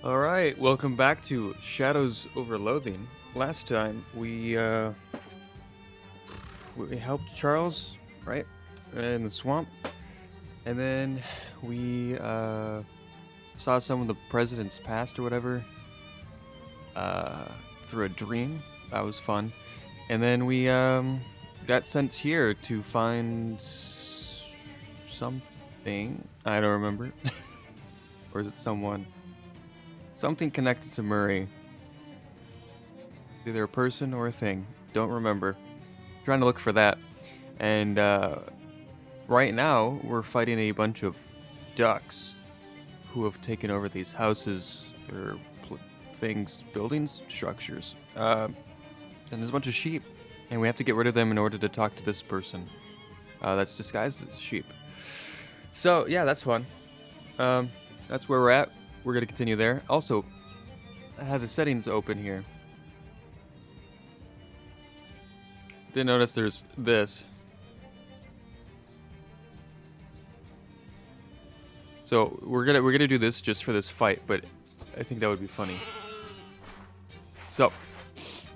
Alright, welcome back to Shadows over Loathing. Last time we helped Charles, right? In the swamp. And then we saw some of the president's past or whatever. Through a dream. That was fun. And then we got sent here to find something. I don't remember. Or is it someone? Something connected to Murray. Either a person or a thing. Don't remember. Trying to look for that. And right now, we're fighting a bunch of ducks who have taken over these houses or things, buildings, structures. And there's a bunch of sheep. And we have to get rid of them in order to talk to this person that's disguised as a sheep. So, yeah, that's fun. That's where we're at. We're going to continue there. Also, I had the settings open here. Didn't notice there's this. So we're gonna do this just for this fight, but I think that would be funny. So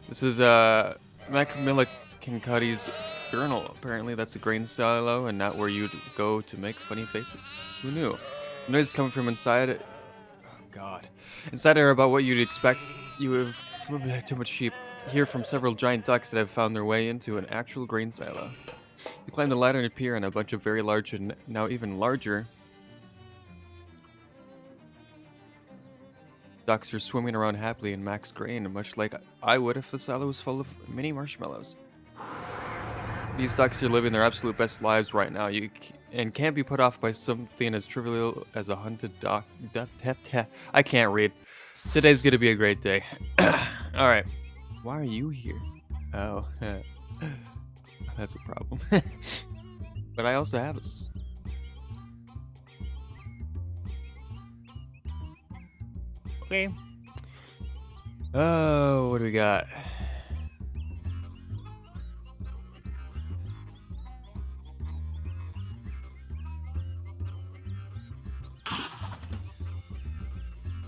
this is Mac Milliken's journal. Apparently that's a grain silo and not where you'd go to make funny faces. Who knew? The noise is coming from inside it. Oh God. Inside are about what you'd expect. You have too much sheep. Hear from several giant ducks that have found their way into an actual grain silo. You climb the ladder and appear in a bunch of very large and now even larger ducks are swimming around happily in Mac's grain, much like I would if the silo was full of mini marshmallows. These ducks are living their absolute best lives right now. And can't be put off by something as trivial as a hunted duck. I can't read. Today's gonna be a great day. All right. Why are you here? Oh, that's a problem. But I also have this. Okay. Oh, what do we got?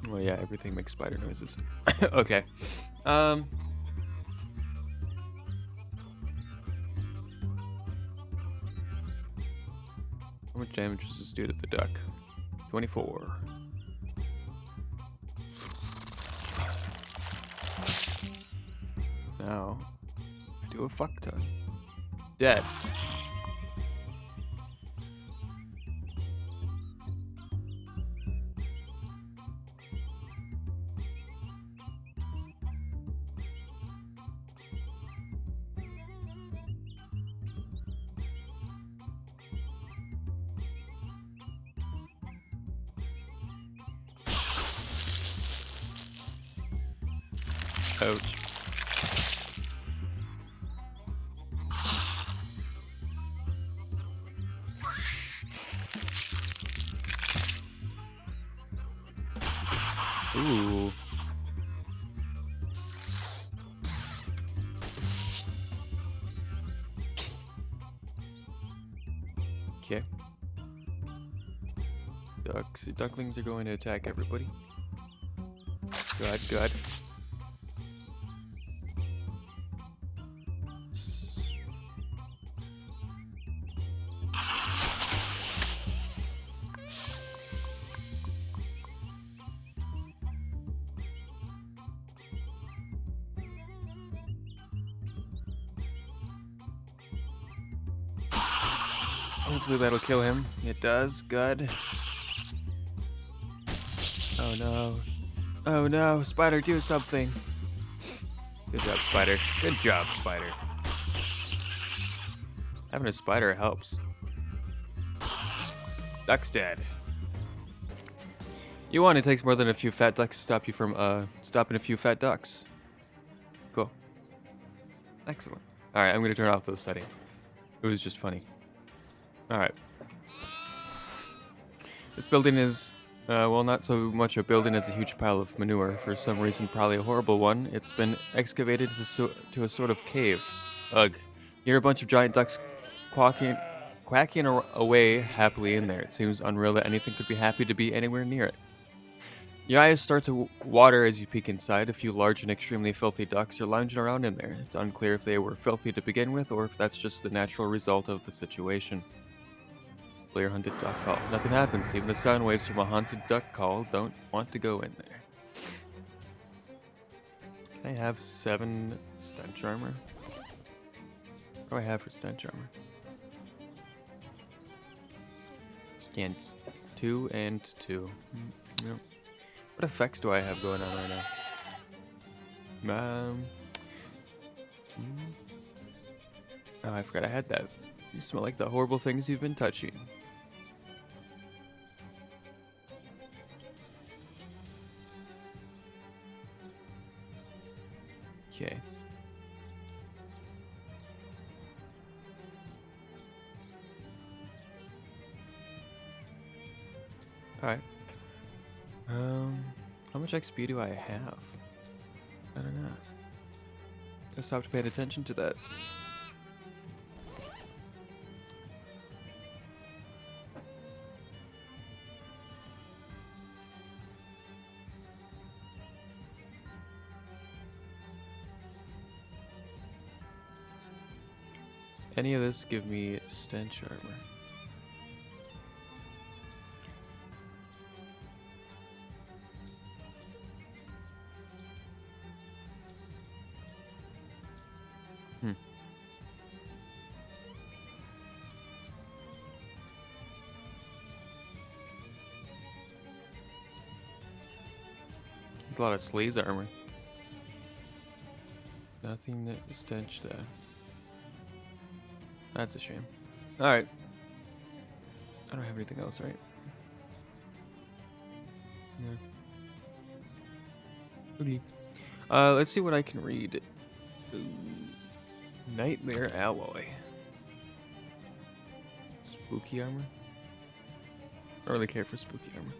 Well, yeah, everything makes spider noises. Okay. How much damage does this do to the duck? 24. Now, I do a fuck ton. Dead. Ouch. Ooh. Okay. Ducklings are going to attack everybody. Good. Hopefully that'll kill him. It does. Good. Oh no. Oh no. Spider, do something. Good job, Spider. Good job, Spider. Having a spider helps. Duck's dead. You won. It takes more than a few fat ducks to stop you from stopping a few fat ducks. Cool. Excellent. Alright, I'm gonna turn off those settings. It was just funny. Alright. This building is, well, not so much a building as a huge pile of manure. For some reason, probably a horrible one. It's been excavated to a sort of cave. Ugh. You hear a bunch of giant ducks quacking away happily in there. It seems unreal that anything could be happy to be anywhere near it. Your eyes start to water as you peek inside. A few large and extremely filthy ducks are lounging around in there. It's unclear if they were filthy to begin with or if that's just the natural result of the situation. Player hunted duck call. Nothing happens. Even the sound waves from a haunted duck call don't want to go in there. Can I have 7 stench armor? What do I have for stench armor? Scan 2 and 2. Yep. What effects do I have going on right now? Oh, I forgot I had that. You smell like the horrible things you've been touching. Okay. Alright. How much XP do I have? I don't know. I stopped paying attention to that. Any of this give me stench armor? There's a lot of sleaze armor. Nothing that stench there. That's a shame. Alright. I don't have anything else, right? Yeah. Okay. Let's see what I can read. Ooh. Nightmare alloy. Spooky armor? I don't really care for spooky armor.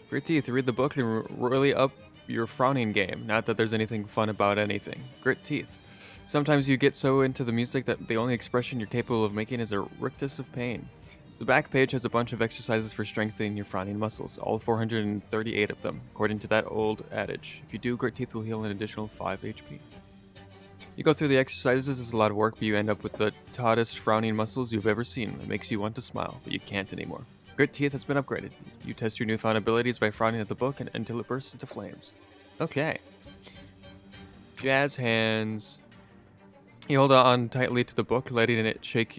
Grit teeth. Read the book and really up your frowning game. Not that there's anything fun about anything. Grit teeth. Sometimes you get so into the music that the only expression you're capable of making is a rictus of pain. The back page has a bunch of exercises for strengthening your frowning muscles, all 438 of them, according to that old adage. If you do, grit teeth will heal an additional 5 HP. You go through the exercises, it's a lot of work, but you end up with the tautest frowning muscles you've ever seen. It makes you want to smile, but you can't anymore. Grit teeth has been upgraded. You test your newfound abilities by frowning at the book until it bursts into flames. Okay. Jazz hands. You hold on tightly to the book, letting it shake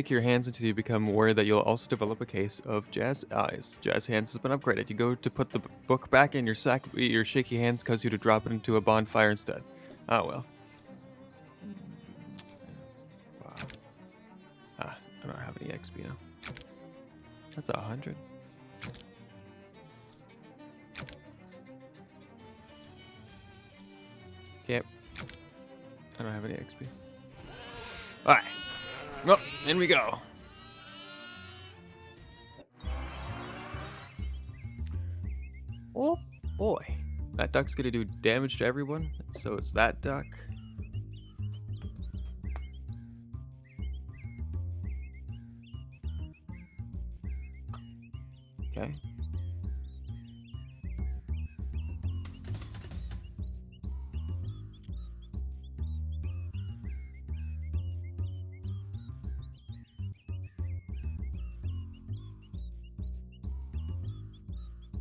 your hands until you become aware that you'll also develop a case of jazz eyes. Jazz hands has been upgraded. You go to put the book back in your sack, but your shaky hands cause you to drop it into a bonfire instead. Oh well. Wow. I don't have any XP now. That's 100. Yep. I don't have any XP. Alright. Well, in we go. Oh boy. That duck's gonna do damage to everyone. So it's that duck. Okay.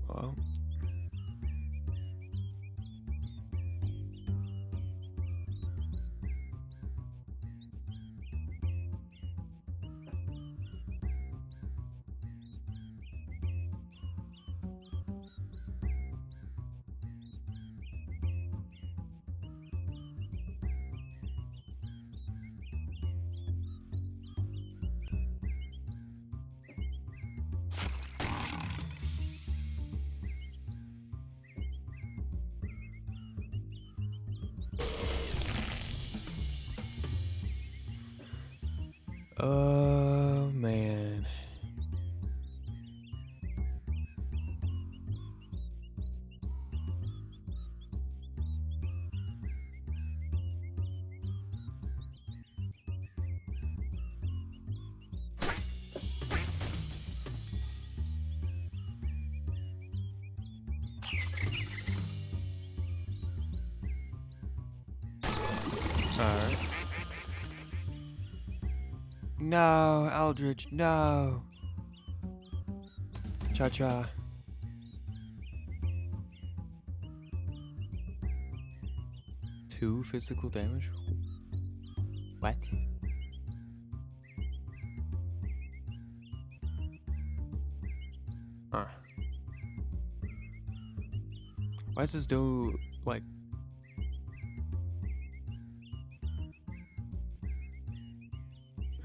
Well. Alright. No, Eldridge, no. Cha-cha. Two physical damage? What? Huh. Why does this do, like...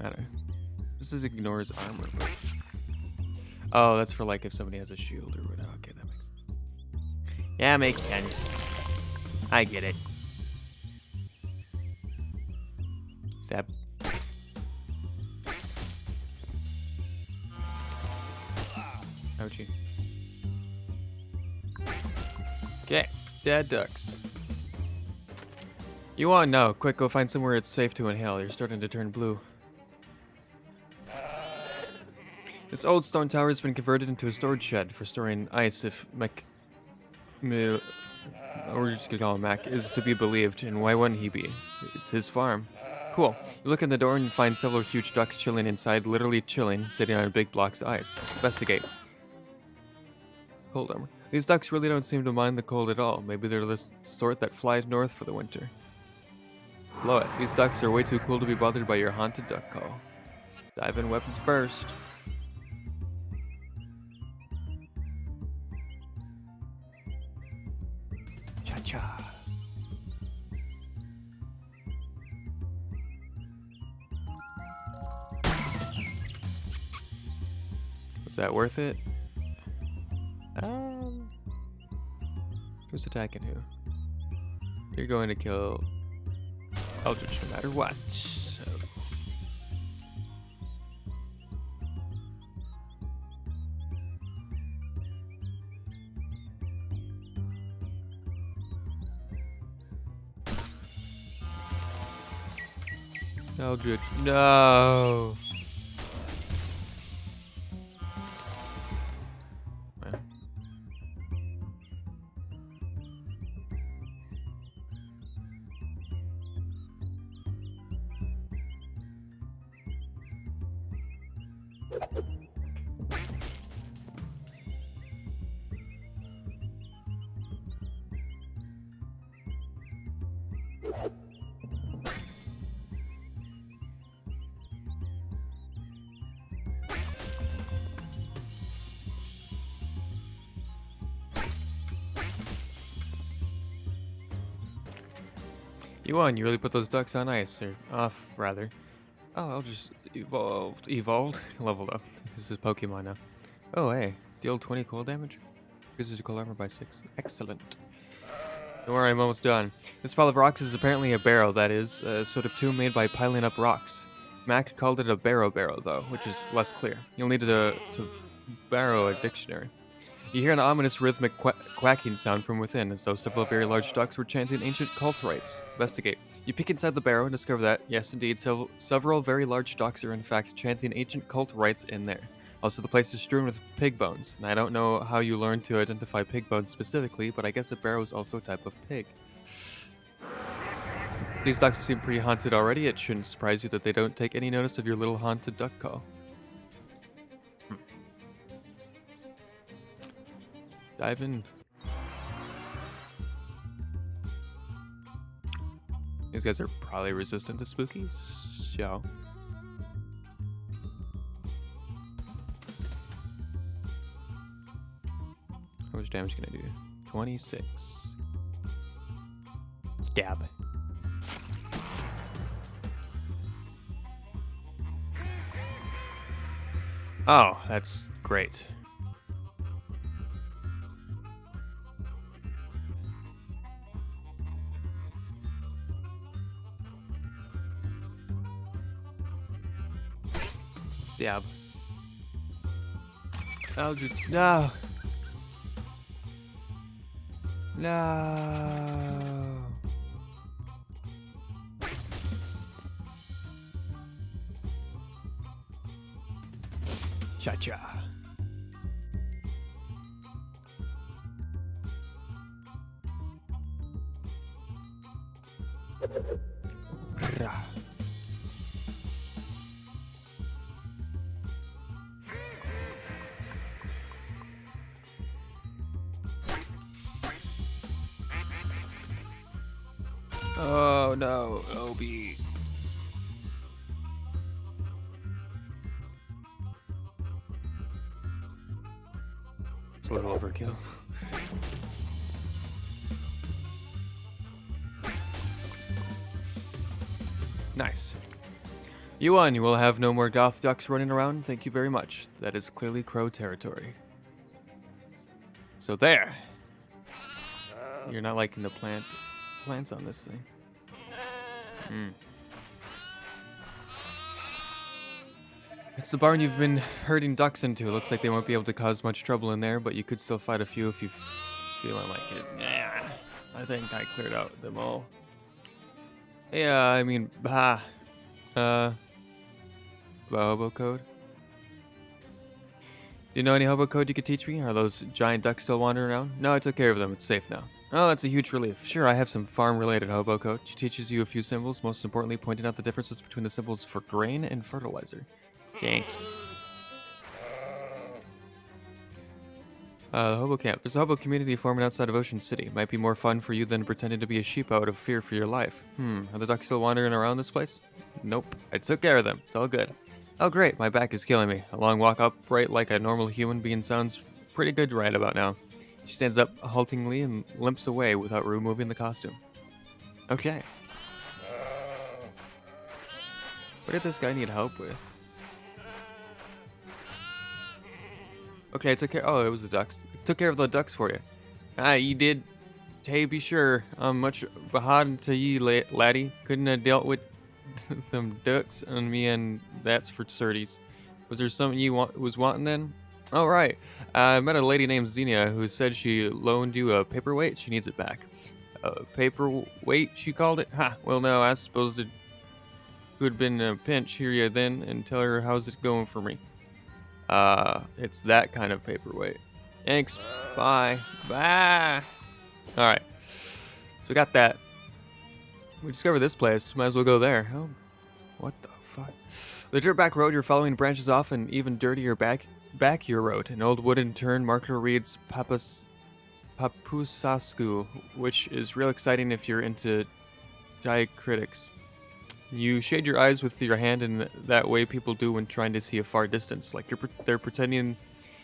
I don't know. This is ignores armor. But... Oh, that's for like if somebody has a shield or whatever. Okay, that makes sense. Yeah, makes sense. I get it. Stab. Ouchie. Okay, dead ducks. You want to know? Quick, go find somewhere it's safe to inhale. You're starting to turn blue. This old stone tower has been converted into a storage shed for storing ice if we're just gonna call him Mac, is to be believed, and why wouldn't he be? It's his farm. Cool. You look in the door and you find several huge ducks chilling inside, literally chilling, sitting on big blocks of ice. Investigate. Cold armor. These ducks really don't seem to mind the cold at all. Maybe they're the sort that fly north for the winter. Blow it. These ducks are way too cool to be bothered by your haunted duck call. Dive in weapons first. Cha-cha. Was that worth it? Who's attacking who? You're going to kill Eldritch no matter what. So. Eldritch, no! You won. You really put those ducks on ice, or off, rather. Oh, I'll just evolved, leveled up. This is Pokemon now. Oh, hey, deal 20 cold damage. Physical armor by 6. Excellent. Don't worry, I'm almost done. This pile of rocks is apparently a barrow, that is, a sort of tomb made by piling up rocks. Mac called it a barrow, though, which is less clear. You'll need to borrow a dictionary. You hear an ominous rhythmic quacking sound from within, as though several very large ducks were chanting ancient cult rites. Investigate. You peek inside the barrow and discover that, yes indeed, several very large ducks are in fact chanting ancient cult rites in there. Also, the place is strewn with pig bones, and I don't know how you learned to identify pig bones specifically, but I guess a barrow is also a type of pig. These ducks seem pretty haunted already. It shouldn't surprise you that they don't take any notice of your little haunted duck call. Dive in. These guys are probably resistant to spooky, so... How much damage can I do? 26. Stab. Oh, that's great. Stab. Eldritch, no! No! Cha-cha. Oh no, Obi. It's a little overkill. Nice. You won. You will have no more goth ducks running around. Thank you very much. That is clearly crow territory. So there. You're not liking the plants on this thing. It's the barn you've been herding ducks into. It looks like they won't be able to cause much trouble in there, but you could still fight a few if you feeling like it. Yeah, I think I cleared out them all. Yeah, I mean, hobo code. Do you know any hobo code you could teach me? Are those giant ducks still wandering around? No, I took care of them. It's safe now. Oh, that's a huge relief. Sure, I have some farm-related hobo code. She teaches you a few symbols, most importantly pointing out the differences between the symbols for grain and fertilizer. Thanks. The hobo camp. There's a hobo community forming outside of Ocean City. Might be more fun for you than pretending to be a sheep out of fear for your life. Are the ducks still wandering around this place? Nope. I took care of them. It's all good. Oh great, my back is killing me. A long walk upright like a normal human being sounds pretty good right about now. She stands up haltingly and limps away without removing the costume. Okay. What did this guy need help with? Okay, I took care. Oh, it was the ducks. I took care of the ducks for you. Ah, you did. Hey, be sure. I'm much behind to ye, laddie. Couldn't have dealt with them ducks on me, and that's for certies. Was there something you was wanting then? All right. I met a lady named Xenia who said she loaned you a paperweight. She needs it back. A paperweight, she called it? Ha. Well, no, I suppose it could have been a pinch. Hear ya then, and tell her how's it going for me. It's that kind of paperweight. Thanks. Bye. Bye. All right. So we got that. We discovered this place. Might as well go there. Oh, what the fuck? The dirtback road you're following branches off an even dirtier backier road. An old wooden turn marker reads Papusasku, which is real exciting if you're into diacritics. You shade your eyes with your hand in that way people do when trying to see a far distance, like they're pretending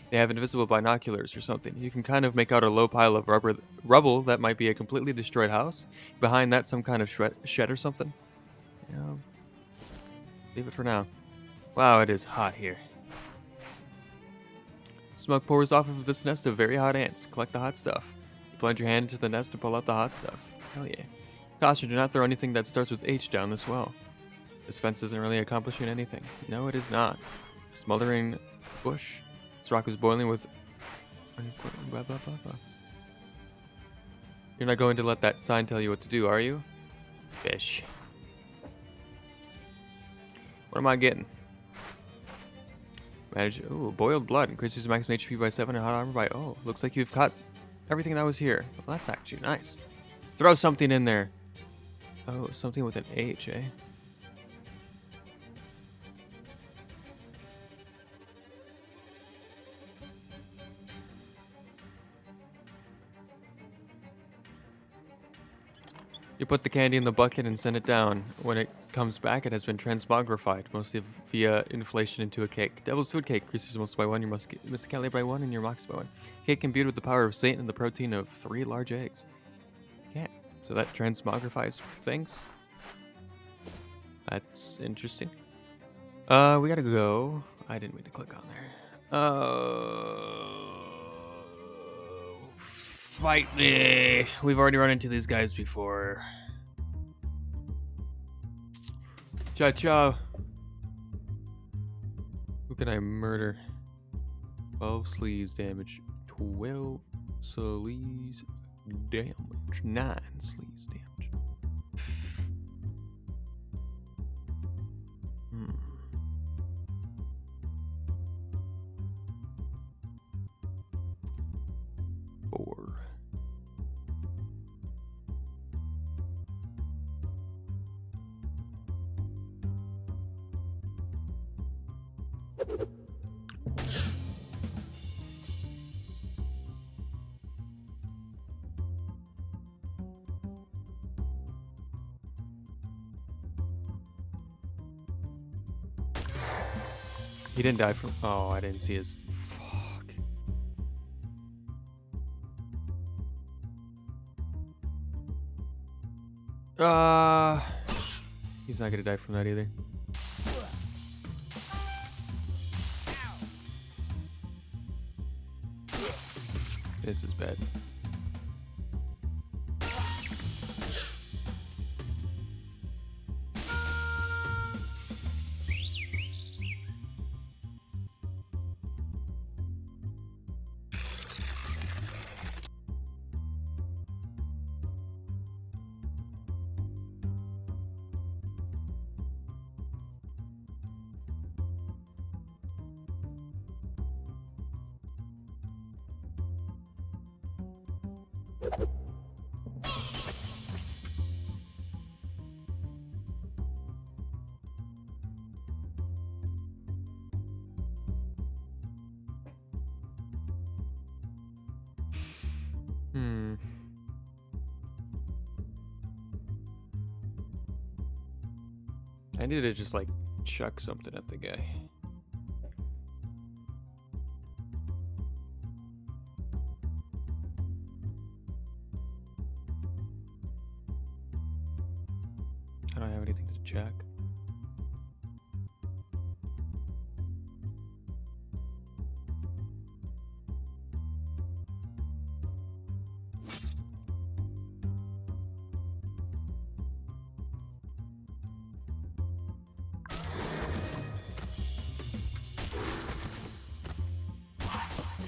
they have invisible binoculars or something. You can kind of make out a low pile of rubble that might be a completely destroyed house. Behind that, some kind of shed or something. You know, leave it for now. Wow, it is hot here. Smoke pours off of this nest of very hot ants. Collect the hot stuff. You plunge your hand into the nest to pull out the hot stuff. Hell yeah. Caution, do not throw anything that starts with H down this well. This fence isn't really accomplishing anything. No, it is not. Smoldering bush. This rock is boiling with... Blah, blah, blah, blah. You're not going to let that sign tell you what to do, are you? Fish. What am I getting? Manage... Ooh, boiled blood. Increases maximum HP by 7 and hot armor by... Oh, looks like you've caught everything that was here. Well, that's actually nice. Throw something in there. Oh, something with an H, eh? You put the candy in the bucket and send it down. When it comes back, it has been transmogrified, mostly via inflation into a cake. Devil's food cake increases your muscle by 1, your muscality by 1, and your mox by 1. Cake imbued with the power of Satan and the protein of 3 large eggs. Okay, so that transmogrifies things. That's interesting. We gotta go. I didn't mean to click on there. Fight me. We've already run into these guys before. Cha-cha. Who can I murder? 12 sleaze damage. 12 sleaze damage. 9 sleaze damage. Four. He didn't die from. Oh, I didn't see his. Fuck. He's not gonna die from that either. This is bad. Hmm. I need to just like chuck something at the guy. I don't have anything to chuck.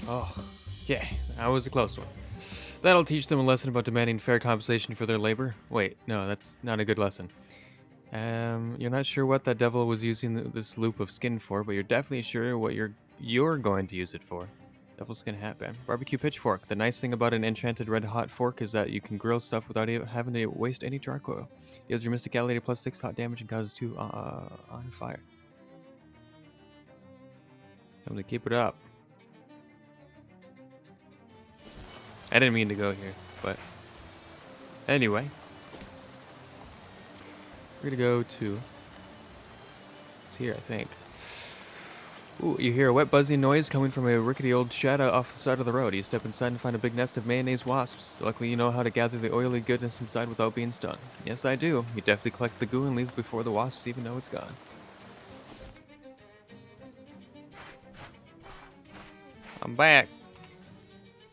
Oh, yeah, that was a close one. That'll teach them a lesson about demanding fair compensation for their labor. Wait, no, that's not a good lesson. You're not sure what that devil was using this loop of skin for, but you're definitely sure what you're going to use it for. Devil skin hatband. Barbecue pitchfork. The nice thing about an enchanted red hot fork is that you can grill stuff without having to waste any charcoal. Gives your mysticality +6 hot damage and causes 2 on fire. Time to keep it up. I didn't mean to go here, but anyway. We're gonna go to... It's here, I think. Ooh, you hear a wet buzzing noise coming from a rickety old shed off the side of the road. You step inside and find a big nest of mayonnaise wasps. Luckily, you know how to gather the oily goodness inside without being stung. Yes, I do. You definitely collect the goo and leave before the wasps even know it's gone. I'm back.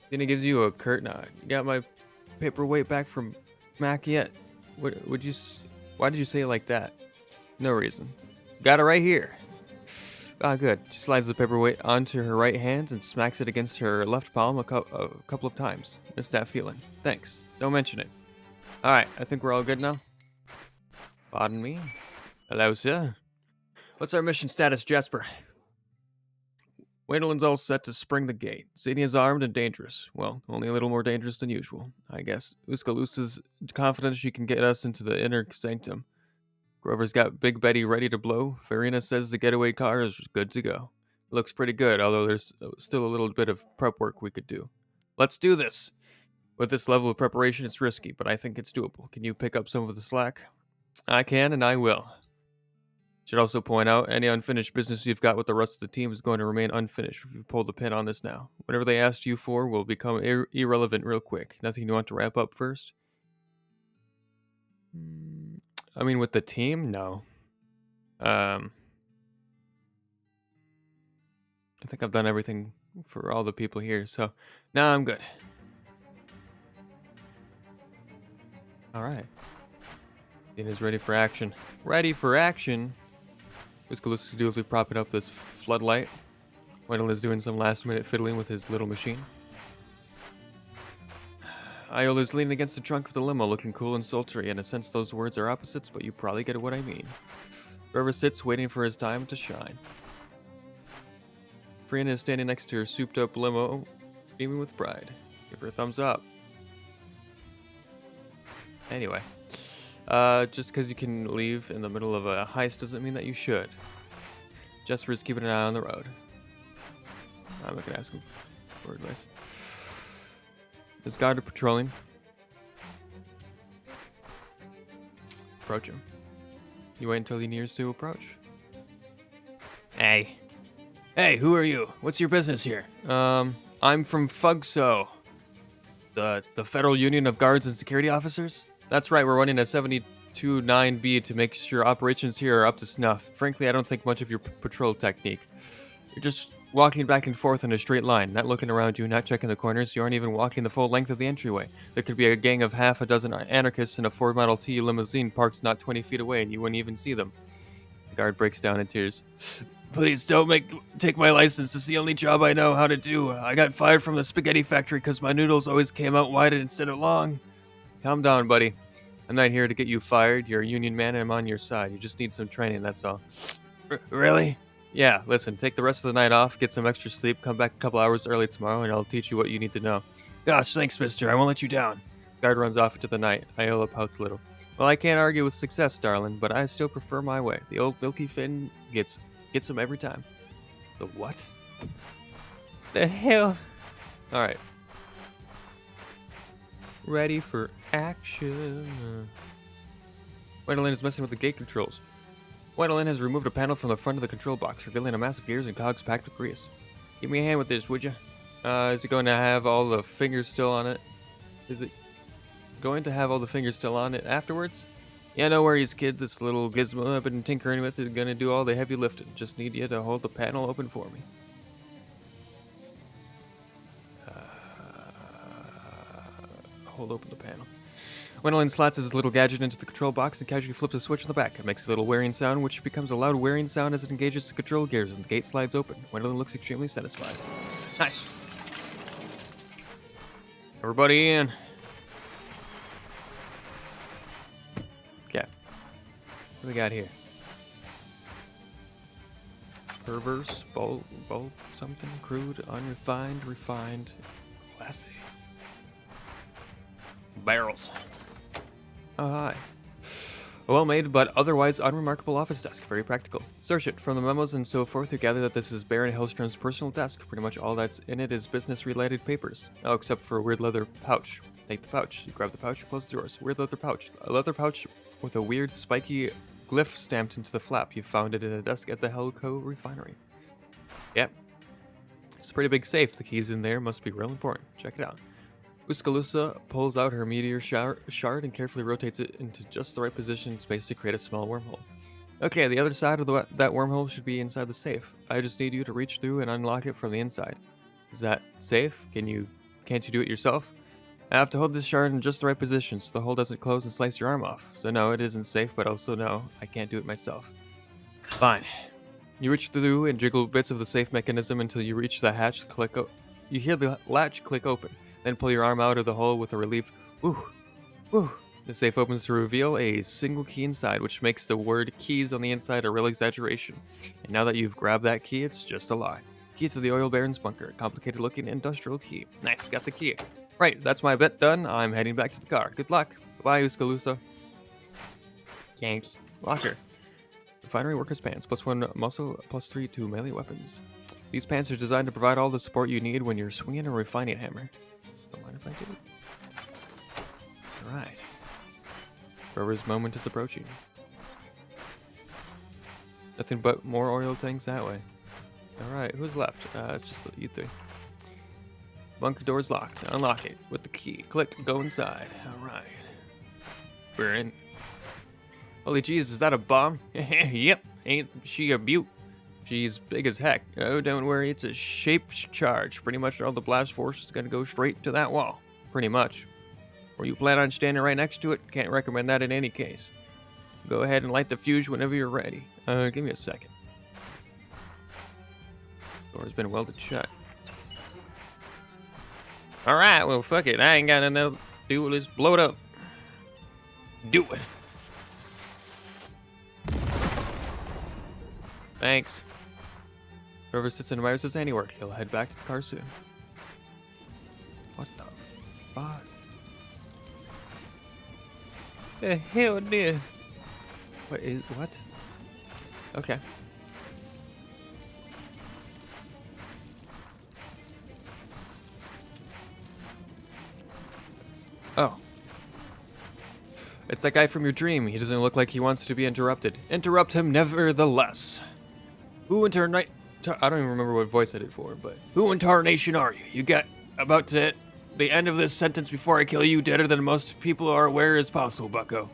Then it gives you a curtain. You got my paperweight back from Mac yet? Why did you say it like that? No reason. Got it right here. Ah, good. She slides the paperweight onto her right hand and smacks it against her left palm a couple of times. Missed that feeling. Thanks. Don't mention it. Alright, I think we're all good now. Pardon me. Hello, sir. What's our mission status, Jasper? Wadelin's all set to spring the gate. Sadie is armed and dangerous. Well, only a little more dangerous than usual, I guess. Uskalusa's confident she can get us into the inner sanctum. Grover's got Big Betty ready to blow. Farina says the getaway car is good to go. It looks pretty good, although there's still a little bit of prep work we could do. Let's do this! With this level of preparation, it's risky, but I think it's doable. Can you pick up some of the slack? I can, and I will. Should also point out, any unfinished business you've got with the rest of the team is going to remain unfinished if you pull the pin on this now. Whatever they asked you for will become irrelevant real quick. Nothing you want to wrap up first? I mean, with the team? No. I think I've done everything for all the people here, so now I'm good. Alright. It is ready for action. Ready for action! What's Calus's do if we prop it up this floodlight? Wendell is doing some last minute fiddling with his little machine. Iola is leaning against the trunk of the limo, looking cool and sultry. In a sense, those words are opposites, but you probably get what I mean. Trevor sits, waiting for his time to shine. Farina is standing next to her souped-up limo, beaming with pride. Give her a thumbs up. Anyway, just because you can leave in the middle of a heist doesn't mean that you should. Jesper is keeping an eye on the road. I'm not gonna ask him for advice. There's a guard patrolling. Approach him. You wait until he nears to approach. Hey. Hey, who are you? What's your business here? I'm from FUGSO, the Federal Union of Guards and Security Officers. That's right, we're running a 72-9B to make sure operations here are up to snuff. Frankly, I don't think much of your patrol technique. You're just walking back and forth in a straight line, not looking around you, not checking the corners. You aren't even walking the full length of the entryway. There could be a gang of half a dozen anarchists in a Ford Model T limousine parked not 20 feet away, and you wouldn't even see them. The guard breaks down in tears. Please don't take my license. It's the only job I know how to do. I got fired from the spaghetti factory because my noodles always came out wide instead of long. Calm down, buddy. I'm not here to get you fired. You're a union man and I'm on your side. You just need some training, that's all. Really? Yeah, listen, take the rest of the night off, get some extra sleep, come back a couple hours early tomorrow, and I'll teach you what you need to know. Gosh, thanks, mister. I won't let you down. Guard runs off into the night. Iola pouts a little. Well, I can't argue with success, darling, but I still prefer my way. The old Milky Fin gets him every time. The what? The hell? Alright. Ready for action. Wendolyn is messing with the gate controls. Wendolyn has removed a panel from the front of the control box, revealing a massive gears and cogs packed with grease. Give me a hand with this, would you? Is it going to have all the fingers still on it? Is it going to have all the fingers still on it afterwards? Yeah, no worries, kid. This little gizmo I've been tinkering with is going to do all the heavy lifting. Just need you to hold the panel open for me. Hold open the panel. Wendolyn slots his little gadget into the control box and casually flips a switch on the back. It makes a little whirring sound, which becomes a loud whirring sound as it engages the control gears and the gate slides open. Wendolyn looks extremely satisfied. Nice. Everybody in. Okay. What do we got here? Perverse, bold, something, crude, unrefined, refined, classy. Barrels. Oh, hi. A well-made but otherwise unremarkable office desk. Very practical. Search it. From the memos and so forth, you gather that this is Baron Hellstrom's personal desk. Pretty much all that's in it is business-related papers. Oh, except for a weird leather pouch. Take the pouch. You grab the pouch and close the doors. Weird leather pouch. A leather pouch with a weird spiky glyph stamped into the flap. You found it in a desk at the Hellco refinery. Yep. It's a pretty big safe. The keys in there must be real important. Check it out. Uskaloosa pulls out her meteor shard and carefully rotates it into just the right position and space to create a small wormhole. Okay, the other side of that wormhole should be inside the safe. I just need you to reach through and unlock it from the inside. Is that safe? Can't you do it yourself? I have to hold this shard in just the right position so the hole doesn't close and slice your arm off. So no, it isn't safe, but also no, I can't do it myself. Fine. You reach through and jiggle bits of the safe mechanism until you reach the hatch. You hear the latch click open. Then pull your arm out of the hole with a relief. Woo! Woo! The safe opens to reveal a single key inside, which makes the word keys on the inside a real exaggeration. And now that you've grabbed that key, it's just a lie. Key to the oil baron's bunker. A complicated looking industrial key. Nice, got the key. Right, that's my bet done. I'm heading back to the car. Good luck. Bye-bye, Uskaloosa. Thanks. Locker. Refinery workers' pants. +1 muscle, +3 to melee weapons. These pants are designed to provide all the support you need when you're swinging a refining hammer. Don't mind if I do. Alright. Forever's moment is approaching. Nothing but more oil tanks that way. Alright, who's left? It's just you three. Bunker door's locked. Unlock it with the key. Click, go inside. Alright. We're in. Holy jeez, is that a bomb? Yep, ain't she a beaut? She's big as heck. Oh, don't worry, it's a shaped charge. Pretty much all the blast force is gonna go straight to that wall. Pretty much. Or you plan on standing right next to it? Can't recommend that in any case. Go ahead and light the fuse whenever you're ready. Give me a second. Door's been welded shut. Alright, well fuck it. I ain't got nothing else to do. Let's blow it up. Do it. Thanks. Whoever sits and admires his handiwork, he'll head back to the car soon. What the fuck? The hell did? What? Okay. Oh. It's that guy from your dream. He doesn't look like he wants to be interrupted. Interrupt him nevertheless. Who I don't even remember what voice I did for, but who in tarnation are you? You got about to the end of this sentence before I kill you deader than most people are aware is possible, bucko.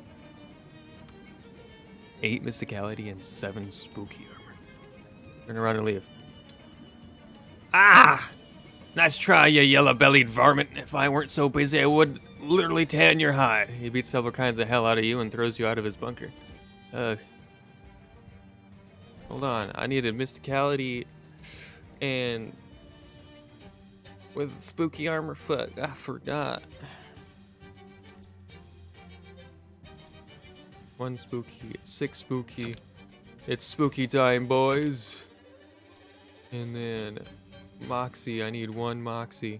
8 mysticality and 7 spooky armor. Turn around and leave. Ah! Nice try, you yellow-bellied varmint. If I weren't so busy, I would literally tan your hide. He beats several kinds of hell out of you and throws you out of his bunker. Ugh. Hold on, I needed mysticality and with spooky armor. Fuck, I forgot. 1 spooky, 6 spooky. It's spooky time, boys. And then Moxie, I need 1 Moxie.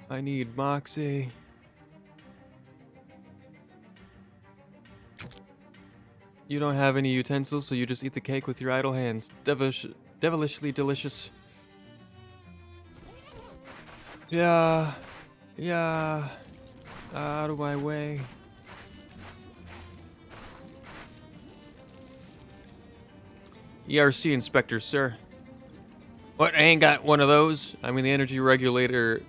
I need Moxie. You don't have any utensils, so you just eat the cake with your idle hands. Devilishly delicious. Yeah. Yeah. Out of my way. ERC inspector, sir. What? I ain't got one of those. I mean the energy regulator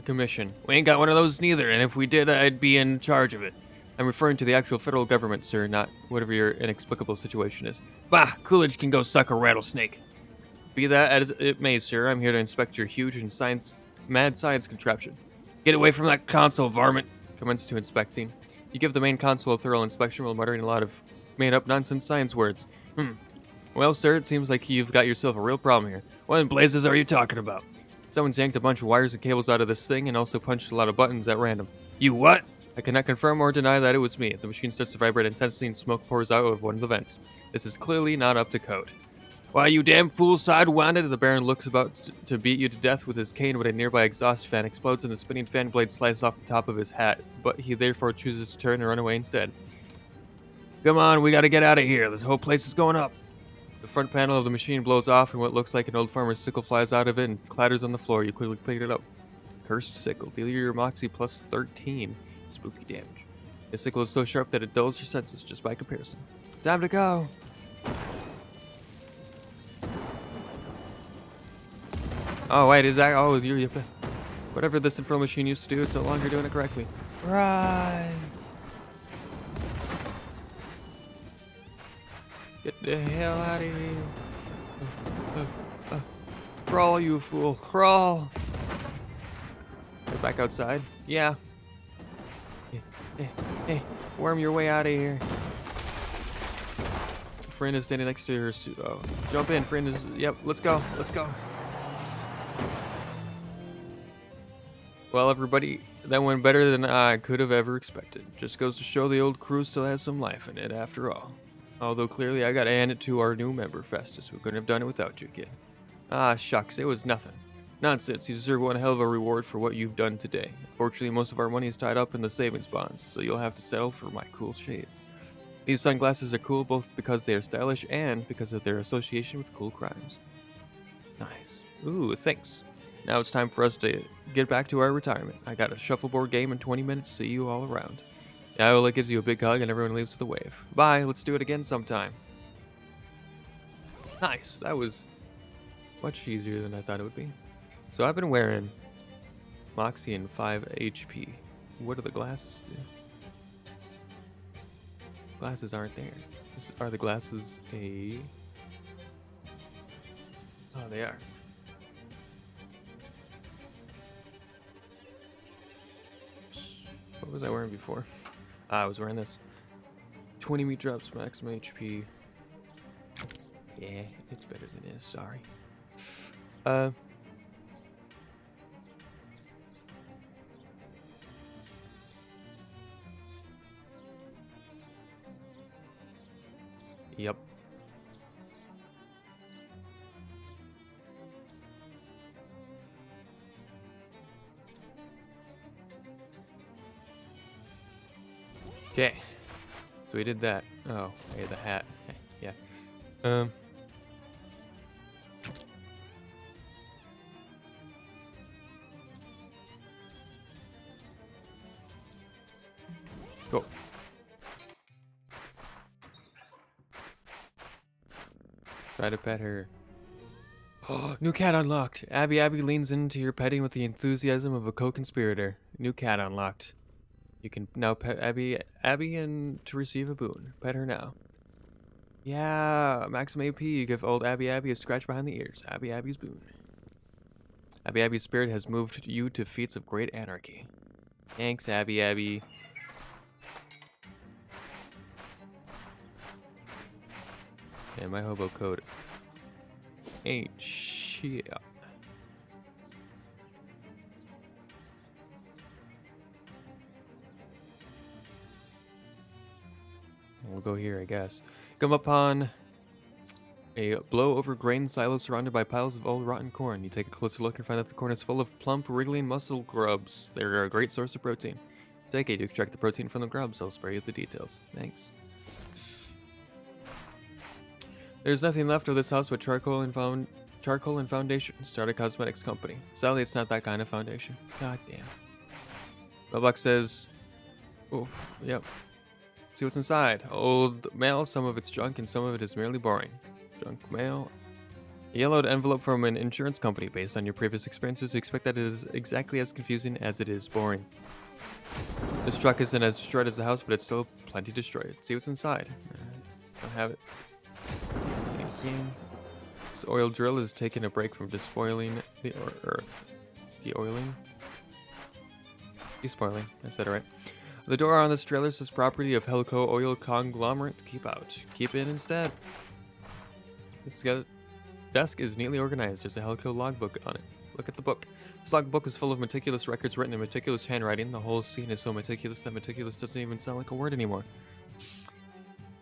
commission. We ain't got one of those neither, and if we did, I'd be in charge of it. I'm referring to the actual federal government, sir, not whatever your inexplicable situation is. Bah! Coolidge can go suck a rattlesnake. Be that as it may, sir, I'm here to inspect your huge and mad science contraption. Get away from that console, varmint. Commence to inspecting. You give the main console a thorough inspection while muttering a lot of made-up nonsense science words. Well, sir, it seems like you've got yourself a real problem here. What in blazes are you talking about? Someone's yanked a bunch of wires and cables out of this thing and also punched a lot of buttons at random. You what? I cannot confirm or deny that it was me. The machine starts to vibrate intensely and smoke pours out of one of the vents. This is clearly not up to code. Why, you damn fool, sidewinded! The Baron looks about to beat you to death with his cane, but a nearby exhaust fan explodes and the spinning fan blade slices off the top of his hat, but he therefore chooses to turn and run away instead. Come on, we gotta get out of here. This whole place is going up. The front panel of the machine blows off and what looks like an old farmer's sickle flies out of it and clatters on the floor. You quickly pick it up. Cursed sickle. Deal your Moxie plus 13. Spooky damage. The sickle is so sharp that it dulls your senses just by comparison. Time to go. Oh wait, is that? Oh, you. Whatever this infernal machine used to do is no longer doing it correctly. Right. Get the hell out of here. Crawl, you fool. Crawl. Get back outside. Yeah. Hey, worm your way out of here. Friend is standing next to her suit. Oh, jump in. Friend is. Yep, let's go. Let's go. Well, everybody, that went better than I could have ever expected. Just goes to show the old crew still has some life in it after all. Although clearly I gotta hand it to our new member, Festus, who couldn't have done it without you, kid. Ah, shucks, it was nothing. Nonsense, you deserve one hell of a reward for what you've done today. Fortunately, most of our money is tied up in the savings bonds, so you'll have to settle for my cool shades. These sunglasses are cool both because they are stylish and because of their association with cool crimes. Nice. Ooh, thanks. Now it's time for us to get back to our retirement. I got a shuffleboard game in 20 minutes, see you all around. Iola gives you a big hug and everyone leaves with a wave. Bye, let's do it again sometime. Nice, that was much easier than I thought it would be. So I've been wearing Moxie and 5 HP. What do the glasses do? Glasses aren't there. Are the glasses a... Oh, they are. What was I wearing before? I was wearing this. 20 meat drops, maximum HP. Yeah, it's better than this, sorry. Yep. Okay. So we did that. Oh, hey, the hat. Yeah. Go. Try to pet her. New cat unlocked. Abby leans into your petting with the enthusiasm of a co-conspirator. New cat unlocked. You can now pet Abby and to receive a boon. Pet her now. Yeah, maximum AP. You give old Abby a scratch behind the ears. Abby's boon. Abby's spirit has moved you to feats of great anarchy. Thanks, Abby. Yeah, my hobo code ain't shit. We'll go here, I guess. Come upon a blow-over grain silo surrounded by piles of old rotten corn. You take a closer look and find that the corn is full of plump, wriggling muscle grubs. They're a great source of protein. Take it to extract the protein from the grubs. I'll spare you the details. Thanks. There's nothing left of this house but charcoal and foundation. Start a cosmetics company. Sadly, it's not that kind of foundation. God damn. Roblox says, oh, yep. See what's inside. Old mail, some of it's junk and some of it is merely boring. Junk mail. A yellowed envelope from an insurance company. Based on your previous experiences, you expect that it is exactly as confusing as it is boring. This truck isn't as destroyed as the house, but it's still plenty destroyed. See what's inside. Don't have it. Thank you. This oil drill is taking a break from despoiling the earth. De-oiling? Despoiling. I said it right. The door on this trailer says property of Helco Oil Conglomerate. Keep out. Keep in instead. This desk is neatly organized. There's a Helco logbook on it. Look at the book. This logbook is full of meticulous records written in meticulous handwriting. The whole scene is so meticulous that meticulous doesn't even sound like a word anymore.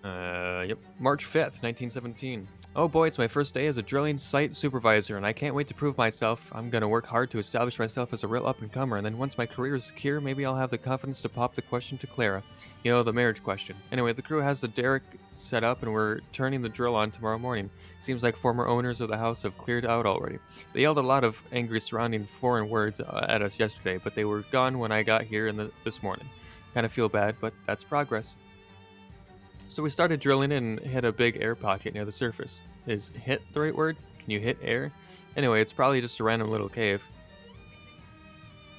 Yep. March 5th, 1917. Oh boy, it's my first day as a drilling site supervisor, and I can't wait to prove myself. I'm gonna work hard to establish myself as a real up-and-comer, and then once my career is secure, maybe I'll have the confidence to pop the question to Clara. You know, the marriage question. Anyway, the crew has the derrick set up, and we're turning the drill on tomorrow morning. Seems like former owners of the house have cleared out already. They yelled a lot of angry surrounding foreign words at us yesterday, but they were gone when I got here this morning. Kind of feel bad, but that's progress. So we started drilling and hit a big air pocket near the surface. Is hit the right word? Can you hit air? Anyway, it's probably just a random little cave.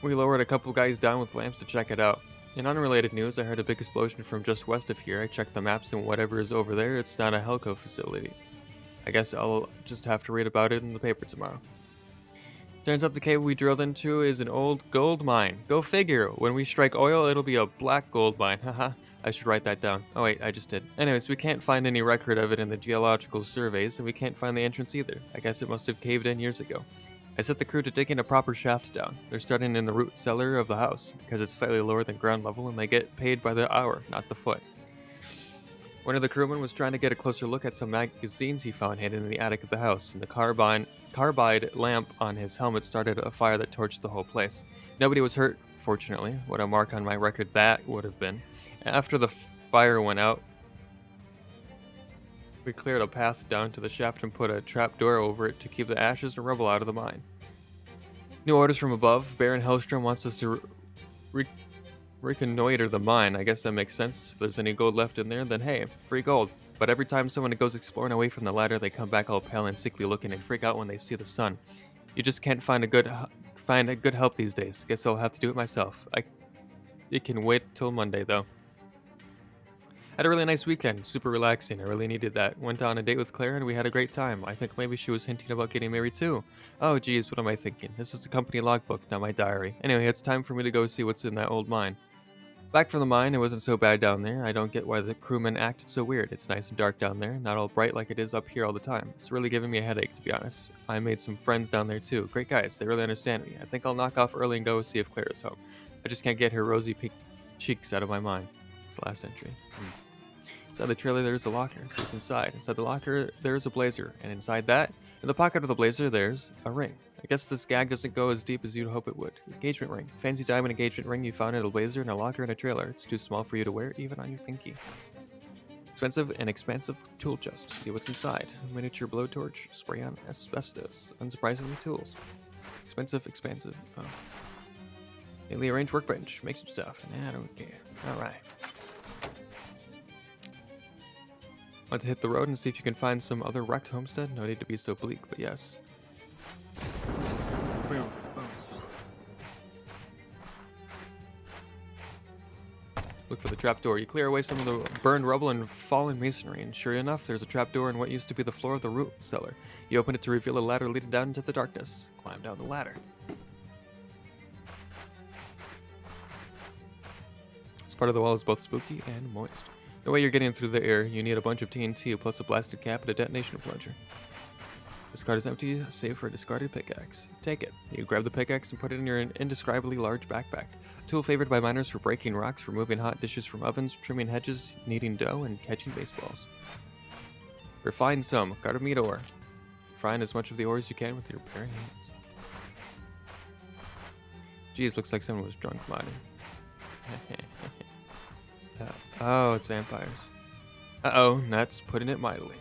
We lowered a couple guys down with lamps to check it out. In unrelated news, I heard a big explosion from just west of here. I checked the maps and whatever is over there, it's not a Helco facility. I guess I'll just have to read about it in the paper tomorrow. Turns out the cave we drilled into is an old gold mine. Go figure. When we strike oil, it'll be a black gold mine. Haha. I should write that down. Oh wait, I just did. Anyways, we can't find any record of it in the geological surveys, and we can't find the entrance either. I guess it must have caved in years ago. I set the crew to digging a proper shaft down. They're starting in the root cellar of the house, because it's slightly lower than ground level, and they get paid by the hour, not the foot. One of the crewmen was trying to get a closer look at some magazines he found hidden in the attic of the house, and the carbide lamp on his helmet started a fire that torched the whole place. Nobody was hurt, fortunately. What a mark on my record that would have been. After the fire went out, we cleared a path down to the shaft and put a trap door over it to keep the ashes and rubble out of the mine. New orders from above. Baron Hellstrom wants us to reconnoiter the mine. I guess that makes sense. If there's any gold left in there, then hey, free gold. But every time someone goes exploring away from the ladder, they come back all pale and sickly looking and freak out when they see the sun. You just can't find a good help these days. Guess I'll have to do it myself. It can wait till Monday though. Had a really nice weekend, super relaxing. I really needed that. Went on a date with Claire and we had a great time. I think maybe she was hinting about getting married too. Oh geez, what am I thinking? This is a company logbook, not my diary. Anyway, it's time for me to go see what's in that old mine. Back from the mine, it wasn't so bad down there. I don't get why the crewmen acted so weird. It's nice and dark down there, not all bright like it is up here all the time. It's really giving me a headache, to be honest. I made some friends down there too. Great guys, they really understand me. I think I'll knock off early and go see if Claire is home. I just can't get her rosy pink cheeks out of my mind. It's the last entry. Inside the trailer, there's a locker. See what's inside. Inside the locker, there's a blazer. And inside that, in the pocket of the blazer, there's a ring. I guess this gag doesn't go as deep as you'd hope it would. Engagement ring. Fancy diamond engagement ring you found in a blazer in a locker in a trailer. It's too small for you to wear, even on your pinky. Expensive and expansive tool chest. See what's inside. Miniature blowtorch. Spray on asbestos. Unsurprisingly, tools. Expensive, expansive. Oh. Neatly arranged workbench. Make some stuff. Nah, I don't care. Alright. Want to hit the road and see if you can find some other wrecked homestead? No need to be so bleak, but yes. Look for the trapdoor. You clear away some of the burned rubble and fallen masonry, and sure enough, there's a trapdoor in what used to be the floor of the root cellar. You open it to reveal a ladder leading down into the darkness. Climb down the ladder. This part of the wall is both spooky and moist. No way you're getting through the air. You need a bunch of TNT plus a blasted cap and a detonation plunger. This card is empty, save for a discarded pickaxe. Take it. You grab the pickaxe and put it in your indescribably large backpack. A tool favored by miners for breaking rocks, removing hot dishes from ovens, trimming hedges, kneading dough, and catching baseballs. Refine some. Card of meat ore. Refine as much of the ore as you can with your bare hands. Geez, looks like someone was drunk mining. Oh, it's vampires. Uh-oh, that's putting it mildly.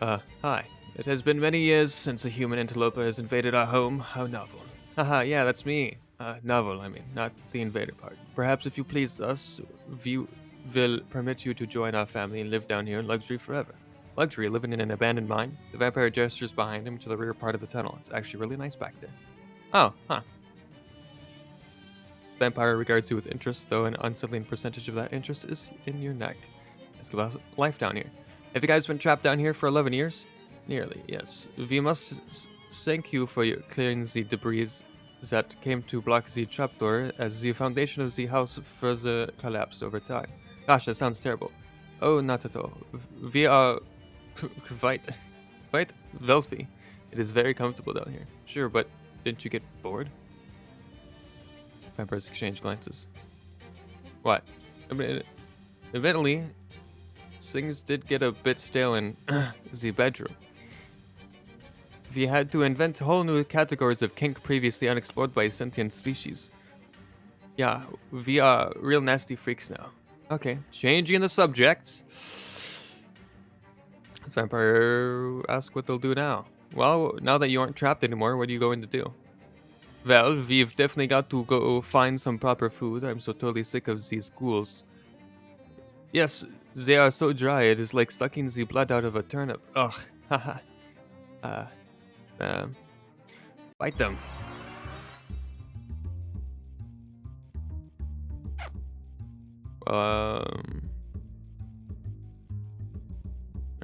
Hi. It has been many years since a human interloper has invaded our home. How novel. Haha, yeah, that's me. Novel, I mean, not the invader part. Perhaps if you please us, we will permit you to join our family and live down here in luxury forever. Luxury, living in an abandoned mine? The vampire gestures behind him to the rear part of the tunnel. It's actually really nice back there. Oh, huh. Vampire regards you with interest, though an unsettling percentage of that interest is in your neck. Ask about life down here. Have you guys been trapped down here for 11 years? Nearly, yes. We must thank you for clearing the debris that came to block the trapdoor as the foundation of the house further collapsed over time. Gosh, that sounds terrible. Oh, not at all. We are quite wealthy. It is very comfortable down here. Sure, but didn't you get bored? Vampires exchange glances. What? I mean, evidently, things did get a bit stale in the bedroom. We had to invent whole new categories of kink previously unexplored by sentient species. Yeah, we are real nasty freaks now. Okay, changing the subject. Vampire asks what they'll do now. Well, now that you aren't trapped anymore, what are you going to do? Well, we've definitely got to go find some proper food. I'm so totally sick of these ghouls. Yes, they are so dry, it is like sucking the blood out of a turnip. Ugh, haha. Fight them. They're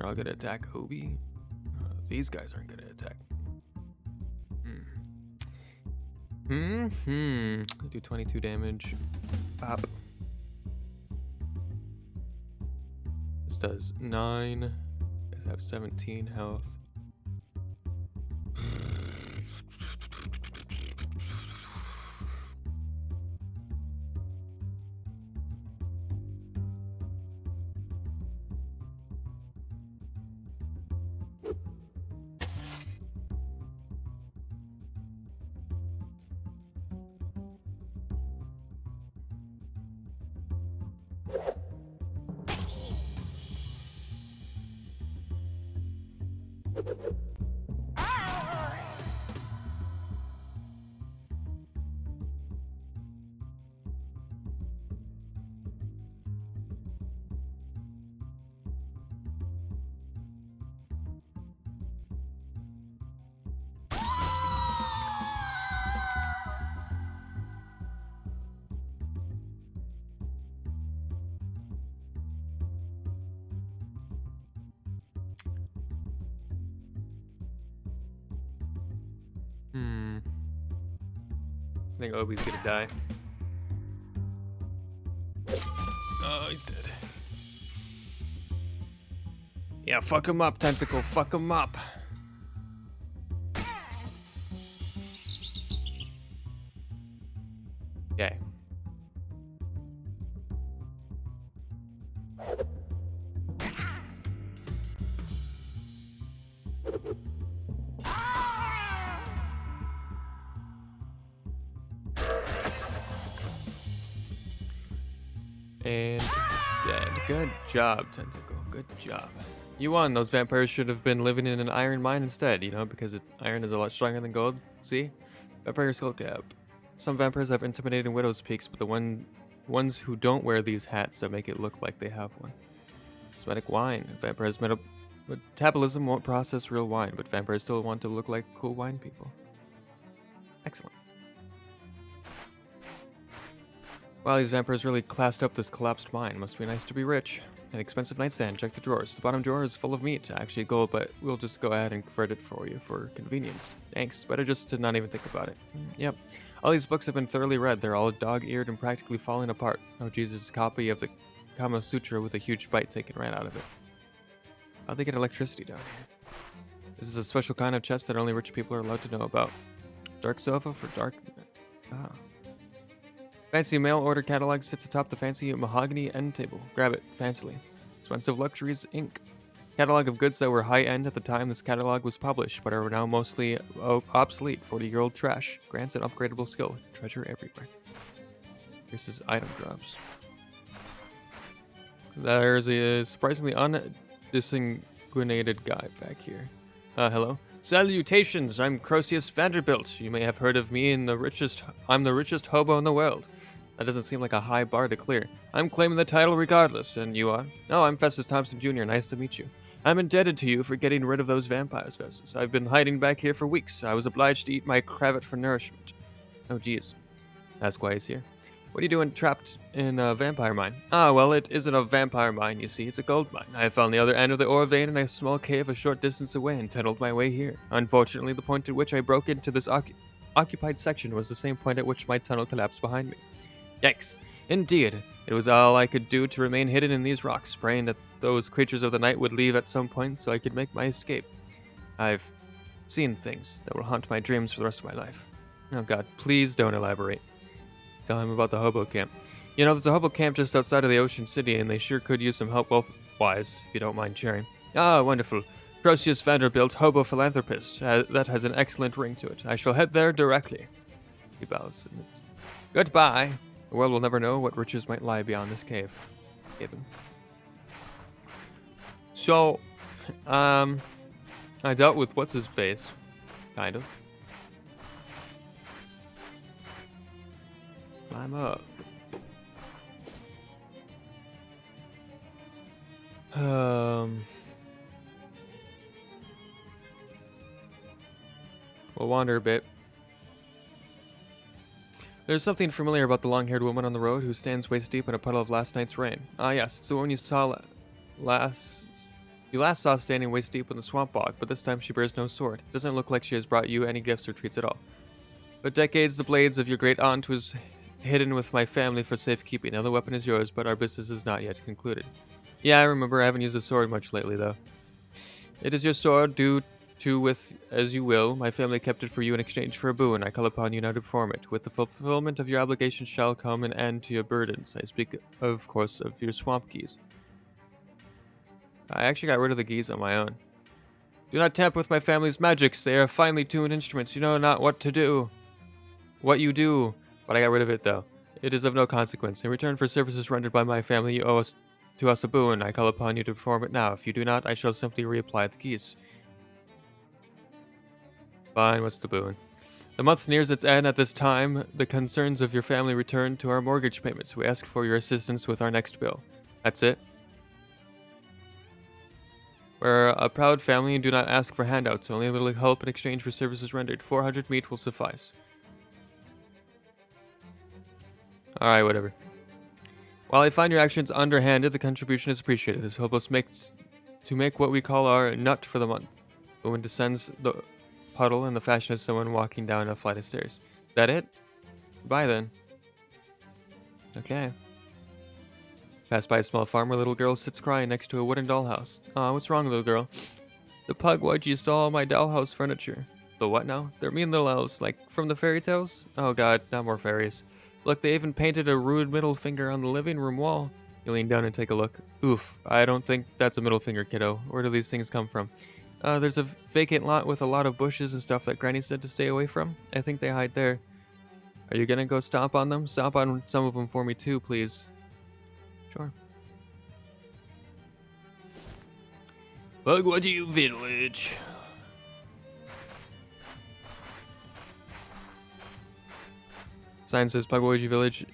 all gonna attack Obi. These guys aren't gonna attack. Do 22 damage. Pop. This does 9. Guys have 17 health. I think Obi's gonna die. Oh, he's dead. Yeah, fuck him up, Tentacle. Fuck him up. Okay. And dead. Good job, Tentacle. Good job. You won. Those vampires should have been living in an iron mine instead, you know, because iron is a lot stronger than gold. See? Vampire skull cap. Some vampires have intimidating widow's peaks, but the ones who don't wear these hats that make it look like they have one. Cosmetic wine. Vampires' metabolism won't process real wine, but vampires still want to look like cool wine people. Excellent. Wow, these vampires really classed up this collapsed mine. Must be nice to be rich. An expensive nightstand. Check the drawers. The bottom drawer is full of meat. Actually gold, but we'll just go ahead and convert it for you for convenience. Thanks. Better just to not even think about it. Yep. All these books have been thoroughly read. They're all dog-eared and practically falling apart. Oh Jesus, a copy of the Kama Sutra with a huge bite taken right out of it. How'd they get electricity down here? This is a special kind of chest that only rich people are allowed to know about. Dark sofa for dark... Ah. Fancy mail order catalog sits atop the fancy mahogany end table. Grab it, fancily. Expensive Luxuries, Inc. Catalog of goods that were high-end at the time this catalog was published, but are now mostly obsolete. 40-year-old trash. Grants an upgradable skill. Treasure everywhere. This is item drops. There's a surprisingly undistinguished guy back here. Hello? Salutations, I'm Croesus Vanderbilt. You may have heard of me I'm the richest hobo in the world. That doesn't seem like a high bar to clear. I'm claiming the title regardless, and you are? Oh, I'm Festus Thompson Jr., nice to meet you. I'm indebted to you for getting rid of those vampires, Festus. I've been hiding back here for weeks. I was obliged to eat my cravat for nourishment. Oh, geez. That's why he's here. What are you doing trapped in a vampire mine? Ah, well, it isn't a vampire mine, you see. It's a gold mine. I found the other end of the ore vein in a small cave a short distance away and tunneled my way here. Unfortunately, the point at which I broke into this occupied section was the same point at which my tunnel collapsed behind me. Yikes. Indeed. It was all I could do to remain hidden in these rocks, praying that those creatures of the night would leave at some point so I could make my escape. I've seen things that will haunt my dreams for the rest of my life. Oh god, please don't elaborate. Tell him about the hobo camp. You know, there's a hobo camp just outside of the Ocean City, and they sure could use some help wealth-wise, if you don't mind sharing. Ah, wonderful. Croesus Vanderbilt, hobo philanthropist. That has an excellent ring to it. I shall head there directly. He bows. Goodbye. The world will never know what riches might lie beyond this cave. Given. So, I dealt with what's-his-face. Kind of. Climb up. We'll wander a bit. There's something familiar about the long-haired woman on the road who stands waist-deep in a puddle of last night's rain. Ah, yes, it's the one you last saw standing waist-deep in the swamp bog, but this time she bears no sword. It doesn't look like she has brought you any gifts or treats at all. For decades, the blades of your great aunt was hidden with my family for safekeeping. Now the weapon is yours, but our business is not yet concluded. Yeah, I remember. I haven't used a sword much lately, though. It is your sword. Do with as you will. My family kept it for you in exchange for a boon. I call upon you now to perform it. With the fulfillment of your obligations shall come an end to your burdens. I speak, of course, of your swamp geese. I actually got rid of the geese on my own. Do not tamper with my family's magics. They are finely tuned instruments. You know not what you do. But I got rid of it, though. It is of no consequence. In return for services rendered by my family, you owe to us a boon. I call upon you to perform it now. If you do not, I shall simply reapply the geese. Fine, what's the boon? The month nears its end. At this time, the concerns of your family return to our mortgage payments. We ask for your assistance with our next bill. That's it. We're a proud family and do not ask for handouts. Only a little help in exchange for services rendered. 400 meat will suffice. Alright, whatever. While I find your actions underhanded, the contribution is appreciated. This helps us make what we call our nut for the month. The wind descends the puddle in the fashion of someone walking down a flight of stairs. Is that it? Goodbye then. Okay. Pass by a small farm where a little girl sits crying next to a wooden dollhouse. Aw, what's wrong, little girl? The pugwudgie stole all my dollhouse furniture. The what now? They're mean little elves, like from the fairy tales? Oh god, not more fairies. Look, they even painted a rude middle finger on the living room wall. You lean down and take a look. Oof, I don't think that's a middle finger, kiddo. Where do these things come from? There's a vacant lot with a lot of bushes and stuff that Granny said to stay away from. I think they hide there. Are you gonna go stomp on them? Stomp on some of them for me too, please. Sure. Pugwudgie Village. Sign says Pugwudgie Village,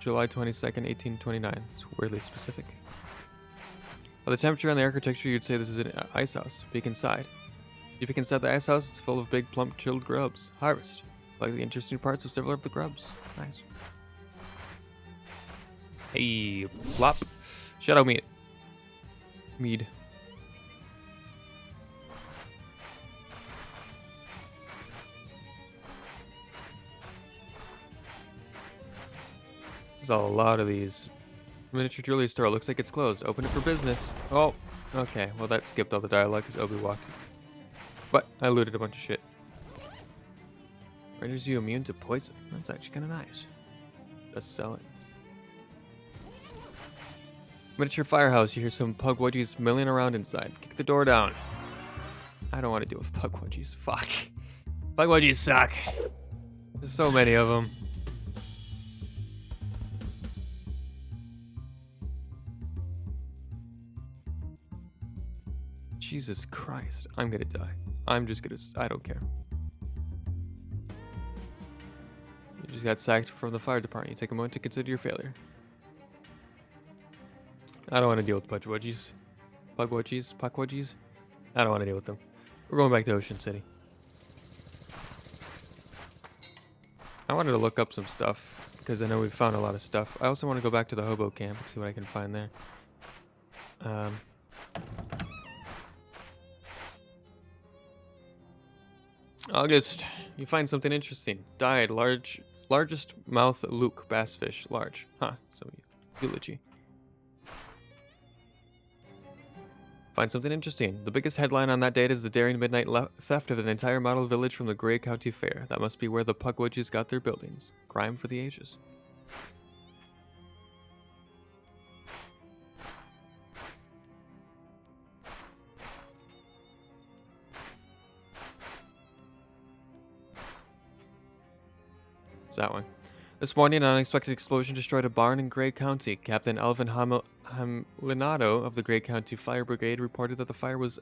July 22nd, 1829. It's weirdly specific. By the temperature and the architecture, you'd say this is an ice house. Peek inside. You peek inside the ice house, it's full of big, plump, chilled grubs. Harvest. Like the interesting parts of several of the grubs. Nice. Hey, plop. Shadow meat. Mead. There's a lot of these. Miniature jewelry store. Looks like it's closed. Open it for business. Oh, okay. Well, that skipped all the dialogue because Obi walked. But I looted a bunch of shit. Renders you immune to poison. That's actually kind of nice. Let's sell it. Miniature firehouse. You hear some pugwudgies milling around inside. Kick the door down. I don't want to deal with pugwudgies. Fuck. Pugwudgies suck. There's so many of them. Jesus Christ. I'm gonna die. I'm just gonna... I don't care. You just got sacked from the fire department. You take a moment to consider your failure. I don't want to deal with pugwudgies. Pugwudgies? I don't want to deal with them. We're going back to Ocean City. I wanted to look up some stuff because I know we've found a lot of stuff. I also want to go back to the hobo camp and see what I can find there. August, you find something interesting. Died. Largest mouth Luke bass fish. Large. Huh. So eulogy. Find something interesting. The biggest headline on that date is the daring midnight theft of an entire model village from the Gray County Fair. That must be where the pugwudgies got their buildings. Crime for the ages. It's that one. This morning, an unexpected explosion destroyed a barn in Gray County. Captain Alvin Hamlinato of the Gray County Fire Brigade reported that the fire was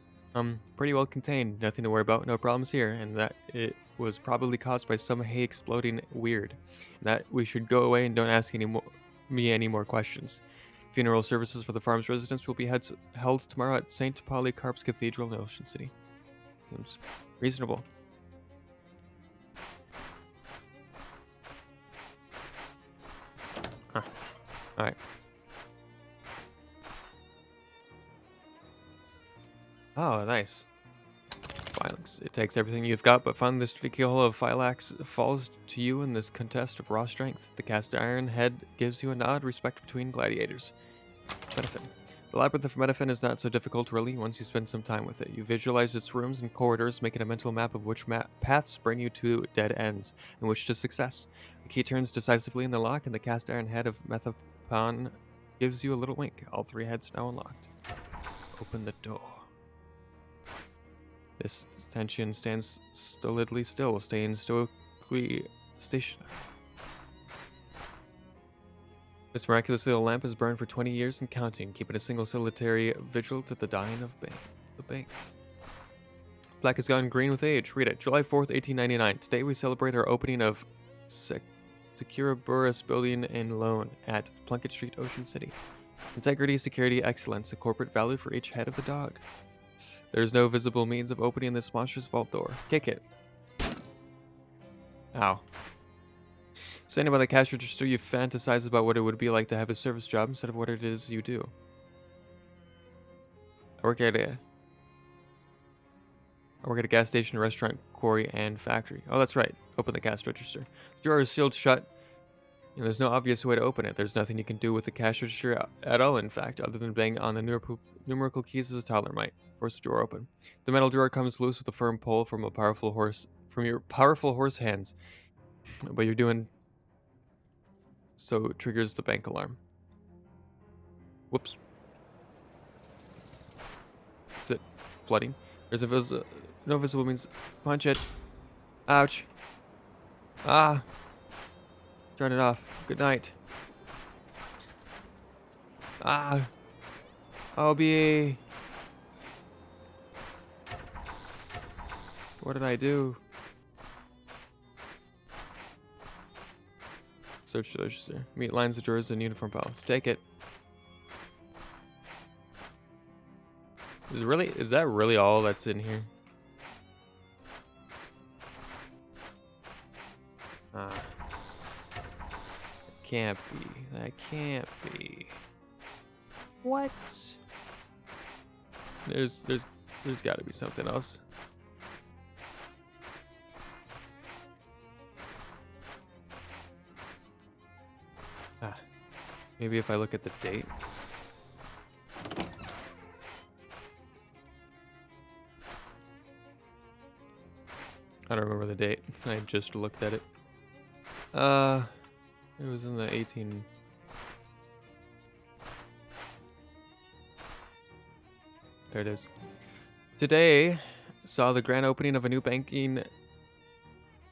pretty well contained. Nothing to worry about, no problems here, and that it was probably caused by some hay exploding weird. And that we should go away and don't ask me any more questions. Funeral services for the farm's residents will be held tomorrow at St. Polycarp's Cathedral in Ocean City. Seems reasonable. Huh. Alright. Oh, nice. Phylax. It takes everything you've got, but finally the streaky hull of Phylax falls to you in this contest of raw strength. The cast iron head gives you a nod, respect between gladiators. Metafin. The labyrinth of Metafin is not so difficult, really, once you spend some time with it. You visualize its rooms and corridors, making a mental map of which paths bring you to dead ends, and which to success. The key turns decisively in the lock, and the cast iron head of Methapon gives you a little wink. All three heads now unlocked. Open the door. This tension stands stolidly still, staying stoically stationary. This miraculous little lamp has burned for 20 years and counting, keeping a single solitary vigil to the dying of the bank. Black has gone green with age. Read it. July 4th, 1899. Today we celebrate our opening of Securiburus Building and Loan at Plunkett Street, Ocean City. Integrity, security, excellence, a corporate value for each head of the dog. There is no visible means of opening this monstrous vault door. Kick it. Ow. Standing by the cash register, you fantasize about what it would be like to have a service job instead of what it is you do. I work at a gas station, restaurant, quarry, and factory. Oh, that's right. Open the cash register. The drawer is sealed shut, and there's no obvious way to open it. There's nothing you can do with the cash register at all, in fact, other than bang on the numerical keys as a toddler might. Force the drawer open. The metal drawer comes loose with a firm pull from your powerful horse hands. But you're doing so it triggers the bank alarm. Whoops. Is it flooding? There's no visible means. Punch it. Ouch. Ah. Turn it off. Good night. Ah. Obi. What did I do? Search the register. Meet lines of drawers and uniform piles. Take it. Is that really all that's in here? can't be. That can't be. What? There's got to be something else. Maybe if I look at the date. I don't remember the date. I just looked at it. It was in the 18. There it is. Today saw the grand opening of a new banking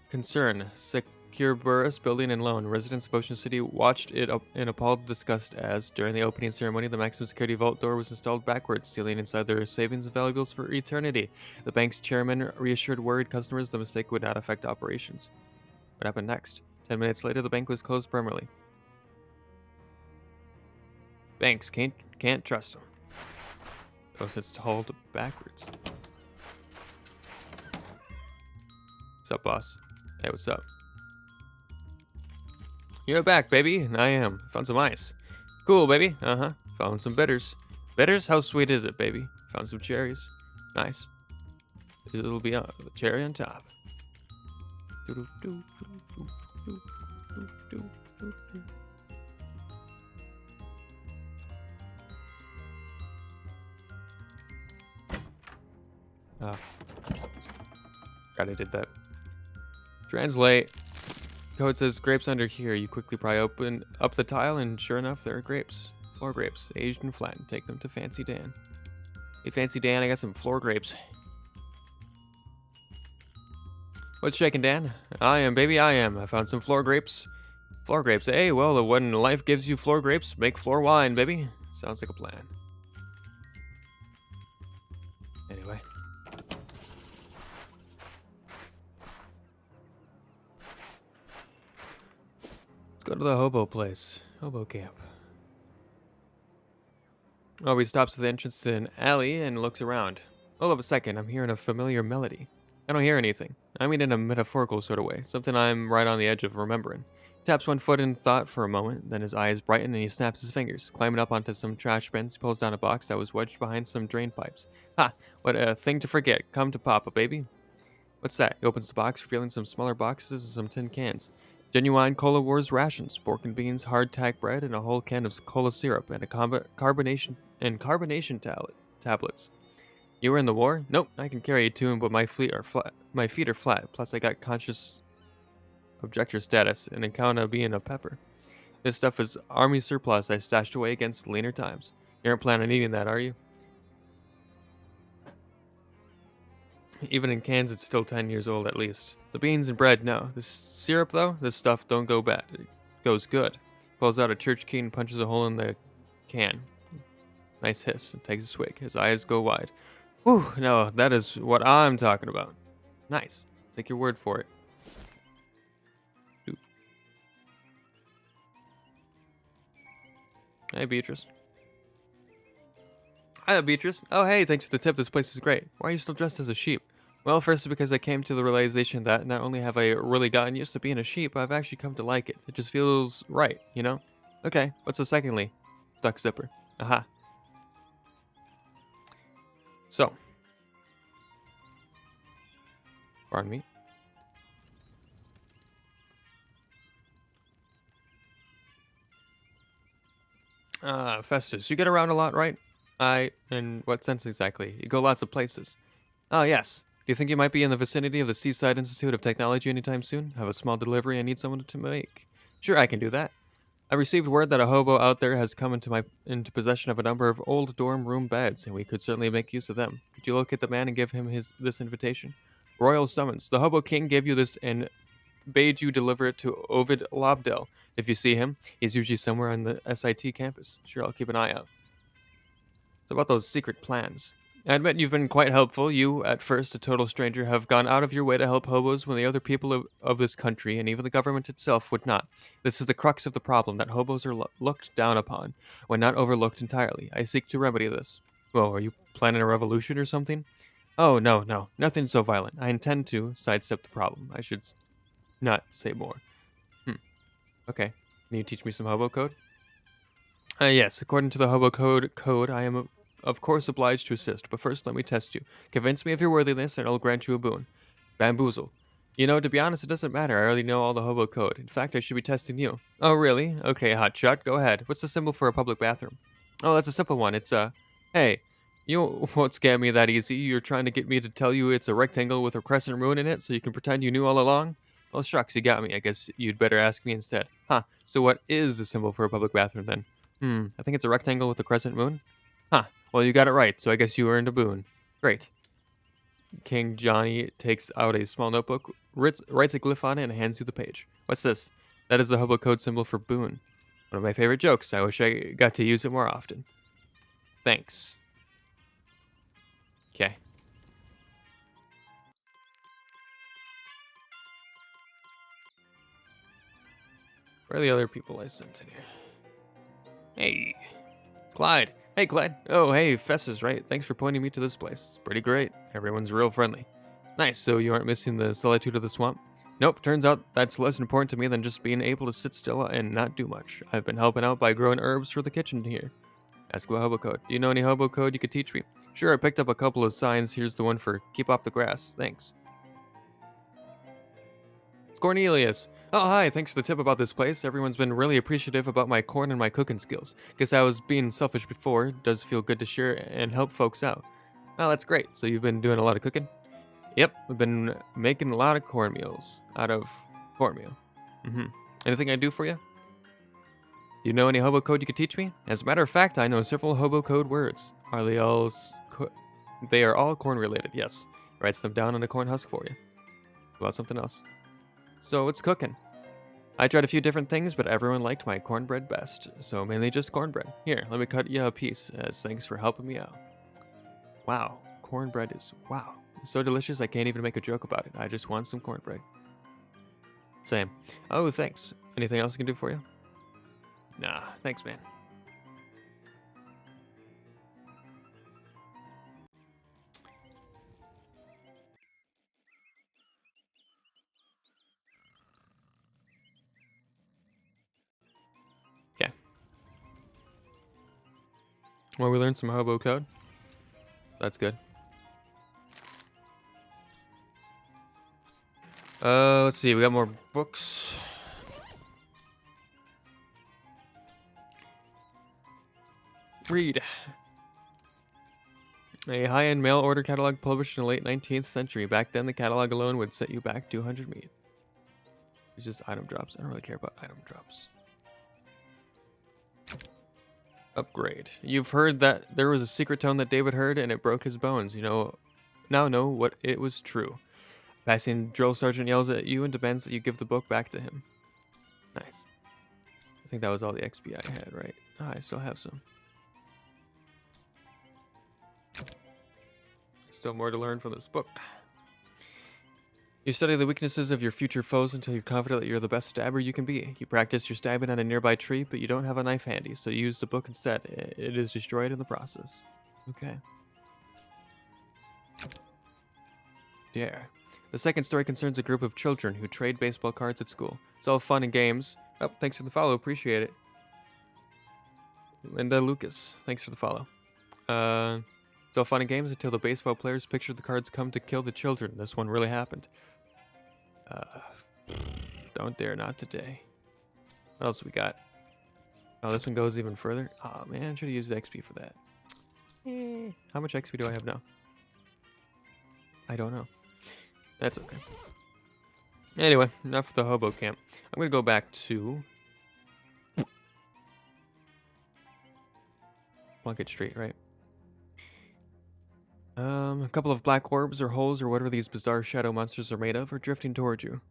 concern, Securiburus Building and Loan. Residents of Ocean City watched it up in appalled disgust as, during the opening ceremony, the maximum security vault door was installed backwards, sealing inside their savings and valuables for eternity. The bank's chairman reassured worried customers the mistake would not affect operations. What happened next? 10 minutes later, the bank was closed permanently. Banks can't trust them. Oh, so it's hauled backwards. What's up, boss? Hey, what's up? You're back, baby. I am. Found some ice. Cool, baby. Uh-huh. Found some bitters. Bitters? How sweet is it, baby? Found some cherries. Nice. It'll be a cherry on top. Oh. God, I did that. Translate. Code says grapes under here. You quickly pry open up the tile, and sure enough, there are grapes. Floor grapes, aged and flattened. Take them to Fancy Dan. Hey, Fancy Dan, I got some floor grapes. What's shaking, Dan? I am, baby, I am. I found some floor grapes. Floor grapes, hey, well, when life gives you floor grapes, make floor wine, baby. Sounds like a plan. Anyway. Go to the hobo place. Hobo camp. Oh, he stops at the entrance to an alley and looks around. Hold up a second, I'm hearing a familiar melody. I don't hear anything. I mean in a metaphorical sort of way, something I'm right on the edge of remembering. He taps one foot in thought for a moment, then his eyes brighten and he snaps his fingers. Climbing up onto some trash bins, he pulls down a box that was wedged behind some drain pipes. Ha! What a thing to forget. Come to Papa, baby. What's that? He opens the box, revealing some smaller boxes and some tin cans. Genuine Cola Wars rations, pork and beans, hardtack bread, and a whole can of cola syrup, and a carbonation tablets. You were in the war? Nope, I can carry a tune, but my feet are flat. Plus, I got conscious objector status, and account of being a pepper. This stuff is army surplus I stashed away against leaner times. You aren't planning on eating that, are you? Even in cans, it's still 10 years old at least. The beans and bread, no. This syrup, though, this stuff don't go bad. It goes good. Pulls out a church key and punches a hole in the can. Nice hiss, and takes a swig. His eyes go wide. Whew, no, that is what I'm talking about. Nice. Take your word for it. Ooh. Hey, Beatrice. Hi, Beatrice. Oh, hey, thanks for the tip. This place is great. Why are you still dressed as a sheep? Well, first because I came to the realization that not only have I really gotten used to being a sheep, I've actually come to like it. It just feels right, you know? Okay, what's the secondly? Duck zipper. Aha. So. Pardon me. Festus, you get around a lot, right? In what sense exactly? You go lots of places. Oh, yes. Do you think you might be in the vicinity of the Seaside Institute of Technology anytime soon? I have a small delivery I need someone to make. Sure, I can do that. I received word that a hobo out there has come into possession of a number of old dorm room beds, and we could certainly make use of them. Could you locate the man and give him this invitation? Royal summons. The Hobo King gave you this and bade you deliver it to Ovid Lobdell. If you see him, he's usually somewhere on the SIT campus. Sure, I'll keep an eye out. So about those secret plans. I admit you've been quite helpful. You, at first a total stranger, have gone out of your way to help hobos when the other people of this country, and even the government itself, would not. This is the crux of the problem, that hobos are looked down upon, when not overlooked entirely. I seek to remedy this. Well, are you planning a revolution or something? Oh, no, nothing so violent. I intend to sidestep the problem. I should not say more. Okay. Can you teach me some hobo code? Yes, according to the hobo code, I am, of course, obliged to assist. But first, let me test you. Convince me of your worthiness, and I'll grant you a boon. Bamboozle. You know, to be honest, it doesn't matter. I already know all the hobo code. In fact, I should be testing you. Oh, really? Okay, hotshot. Go ahead. What's the symbol for a public bathroom? Oh, that's a simple one. It's hey, you won't scam me that easy. You're trying to get me to tell you it's a rectangle with a crescent moon in it, so you can pretend you knew all along. Well, shucks, you got me. I guess you'd better ask me instead. Huh? So what is the symbol for a public bathroom then? I think it's a rectangle with a crescent moon. Huh. Well, you got it right, so I guess you earned a boon. Great. King Johnny takes out a small notebook, writes a glyph on it, and hands you the page. What's this? That is the hobo code symbol for boon. One of my favorite jokes. I wish I got to use it more often. Thanks. Okay. Where are the other people I sent in here? Hey, Clyde. Hey, Clyde. Oh, hey, Fess is right. Thanks for pointing me to this place. It's pretty great. Everyone's real friendly. Nice, so you aren't missing the solitude of the swamp? Nope, turns out that's less important to me than just being able to sit still and not do much. I've been helping out by growing herbs for the kitchen here. Ask about hobo code. Do you know any hobo code you could teach me? Sure, I picked up a couple of signs. Here's the one for keep off the grass. Thanks. It's Cornelius. Oh, hi. Thanks for the tip about this place. Everyone's been really appreciative about my corn and my cooking skills. Guess I was being selfish before. It does feel good to share and help folks out. Oh, that's great. So you've been doing a lot of cooking? Yep, we've been making a lot of cornmeals out of cornmeal. Anything I do for you? Do you know any hobo code you could teach me? As a matter of fact, I know several hobo code words. Are they all? They are all corn related. Yes. Writes them down on a corn husk for you. About something else. So it's cooking. I tried a few different things, but everyone liked my cornbread best. So mainly just cornbread. Here, let me cut you a piece as thanks for helping me out. Wow, cornbread is wow. It's so delicious I can't even make a joke about it. I just want some cornbread. Same. Oh, thanks. Anything else I can do for you? Nah, thanks, man. Okay. Well, we learned some hobo code. That's good. Let's see. We got more books. Read. A high-end mail order catalog published in the late 19th century. Back then, the catalog alone would set you back 200 meat. It's just item drops. I don't really care about item drops. Upgrade. You've heard that there was a secret tone that David heard and it broke his bones. You know, now know what it was true. Passing drill sergeant yells at you and demands that you give the book back to him. Nice. I think that was all the XP I had, right? Oh, I still have some. Still more to learn from this book. You study the weaknesses of your future foes until you're confident that you're the best stabber you can be. You practice your stabbing on a nearby tree, but you don't have a knife handy, so you use the book instead. It is destroyed in the process. Okay. Dare. The second story concerns a group of children who trade baseball cards at school. It's all fun and games. Oh, thanks for the follow. Appreciate it. Linda Lucas. Thanks for the follow. It's all fun and games until the baseball players picture the cards come to kill the children. This one really happened. Don't dare, not today. What else we got? Oh, this one goes even further. Oh man, I should have used XP for that. How much XP do I have now? I don't know. That's okay. Anyway, enough of the hobo camp. I'm gonna go back to Plunkett Street, right? A couple of black orbs or holes or whatever these bizarre shadow monsters are made of are drifting towards you.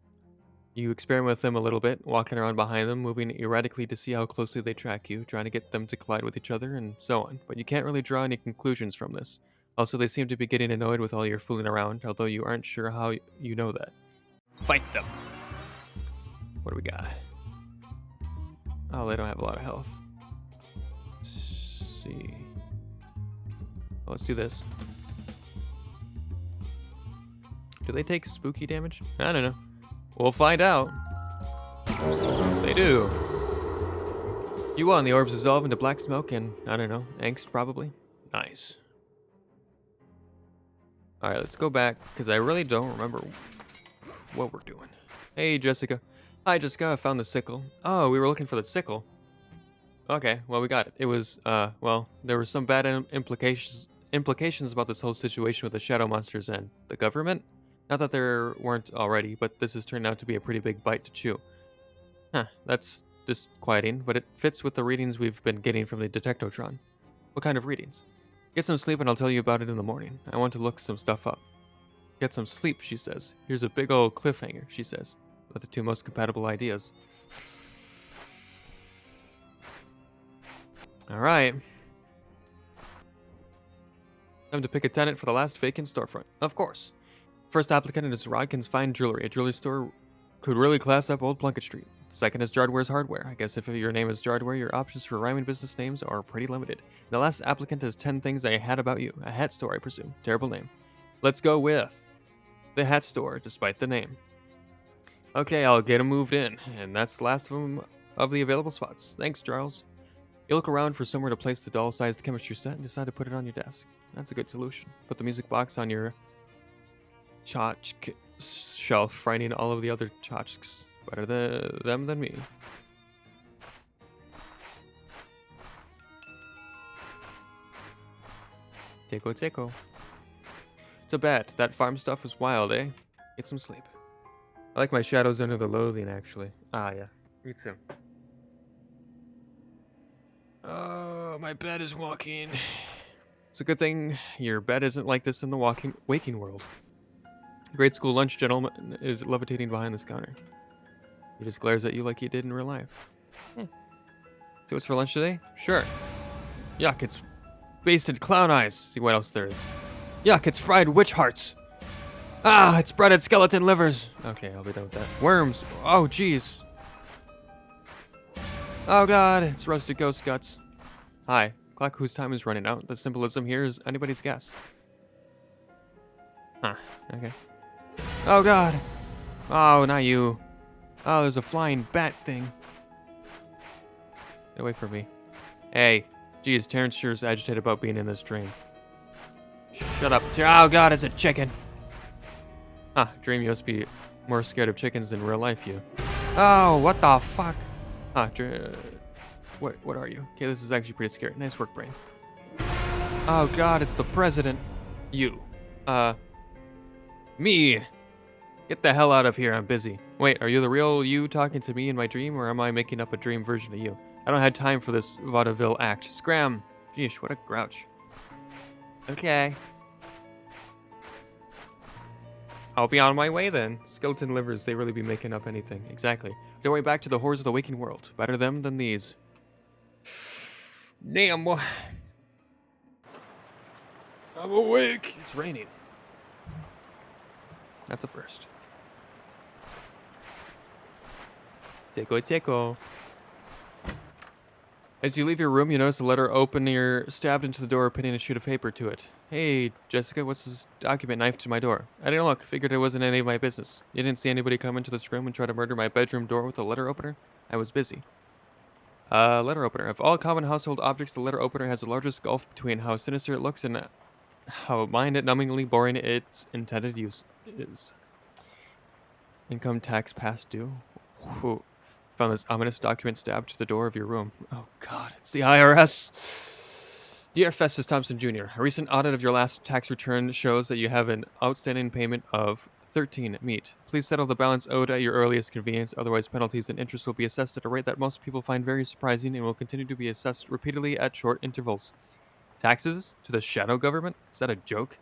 You experiment with them a little bit, walking around behind them, moving erratically to see how closely they track you, trying to get them to collide with each other, and so on. But you can't really draw any conclusions from this. Also, they seem to be getting annoyed with all your fooling around, although you aren't sure how you know that. Fight them! What do we got? Oh, they don't have a lot of health. Let's see. Well, let's do this. Do they take spooky damage? I don't know. We'll find out. They do. You won. The orbs dissolve into black smoke and, I don't know, angst probably. Nice. Alright, let's go back, because I really don't remember what we're doing. Hey, Jessica. Hi, Jessica. I found the sickle. Oh, we were looking for the sickle. Okay, well, we got it. It was, well, there were some bad implications about this whole situation with the shadow monsters and the government. Not that there weren't already, but this has turned out to be a pretty big bite to chew. Huh, that's disquieting, but it fits with the readings we've been getting from the Detectotron. What kind of readings? Get some sleep and I'll tell you about it in the morning. I want to look some stuff up. Get some sleep, she says. Here's a big old cliffhanger, she says. With the two most compatible ideas. Alright. Time to pick a tenant for the last vacant storefront. Of course. First applicant is Rodkin's Fine Jewelry. A jewelry store could really class up Old Plunkett Street. Second is Jardware's Hardware. I guess if your name is Jardware, your options for rhyming business names are pretty limited. The last applicant has 10 things I had about you. A hat store, I presume. Terrible name. Let's go with the hat store, despite the name. Okay, I'll get him moved in. And that's the last of them of the available spots. Thanks, Charles. You look around for somewhere to place the doll-sized chemistry set and decide to put it on your desk. That's a good solution. Put the music box on your tchotchk shelf, finding all of the other tchotchks better them than me. Teco. It's a bet. That farm stuff was wild, eh? Get some sleep. I like my shadows under the loathing, actually. Ah, yeah. Me too. Oh, my bed is walking. It's a good thing your bed isn't like this in the waking world. Grade school lunch gentleman is levitating behind this counter. He just glares at you like he did in real life. See what's for lunch today? Sure. Yuck, it's basted clown eyes. See what else there is. Yuck, it's fried witch hearts. Ah, it's breaded skeleton livers. Okay, I'll be done with that. Worms. Oh, jeez. Oh god, it's roasted ghost guts. Hi, clock whose time is running out. The symbolism here is anybody's guess. Huh, okay. Oh god. Oh, not you. Oh, there's a flying bat thing. Get away from me. Hey, geez, Terrence sure is agitated about being in this dream. Shut up. Oh god, it's a chicken. Huh, dream, you must be more scared of chickens than real life, you. Oh, what the fuck? Ah, what are you? Okay, this is actually pretty scary. Nice work, brain. Oh god, it's the president. You. Me. Get the hell out of here, I'm busy. Wait, are you the real you talking to me in my dream, or am I making up a dream version of you? I don't have time for this vaudeville act. Scram. Jeesh, what a grouch. Okay. I'll be on my way then. Skeleton livers, they really be making up anything. Exactly. Their way back to the horrors of the waking world. Better them than these. Damn, boy. I'm awake. It's raining. That's a first. Teco. As you leave your room, you notice a letter open near, stabbed into the door, pinning a sheet of paper to it. Hey, Jessica, what's this document knifed to my door? I didn't look. Figured it wasn't any of my business. You didn't see anybody come into this room and try to murder my bedroom door with a letter opener? I was busy. Letter opener. Of all common household objects, the letter opener has the largest gulf between how sinister it looks and how mind-numbingly boring its intended use is. Income tax past due? Whew. Found this ominous document stabbed to the door of your room. Oh god, it's the IRS! Dear Festus Thompson Jr., a recent audit of your last tax return shows that you have an outstanding payment of 13 meat. Please settle the balance owed at your earliest convenience, otherwise penalties and interest will be assessed at a rate that most people find very surprising and will continue to be assessed repeatedly at short intervals. Taxes? To the shadow government? Is that a joke?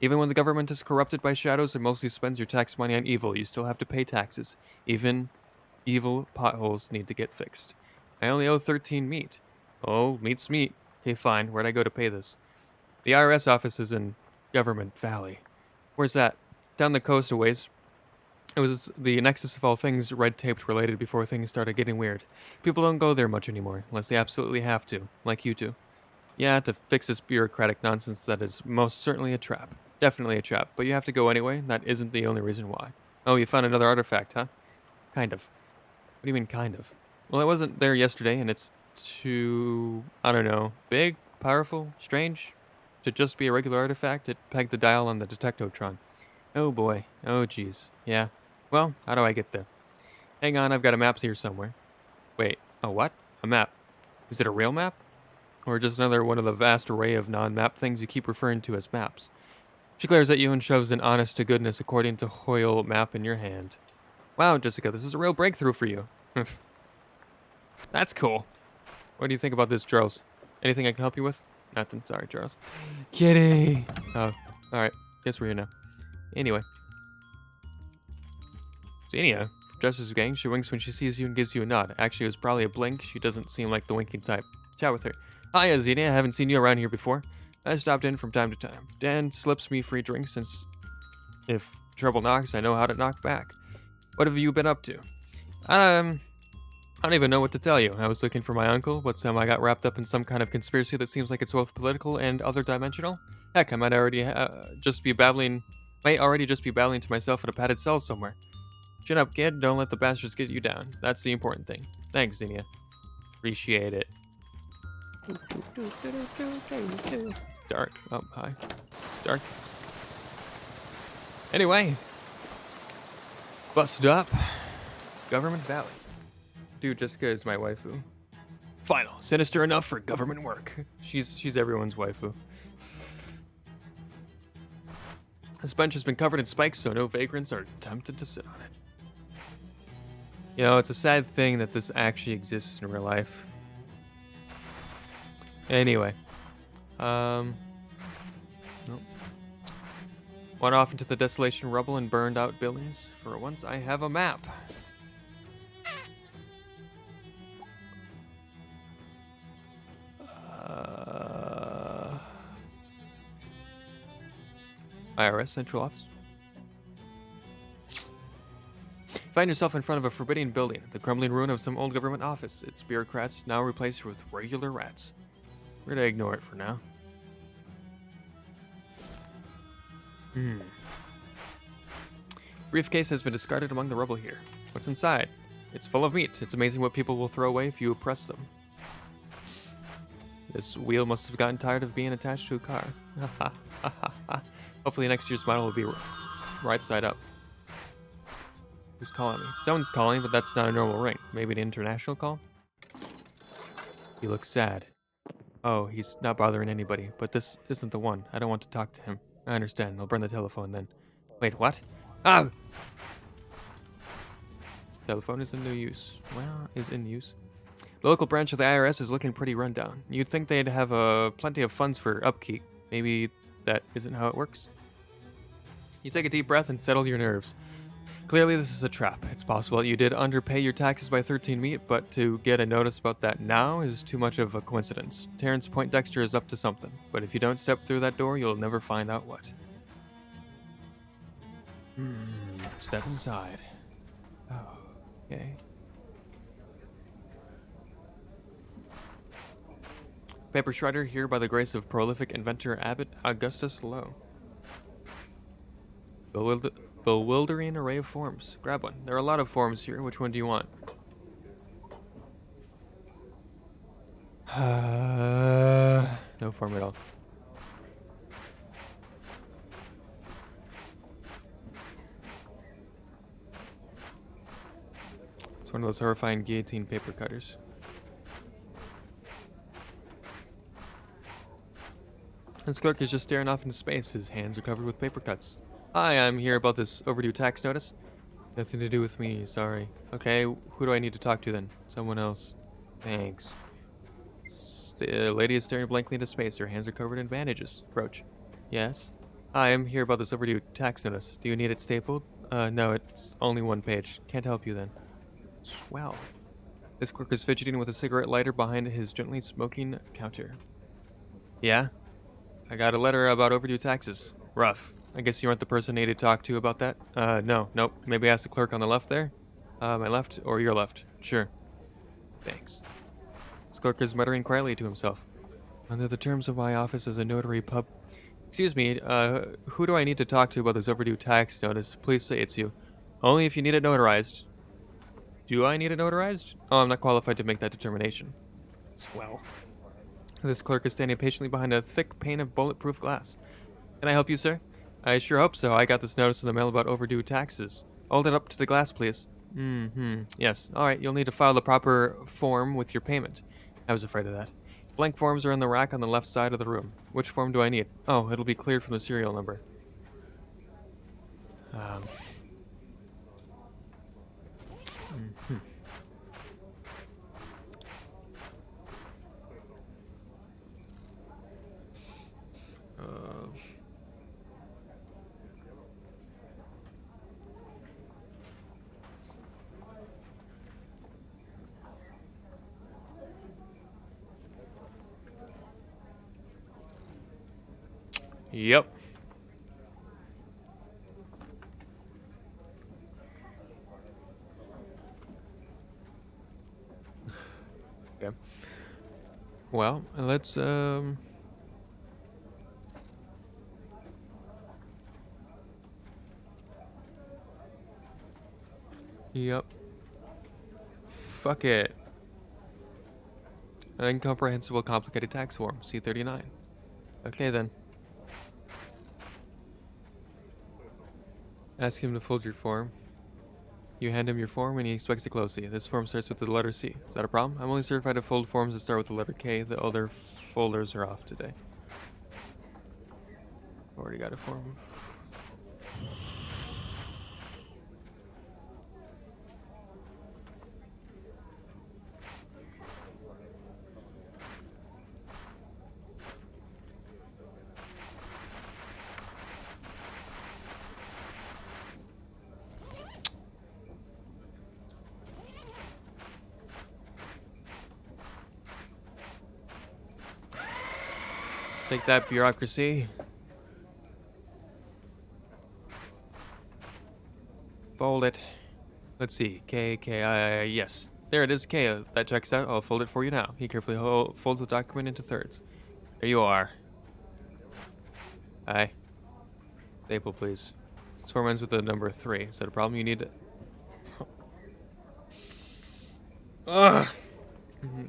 Even when the government is corrupted by shadows and mostly spends your tax money on evil, you still have to pay taxes. Even evil potholes need to get fixed. I only owe 13 meat. Oh, meat's meat. Okay, fine. Where'd I go to pay this? The IRS office is in Government Valley. Where's that? Down the coast a ways. It was the nexus of all things red-taped related before things started getting weird. People don't go there much anymore, unless they absolutely have to, like you two. Yeah, to fix this bureaucratic nonsense that is most certainly a trap. Definitely a trap, but you have to go anyway. That isn't the only reason why. Oh, you found another artifact, huh? Kind of. What do you mean, kind of? Well, I wasn't there yesterday, and it's too, I don't know, big, powerful, strange, to just be a regular artifact, it pegged the dial on the detectotron. Oh boy. Oh jeez. Yeah. Well, how do I get there? Hang on, I've got a map here somewhere. Wait, a what? A map. Is it a real map? Or just another one of the vast array of non-map things you keep referring to as maps? She glares at you and shoves an honest-to-goodness according to Hoyle map in your hand. Wow, Jessica, this is a real breakthrough for you. That's cool. What do you think about this, Charles? Anything I can help you with? Nothing. Sorry, Charles. Kitty! Oh, alright. Guess we're here now. Anyway. Xenia, from Justice's gang, she winks when she sees you and gives you a nod. Actually, it was probably a blink. She doesn't seem like the winking type. Chat with her. Hiya, Xenia. I haven't seen you around here before. I stopped in from time to time. Dan slips me free drinks since if trouble knocks, I know how to knock back. What have you been up to? I don't even know what to tell you. I was looking for my uncle, but somehow I got wrapped up in some kind of conspiracy that seems like it's both political and other dimensional. Heck, I might already just be babbling to myself in a padded cell somewhere. Chin up, kid. Don't let the bastards get you down. That's the important thing. Thanks, Xenia. Appreciate it. It's dark. Oh, hi. It's dark. Anyway. Bus stop. Government Valley. Dude, Jessica is my waifu. Final. Sinister enough for government work. She's everyone's waifu. This bench has been covered in spikes, so no vagrants are tempted to sit on it. You know, it's a sad thing that this actually exists in real life. Anyway. Nope. Went off into the desolation rubble and burned out buildings. For once, I have a map. IRS Central Office. Find yourself in front of a forbidding building, the crumbling ruin of some old government office. Its bureaucrats now replaced with regular rats. We're gonna ignore it for now. Briefcase has been discarded among the rubble here. What's inside? It's full of meat. It's amazing what people will throw away if you oppress them. This wheel must have gotten tired of being attached to a car. Hopefully next year's model will be right side up. Who's calling me? Someone's calling, but that's not a normal ring. Maybe an international call? He looks sad. Oh, he's not bothering anybody, but this isn't the one. I don't want to talk to him. I understand. I'll burn the telephone then. Wait, what? Ah! Telephone is in use. Well, is in use. The local branch of the IRS is looking pretty rundown. You'd think they'd have plenty of funds for upkeep. Maybe that isn't how it works. You take a deep breath and settle your nerves. Clearly this is a trap. It's possible that you did underpay your taxes by 13 meat, but to get a notice about that now is too much of a coincidence. Terrence Pointdexter is up to something, but if you don't step through that door, you'll never find out what. Step inside. Oh, okay. Paper shredder here by the grace of prolific inventor Abbot Augustus Lowe. Bewildering array of forms. Grab one. There are a lot of forms here. Which one do you want? No form at all. It's one of those horrifying guillotine paper cutters. This clerk is just staring off into space. His hands are covered with paper cuts. Hi, I'm here about this overdue tax notice. Nothing to do with me, sorry. Okay, who do I need to talk to then? Someone else. Thanks. The lady is staring blankly into space. Her hands are covered in bandages. Approach. Yes? Hi, I'm here about this overdue tax notice. Do you need it stapled? No, it's only one page. Can't help you then. Swell. This clerk is fidgeting with a cigarette lighter behind his gently smoking counter. Yeah? I got a letter about overdue taxes. Rough. I guess you aren't the person I need to talk to about that? Nope. Maybe ask the clerk on the left there? My left or your left? Sure. Thanks. This clerk is muttering quietly to himself. Under the terms of my office as a notary pub... Excuse me, who do I need to talk to about this overdue tax notice? Please say it's you. Only if you need it notarized. Do I need it notarized? Oh, I'm not qualified to make that determination. Swell. This clerk is standing patiently behind a thick pane of bulletproof glass. Can I help you, sir? I sure hope so. I got this notice in the mail about overdue taxes. Hold it up to the glass, please. Yes. All right, you'll need to file the proper form with your payment. I was afraid of that. Blank forms are in the rack on the left side of the room. Which form do I need? Oh, it'll be cleared from the serial number. Um. mhm. Uh, yep. Okay. Well, let's. Yep. Fuck it. An incomprehensible complicated tax form, C39. Okay then. Ask him to fold your form. You hand him your form and he expects to close C. This form starts with the letter C. Is that a problem? I'm only certified to fold forms that start with the letter K. The other folders are off today. Already got a form. Take that, bureaucracy. Fold it. Let's see. K, yes. There it is, K. That checks out. I'll fold it for you now. He carefully folds the document into thirds. There you are. Aye. Staple, please. This form ends with the number 3. Is that a problem? You need to... Ugh.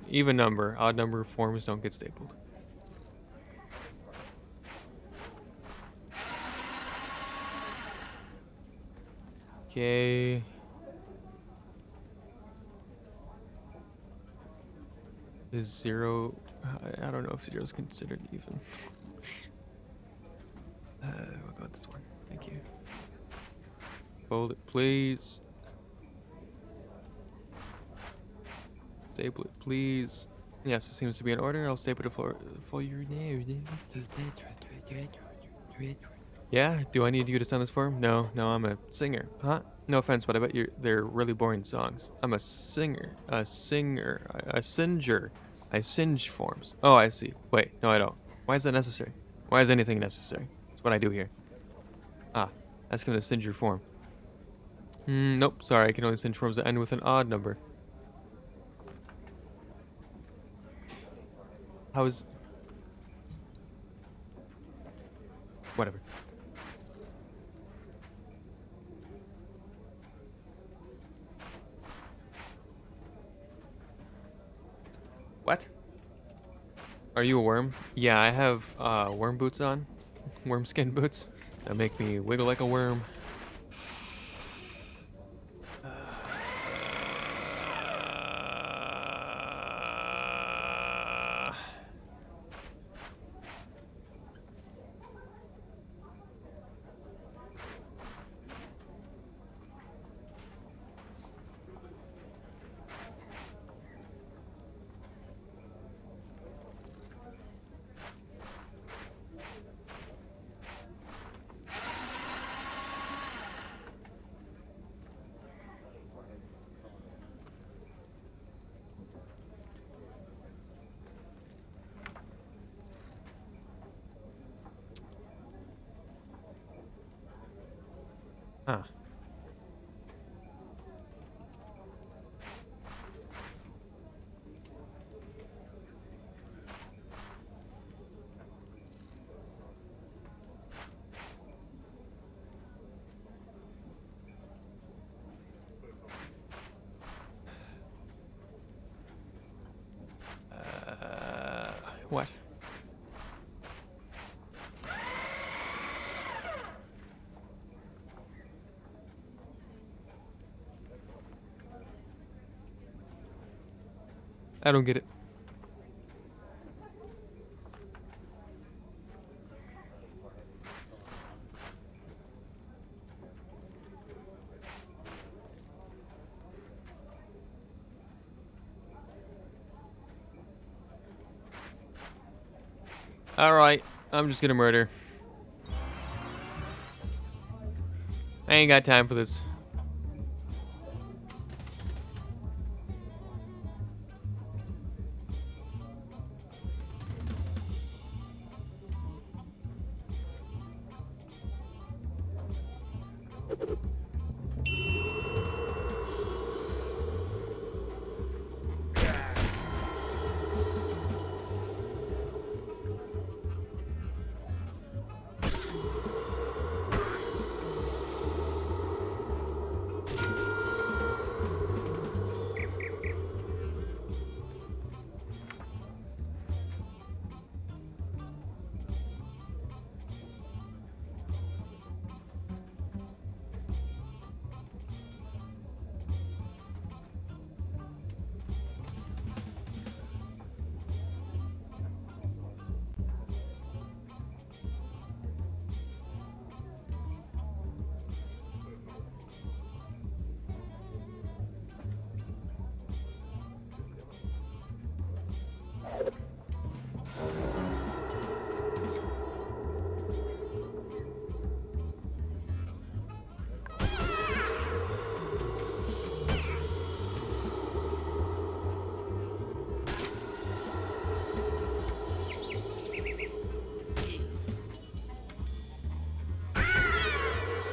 Even number. Odd number forms don't get stapled. Okay. Is 0... I don't know if 0 is considered even. We'll go with this one. Thank you. Fold it, please. Staple it, please. Yes, it seems to be in order. I'll staple it for your name. Yeah? Do I need you to sign this form? No, I'm a singer. Huh? No offense, but I bet they're really boring songs. I'm a singer. A singer. I singe forms. Oh, I see. Wait, no, I don't. Why is that necessary? Why is anything necessary? It's what I do here. Ah, ask him to singe your form. Nope, sorry, I can only singe forms that end with an odd number. How is... Whatever. What? Are you a worm? Yeah, I have worm boots on. Worm skin boots. That make me wiggle like a worm. Huh. What? I don't get it. Alright, I'm just gonna murder. I ain't got time for this.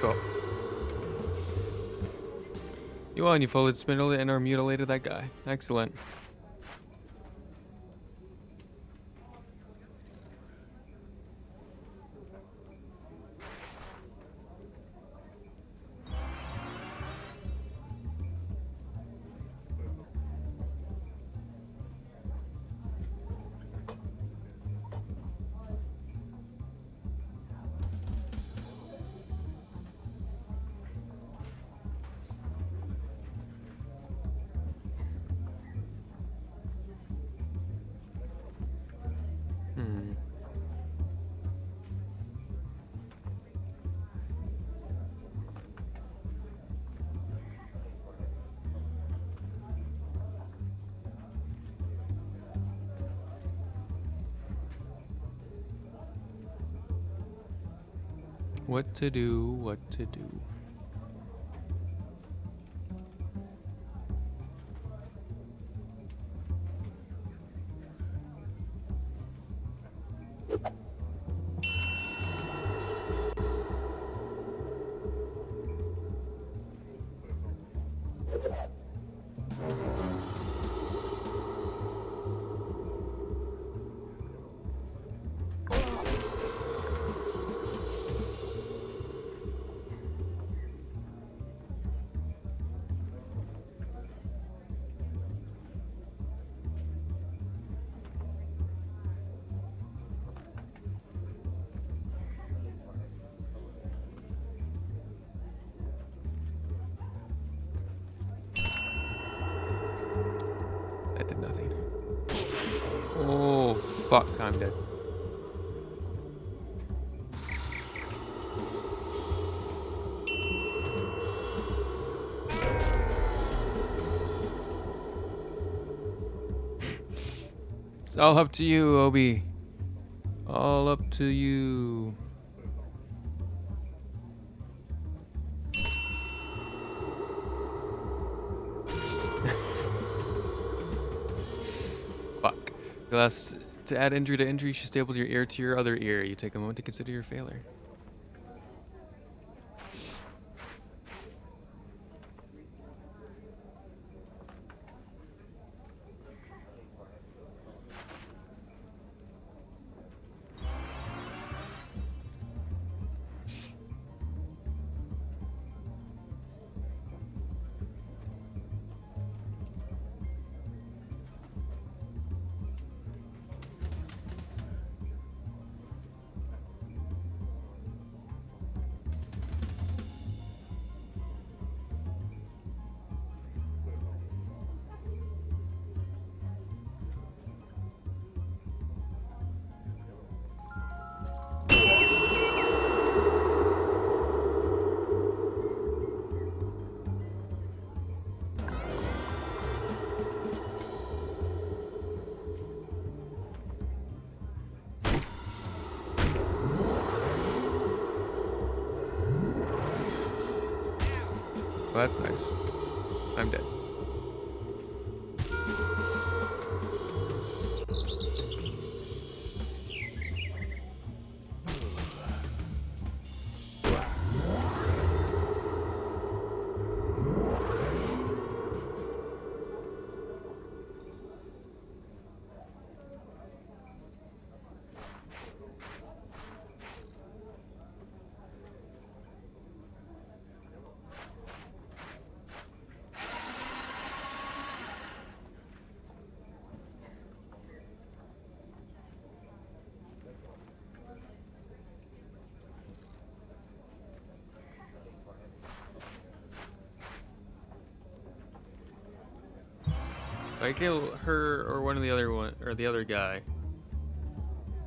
Cool. You won, you folded, spindled, and or mutilated that guy. Excellent. Hmm. What to do, what to do. That did nothing. Oh, fuck, I'm dead. It's all up to you, Obi. All up to you. Fuck. Last, to add injury to injury, you should staple your ear to your other ear. You take a moment to consider your failure. Well, that's nice. I'm dead. If I kill her or one of the other one or the other guy,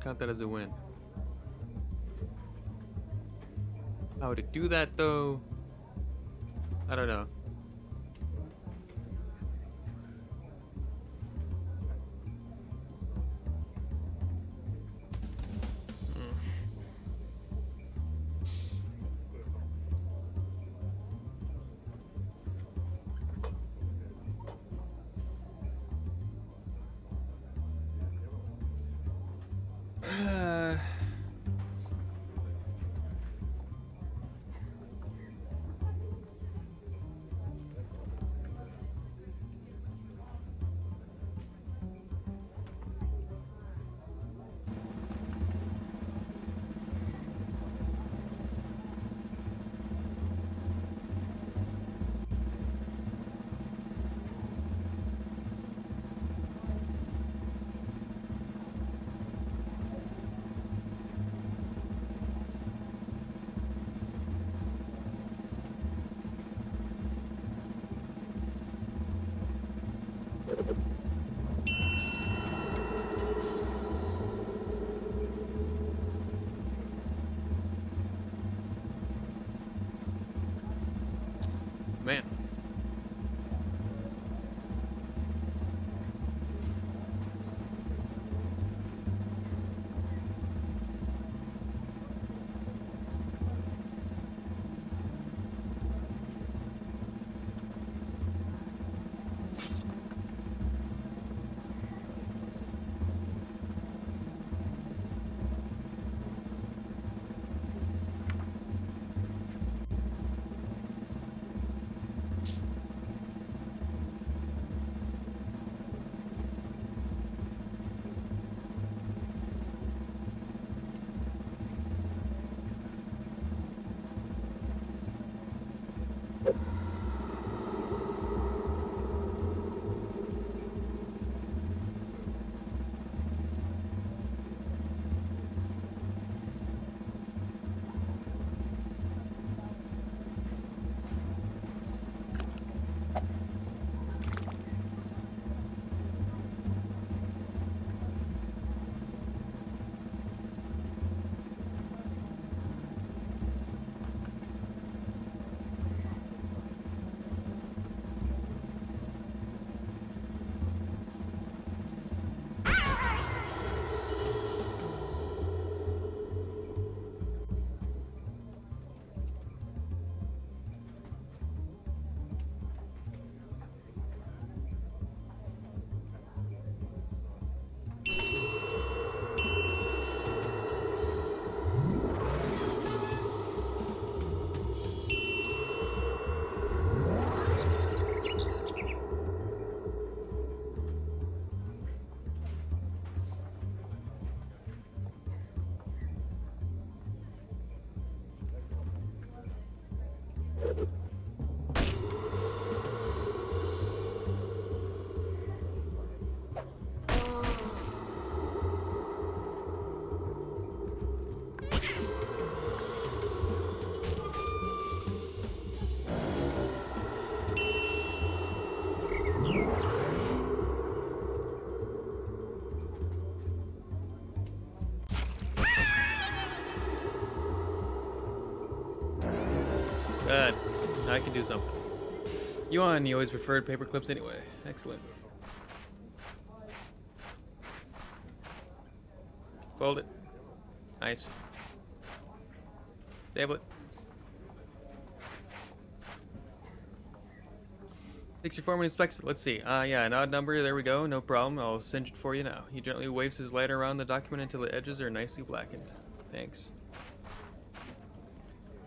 count that as a win. How to do that though? I don't know. Man. Good. Now I can do something. Yuan, you always preferred paper clips anyway. Excellent. Fold it. Nice. Stable it. Takes your form and inspects it. Let's see. Yeah, an odd number. There we go. No problem. I'll singe it for you now. He gently waves his lighter around the document until the edges are nicely blackened. Thanks.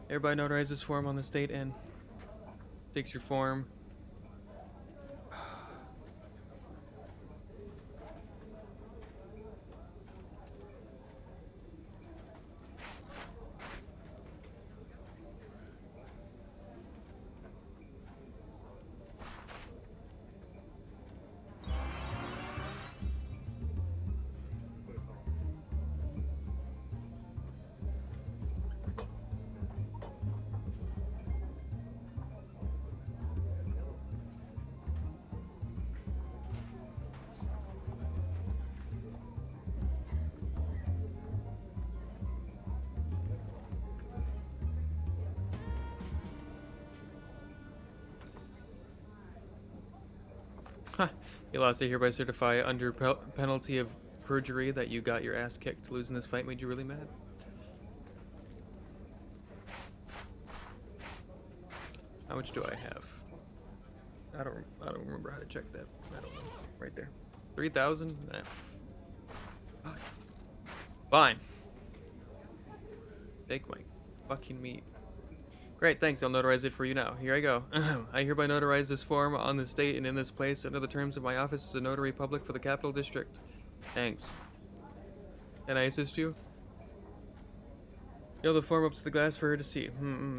Hereby notarize this form on the state and takes your form. Huh. You lost. I hereby certify under penalty of perjury that you got your ass kicked. Losing this fight made you really mad. How much do I have? I don't remember how to check that. I don't know. Right there. 3,000? Fine. Take my fucking meat. Great, thanks. I'll notarize it for you now. Here I go. I hereby notarize this form on the state and in this place under the terms of my office as a notary public for the Capital District. Thanks. Can I assist you? Nail the form up to the glass for her to see.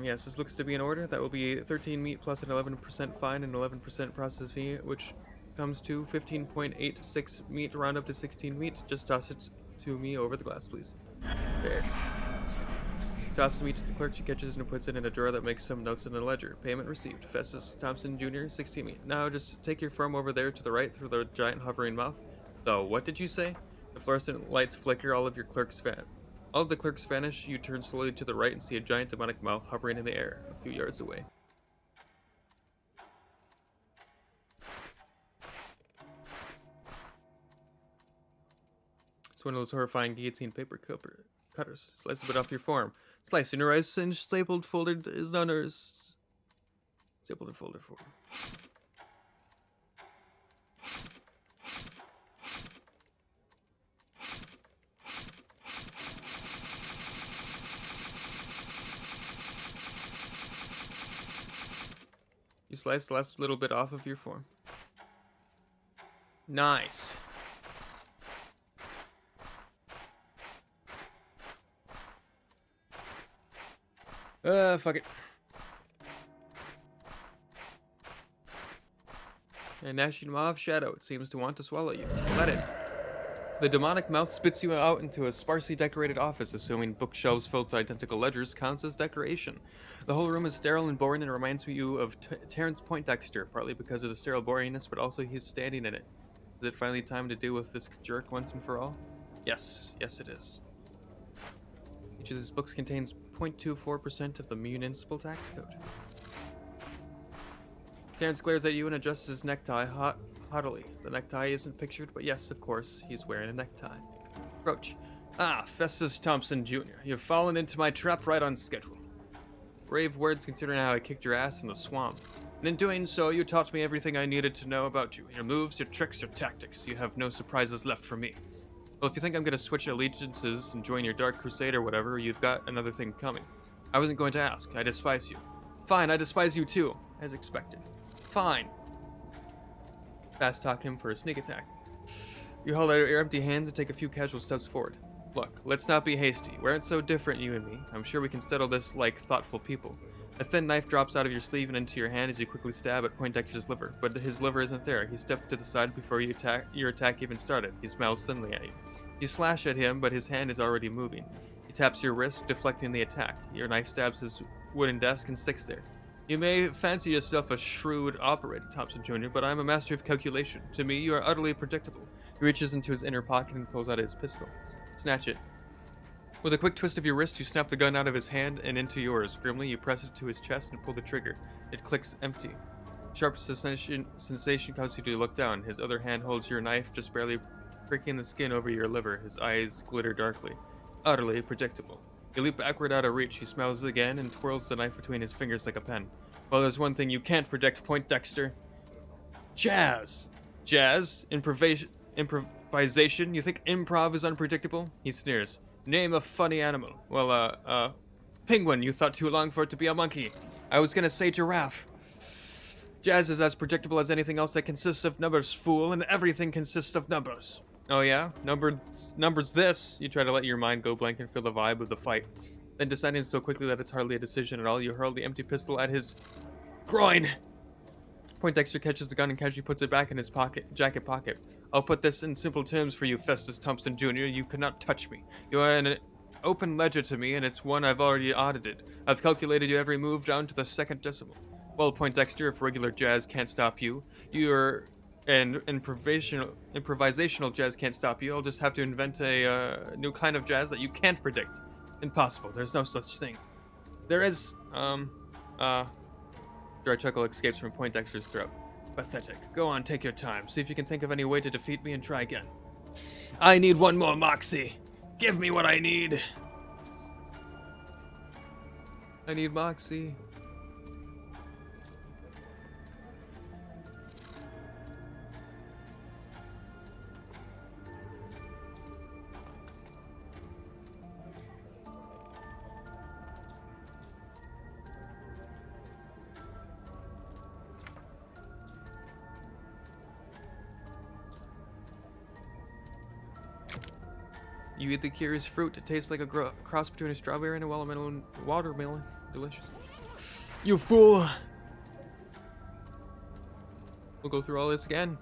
Yes, this looks to be in order. That will be 13 meat plus an 11% fine and 11% process fee, which comes to 15.86 meat, round up to 16 meat. Just toss it to me over the glass, please. There. Tosses me to the clerk. She catches it and puts it in a drawer that makes some notes in the ledger. Payment received. Festus Thompson Jr., 16 meat. Now just take your form over there to the right through the giant hovering mouth. So, what did you say? The fluorescent lights flicker. All of the clerks vanish. You turn slowly to the right and see a giant demonic mouth hovering in the air, a few yards away. It's one of those horrifying guillotine paper cutters. Slice a bit off your form. Slice in your eyes, singed, stapled, folded is honors. Stapled and folded form. You slice the last little bit off of your form. Nice. Fuck it. A gnashing maw of shadow. It seems to want to swallow you. Let it. The demonic mouth spits you out into a sparsely decorated office, assuming bookshelves filled with identical ledgers counts as decoration. The whole room is sterile and boring and reminds you of Terrence Pointdexter, partly because of the sterile boringness, but also he's standing in it. Is it finally time to deal with this jerk once and for all? Yes. Yes, it is. Each of these books contains 0.24% of the municipal tax code. Terrence glares at you and adjusts his necktie haughtily. The necktie isn't pictured, but yes, of course, he's wearing a necktie. Approach. Festus Thompson Jr., you've fallen into my trap right on schedule. Brave words considering how I kicked your ass in the swamp. And in doing so, you taught me everything I needed to know about you. Your moves, your tricks, your tactics. You have no surprises left for me. Well, if you think I'm going to switch allegiances and join your Dark Crusade or whatever, you've got another thing coming. I wasn't going to ask. I despise you. Fine, I despise you too, as expected. Fine. Fast talk him for a sneak attack. You hold out your empty hands and take a few casual steps forward. Look, let's not be hasty. We aren't so different, you and me. I'm sure we can settle this like thoughtful people. A thin knife drops out of your sleeve and into your hand as you quickly stab at Poindexter's liver, but his liver isn't there. He stepped to the side before your attack even started. He smiles thinly at you. You slash at him, but his hand is already moving. He taps your wrist, deflecting the attack. Your knife stabs his wooden desk and sticks there. You may fancy yourself a shrewd operator, Thompson Jr., but I'm a master of calculation. To me, you are utterly predictable. He reaches into his inner pocket and pulls out his pistol. Snatch it. With a quick twist of your wrist, you snap the gun out of his hand and into yours. Grimly, you press it to his chest and pull the trigger. It clicks empty. Sharp sensation causes you to look down. His other hand holds your knife, just barely pricking the skin over your liver. His eyes glitter darkly. Utterly predictable. You leap backward out of reach. He smiles again and twirls the knife between his fingers like a pen. Well, there's one thing you can't predict, Pointdexter. Jazz. Jazz? Improvisation? You think improv is unpredictable? He sneers. Name a funny animal. Well, penguin. You thought too long for it to be a monkey. I was gonna say giraffe. Jazz is as predictable as anything else that consists of numbers, fool, and everything consists of numbers. Oh yeah? Numbers this? You try to let your mind go blank and feel the vibe of the fight. Then deciding so quickly that it's hardly a decision at all, you hurl the empty pistol at his groin. Pointdexter catches the gun and casually puts it back in his jacket pocket. I'll put this in simple terms for you, Festus Thompson Jr. You cannot touch me. You are an open ledger to me, and it's one I've already audited. I've calculated your every move down to the second decimal. Well, Pointdexter, if regular jazz can't stop you, and improvisational jazz can't stop you, I'll just have to invent a new kind of jazz that you can't predict. Impossible. There's no such thing. There is, Dry chuckle escapes from Pointdexter's throat. Pathetic. Go on, take your time. See if you can think of any way to defeat me and try again. I need one more moxie. Give me what I need. I need moxie. You eat the curious fruit. It tastes like a cross between a strawberry and a watermelon. Delicious. You fool! We'll go through all this again.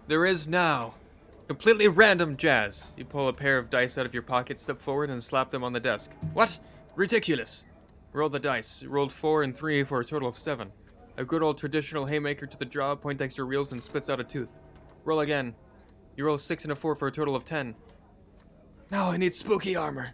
There is now completely random jazz. You pull a pair of dice out of your pocket, step forward, and slap them on the desk. What? Ridiculous! Roll the dice. You rolled 4 and 3 for a total of 7. A good old traditional haymaker to the jaw. Pointdexter reels and spits out a tooth. Roll again. You roll a 6 and a 4 for a total of 10. Now I need spooky armor.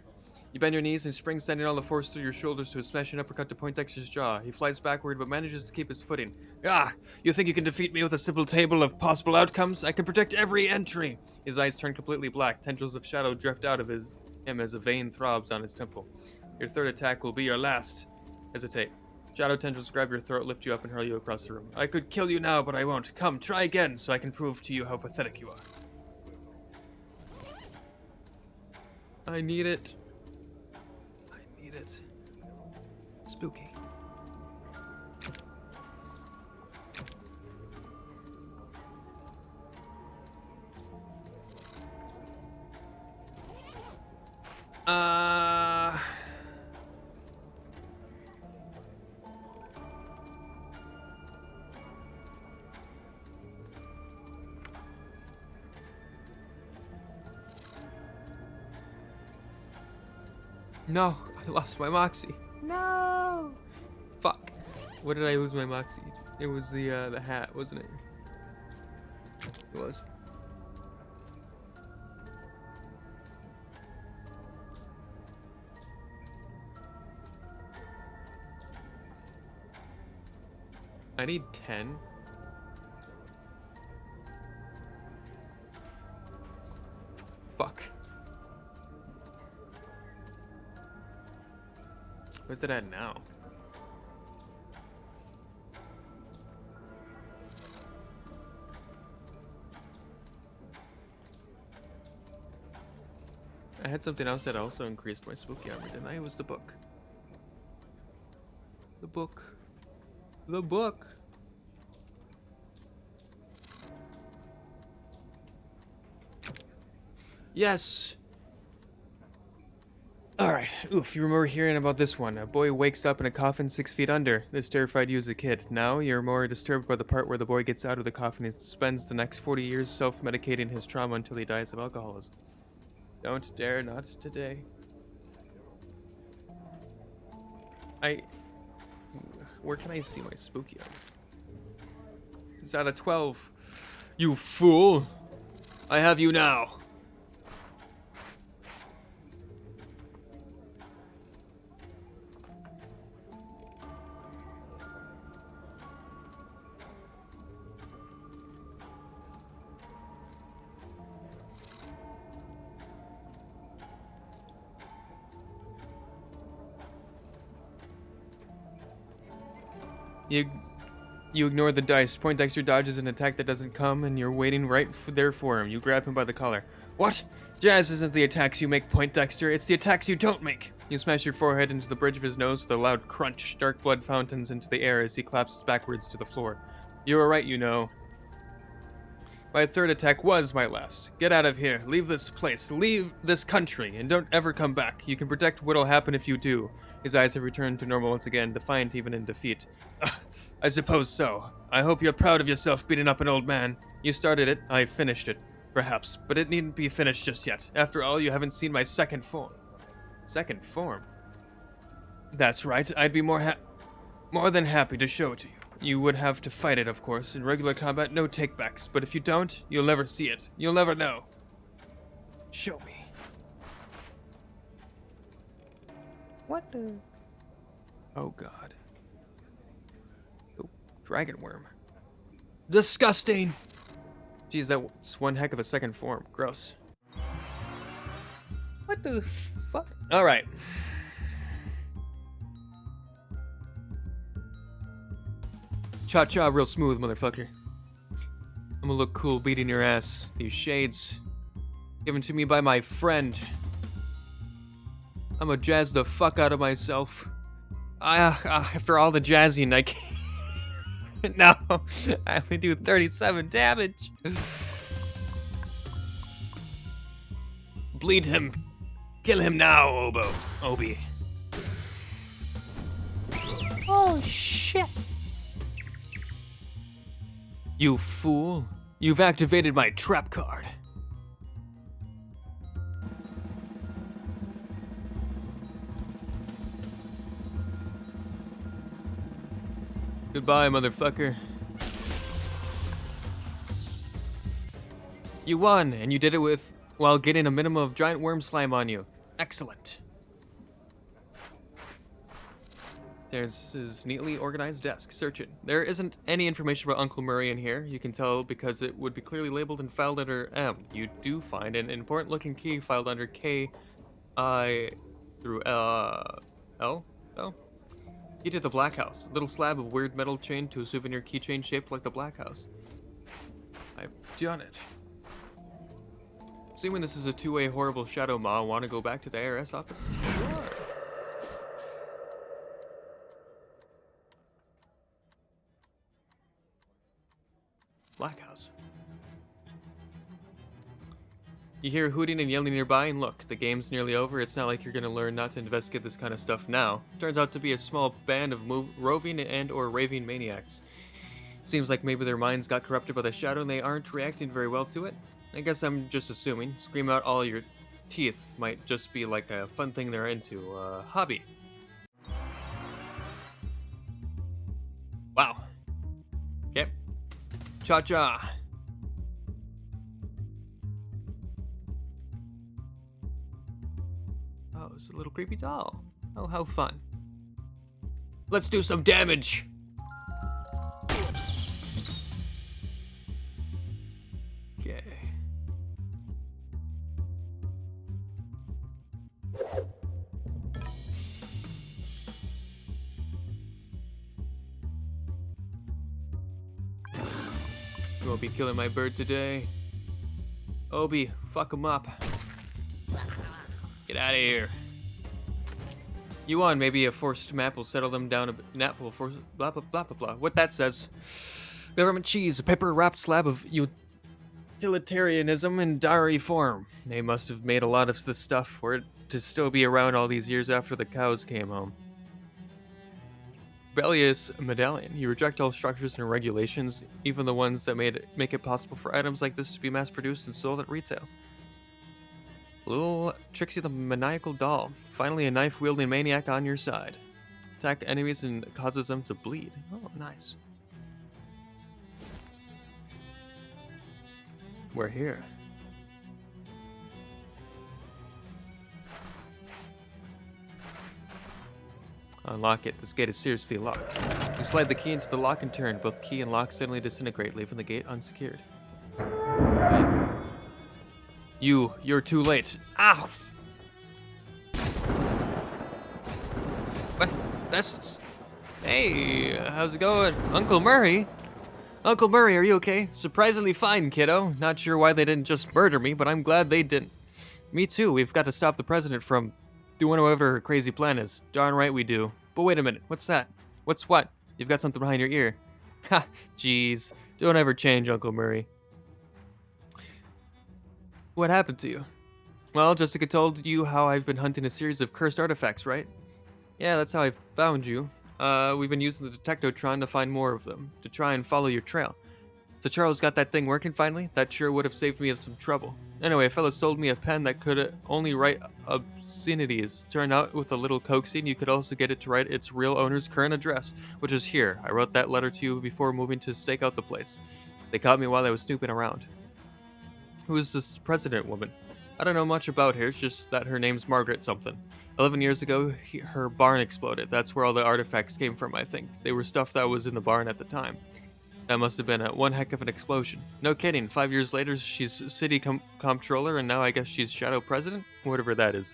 You bend your knees and spring, sending all the force through your shoulders to a smashing uppercut to Pointdexter's jaw. He flies backward but manages to keep his footing. Ah! You think you can defeat me with a simple table of possible outcomes? I can predict every entry! His eyes turn completely black. Tendrils of shadow drift out of him as a vein throbs on his temple. Your third attack will be your last. Hesitate. Shadow tendrils grab your throat, lift you up, and hurl you across the room. I could kill you now, but I won't. Come, try again, so I can prove to you how pathetic you are. I need it. I need it. Spooky. No, I lost my moxie. No. Fuck. What did I lose my moxie? It was the hat, wasn't it? It was. I need 10. Fuck. Where's it at now? I had something else that also increased my spooky armor, didn't I? It was the book. The book. The book. Yes. Alright, oof, you remember hearing about this one. A boy wakes up in a coffin 6 feet under. This terrified you as a kid. Now, you're more disturbed by the part where the boy gets out of the coffin and spends the next 40 years self-medicating his trauma until he dies of alcoholism. Don't dare not today. Where can I see my spooky armor? It's out of 12. You fool! I have you now. You ignore the dice. Pointdexter dodges an attack that doesn't come, and you're waiting there for him. You grab him by the collar. What? Jazz isn't the attacks you make, Pointdexter. It's the attacks you don't make. You smash your forehead into the bridge of his nose with a loud crunch. Dark blood fountains into the air as he collapses backwards to the floor. You were right, you know. My third attack was my last. Get out of here. Leave this place. Leave this country. And don't ever come back. You can predict what'll happen if you do. His eyes have returned to normal once again, defiant even in defeat. I suppose so. I hope you're proud of yourself beating up an old man. You started it. I finished it. Perhaps. But it needn't be finished just yet. After all, you haven't seen my second form. Second form? That's right. I'd be more than happy to show it to you. You would have to fight it, of course. In regular combat, no takebacks. But if you don't, you'll never see it. You'll never know. Show me. What the? Oh, God. Oh, dragon worm. Disgusting! Geez, that's one heck of a second form. Gross. What the fuck? Alright. Cha-cha real smooth, motherfucker. I'm gonna look cool beating your ass. These shades, given to me by my friend. I'm gonna jazz the fuck out of myself. After all the jazzing, I can't. No, I only do 37 damage. Bleed him. Kill him now, Obi. Oh, shit. You fool. You've activated my trap card. Goodbye, motherfucker. You won, and you did it while getting a minimum of giant worm slime on you. Excellent. There's his neatly organized desk. Search it. There isn't any information about Uncle Murray in here. You can tell because it would be clearly labeled and filed under M. You do find an important-looking key filed under K, I, through L? Oh. Key to the Black House. A little slab of weird metal chained to a souvenir keychain shaped like the Black House. I've done it. Assuming this is a two-way horrible shadow maw, want to go back to the IRS office? Sure. Black House. You hear hooting and yelling nearby, and look, the game's nearly over. It's not like you're gonna learn not to investigate this kind of stuff now. Turns out to be a small band of roving and or raving maniacs. Seems like maybe their minds got corrupted by the shadow and they aren't reacting very well to it. I guess I'm just assuming. Scream out all your teeth might just be like a fun thing they're into. Hobby. Wow. Okay. Cha-cha. Oh, it's a little creepy doll. Oh, how fun. Let's do some damage. Okay. You won't be killing my bird today. Obi, fuck him up. Get out of here. You won. Maybe a forced map will settle them down a bit. Nap will force blah blah blah blah blah. What that says. Government cheese, a paper-wrapped slab of utilitarianism in diary form. They must have made a lot of this stuff for it to still be around all these years after the cows came home. Rebellious medallion. You reject all structures and regulations, even the ones that make it possible for items like this to be mass-produced and sold at retail. Little Trixie the maniacal doll. Finally a knife-wielding maniac on your side. Attack enemies and causes them to bleed. Oh, nice. We're here. Unlock it. This gate is seriously locked. You slide the key into the lock and turn. Both key and lock suddenly disintegrate, leaving the gate unsecured. You're too late. Ow! What? Hey, how's it going? Uncle Murray? Uncle Murray, are you okay? Surprisingly fine, kiddo. Not sure why they didn't just murder me, but I'm glad they didn't. Me too, we've got to stop the president from doing whatever her crazy plan is. Darn right we do. But wait a minute, what's that? What's what? You've got something behind your ear. Ha, jeez. Don't ever change, Uncle Murray. What happened to you? Well, Jessica told you how I've been hunting a series of cursed artifacts, right? Yeah, that's how I found you. We've been using the detectotron to find more of them, to try and follow your trail. So Charles got that thing working finally? That sure would have saved me some trouble. Anyway, a fella sold me a pen that could only write obscenities. Turned out with a little coaxing, you could also get it to write its real owner's current address, which is here. I wrote that letter to you before moving to stake out the place. They caught me while I was snooping around. Who is this president woman? I don't know much about her, it's just that her name's Margaret something. 11 years ago, her barn exploded. That's where all the artifacts came from, I think. They were stuff that was in the barn at the time. That must have been one heck of an explosion. No kidding, 5 years later, she's city comptroller, and now I guess she's shadow president? Whatever that is.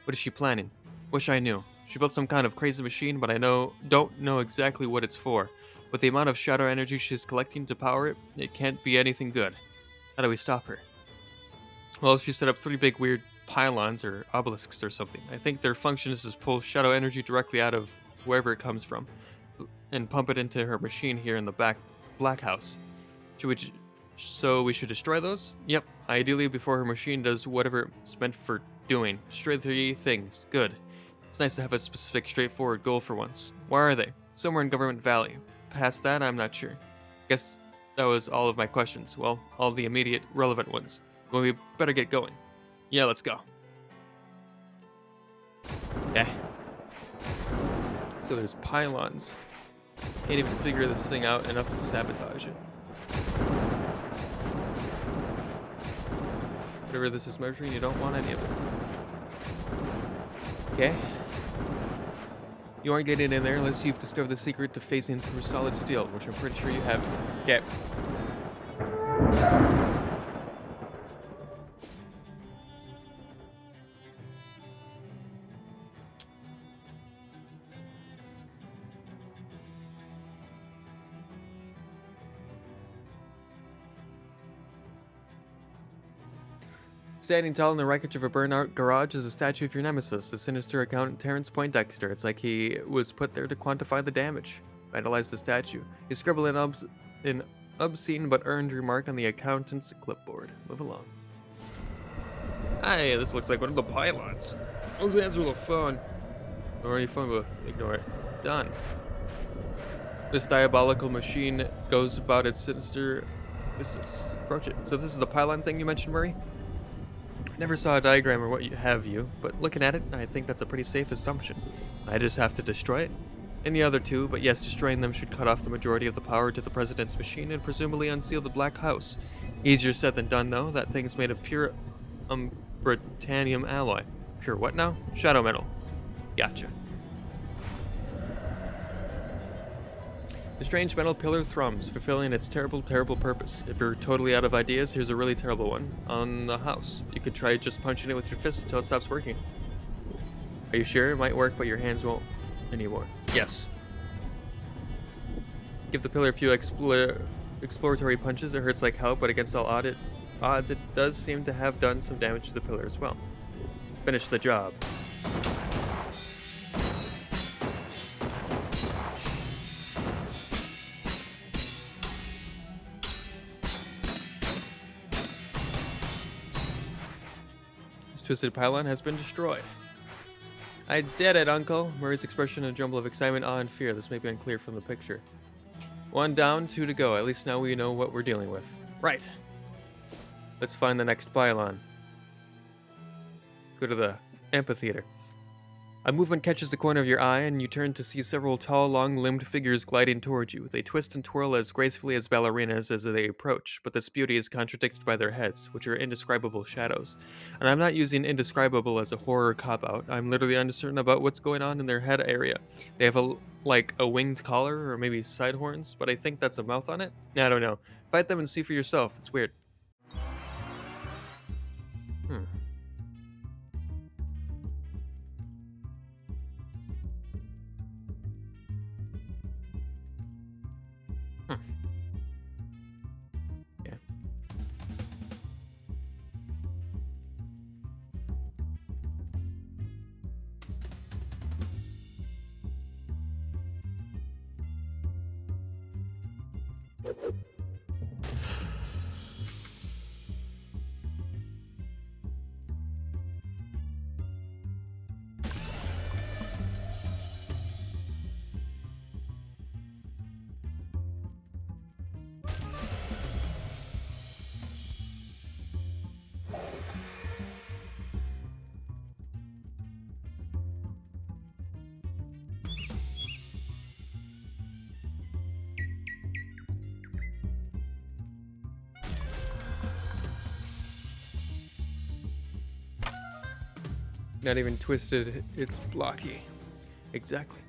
What is she planning? Wish I knew. She built some kind of crazy machine, but I don't know exactly what it's for. With the amount of shadow energy she's collecting to power it, it can't be anything good. How do we stop her? Well, she set up 3 big weird pylons or obelisks or something. I think their function is to pull shadow energy directly out of wherever it comes from and pump it into her machine here in the black house. So we should destroy those? Yep, ideally before her machine does whatever it's meant for doing. Destroy 3 things. Good. It's nice to have a specific, straightforward goal for once. Where are they? Somewhere in Government Valley. Past that, I'm not sure. Guess that was all of my questions. Well, all the immediate relevant ones. Well, we better get going. Yeah, let's go. Okay. So there's pylons. Can't even figure this thing out enough to sabotage it. Whatever this is measuring, you don't want any of it. Okay. You aren't getting in there unless you've discovered the secret to phasing through solid steel, which I'm pretty sure you haven't. Okay. Standing tall in the wreckage of a burnt-out garage is a statue of your nemesis, the sinister accountant Terrence Pointdexter. It's like he was put there to quantify the damage. Idolize the statue. He scribbled an obscene but earned remark on the accountant's clipboard. Move along. Hey, this looks like one of the pylons. Let's answer the phone. Or any phone booth. Ignore it. Done. This diabolical machine goes about its sinister business. Approach it. So this is the pylon thing you mentioned, Murray? Never saw a diagram or what have you, but looking at it, I think that's a pretty safe assumption. I just have to destroy it. And the other 2, but yes, destroying them should cut off the majority of the power to the president's machine and presumably unseal the Black House. Easier said than done, though. That thing's made of pure Britannium alloy. Pure what now? Shadow metal. Gotcha. The strange metal pillar thrums, fulfilling its terrible, terrible purpose. If you're totally out of ideas, here's a really terrible one. On the house. You could try just punching it with your fist until it stops working. Are you sure? It might work, but your hands won't anymore. Yes. Give the pillar a few exploratory punches. It hurts like hell, but against all odds, it does seem to have done some damage to the pillar as well. Finish the job. Twisted pylon has been destroyed. I did it, Uncle. Murray's expression a jumble of excitement, awe, and fear. This may be unclear from the picture. 1 down, 2 to go. At least now we know what we're dealing with. Right. Let's find the next pylon. Go to the amphitheater. A movement catches the corner of your eye, and you turn to see several tall, long-limbed figures gliding towards you. They twist and twirl as gracefully as ballerinas as they approach, but this beauty is contradicted by their heads, which are indescribable shadows. And I'm not using indescribable as a horror cop-out. I'm literally uncertain about what's going on in their head area. They have a winged collar, or maybe side horns, but I think that's a mouth on it? I don't know. Fight them and see for yourself. It's weird. Not even twisted, it's blocky. Exactly.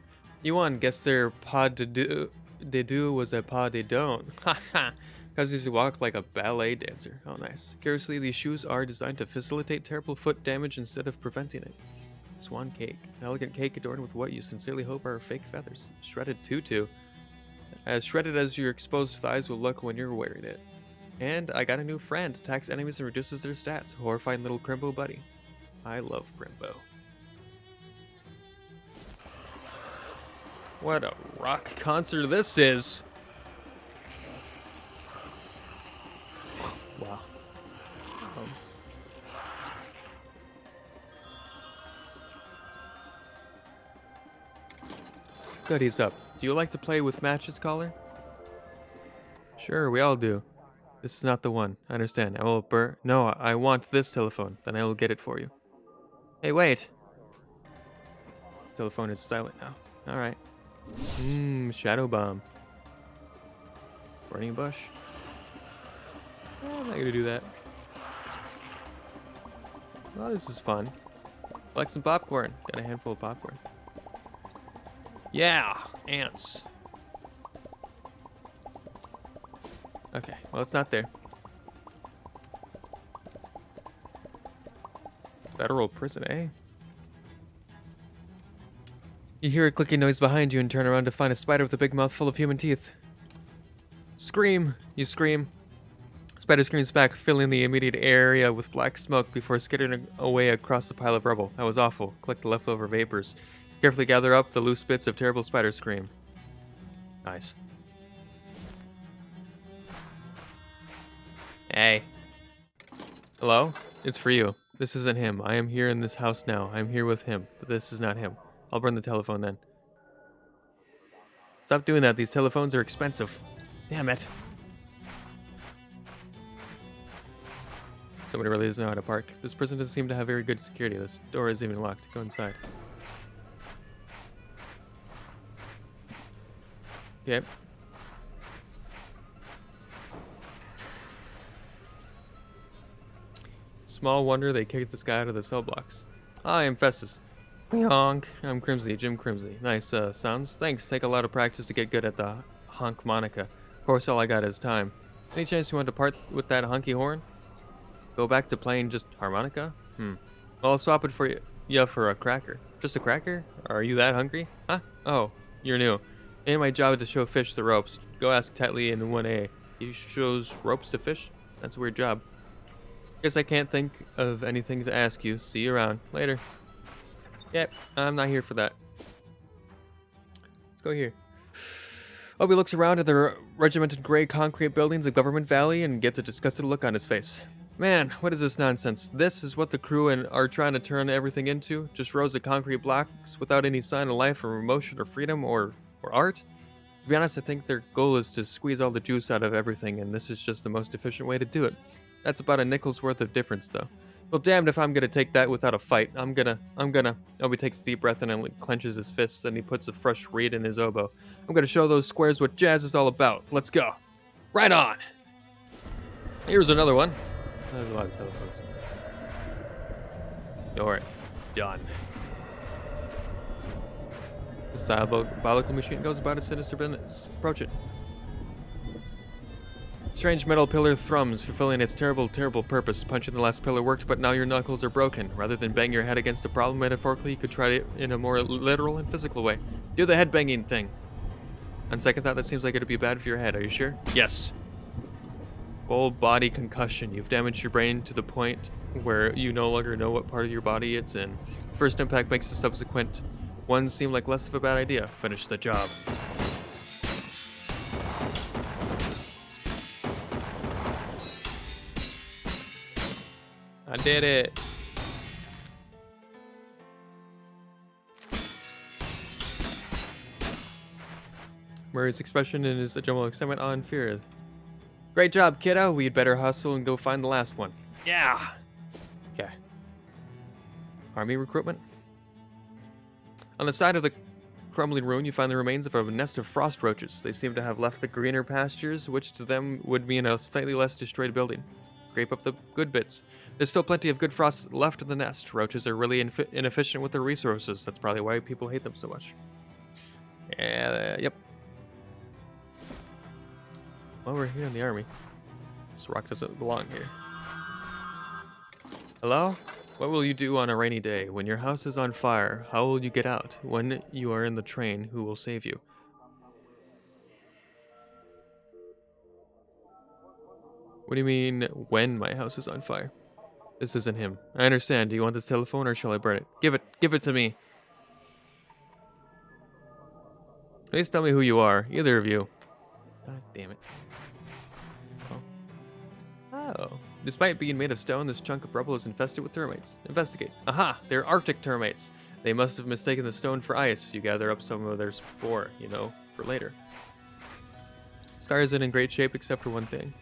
You won. Guess their pas de deux was a pas de don't. Haha. Because you walk like a ballet dancer. Oh, nice. Curiously, these shoes are designed to facilitate terrible foot damage instead of preventing it. Swan cake. An elegant cake adorned with what you sincerely hope are fake feathers. Shredded tutu. As shredded as your exposed thighs will look when you're wearing it. And I got a new friend. Attacks enemies and reduces their stats. Horrifying little Crimbo buddy. I love Crimbo. What a rock concert this is! Wow. Goodies up. Do you like to play with matches, caller? Sure, we all do. This is not the one. I understand. I will No, I want this telephone. Then I will get it for you. Hey, wait. Telephone is silent now. Alright. Shadow bomb. Burning bush. I'm not gonna do that. Well, this is fun. Like some popcorn. Got a handful of popcorn. Yeah, ants. Okay, well, it's not there. Federal prison, eh? You hear a clicking noise behind you and turn around to find a spider with a big mouth full of human teeth. Scream! You scream. Spider screams back, filling the immediate area with black smoke before skittering away across the pile of rubble. That was awful. Collect the leftover vapors. Carefully gather up the loose bits of terrible spider scream. Nice. Hey. Hello? It's for you. This isn't him. I am here in this house now. I am here with him, but this is not him. I'll burn the telephone then. Stop doing that. These telephones are expensive. Damn it. Somebody really doesn't know how to park. This prison doesn't seem to have very good security. This door isn't even locked. Go inside. Yep. Small wonder they kicked this guy out of the cell blocks. I am Festus. Honk. I'm Crimsley, Jim Crimsley. Nice sounds. Thanks. Take a lot of practice to get good at the honk monica. Of course, all I got is time. Any chance you want to part with that honky horn? Go back to playing just harmonica? Well, I'll swap it for you. Yeah, for a cracker. Just a cracker? Are you that hungry? Huh? Oh, you're new. Ain't my job to show fish the ropes. Go ask Tetley in 1A. He shows ropes to fish? That's a weird job. Guess I can't think of anything to ask you. See you around. Later. Yep, I'm not here for that. Let's go here. Obi looks around at the regimented gray concrete buildings of Government Valley and gets a disgusted look on his face. Man, what is this nonsense? This is what the crew are trying to turn everything into? Just rows of concrete blocks without any sign of life or emotion or freedom or art? To be honest, I think their goal is to squeeze all the juice out of everything, and this is just the most efficient way to do it. That's about a nickel's worth of difference, though. Well, damned if I'm gonna take that without a fight. I'm gonna. Obi takes a deep breath and clenches his fists, and he puts a fresh reed in his oboe. I'm gonna show those squares what jazz is all about. Let's go. Right on. Here's another one. There's a lot of telephones. Alright. Done. This diabolical machine goes about its sinister business. Approach it. Strange metal pillar thrums, fulfilling its terrible, terrible purpose. Punching the last pillar worked, but now your knuckles are broken. Rather than bang your head against a problem metaphorically, you could try it in a more literal and physical way. Do the head-banging thing. On second thought, that seems like it would be bad for your head. Are you sure? Yes. Full body concussion. You've damaged your brain to the point where you no longer know what part of your body it's in. First impact makes the subsequent ones seem like less of a bad idea. Finish the job. did it. Murray's expression in his general excitement on fear. Great job, kiddo. We'd better hustle and go find the last one. Yeah. Okay. Army recruitment. On the side of the crumbling ruin, you find the remains of a nest of frost roaches. They seem to have left the greener pastures, which to them would mean a slightly less destroyed building. Scrape up the good bits. There's still plenty of good frost left in the nest. Roaches are really inefficient with their resources. That's probably why people hate them so much. Yep. Well, we're here in the army. This rock doesn't belong here. Hello? What will you do on a rainy day? When your house is on fire, how will you get out? When you are in the train, who will save you? What do you mean, when my house is on fire? This isn't him. I understand. Do you want this telephone or shall I burn it? Give it to me. Please tell me who you are, either of you. God damn it. Oh. Despite being made of stone, this chunk of rubble is infested with termites. Investigate. Aha! They're Arctic termites. They must have mistaken the stone for ice. You gather up some of their spore, for later. Star isn't in great shape except for one thing.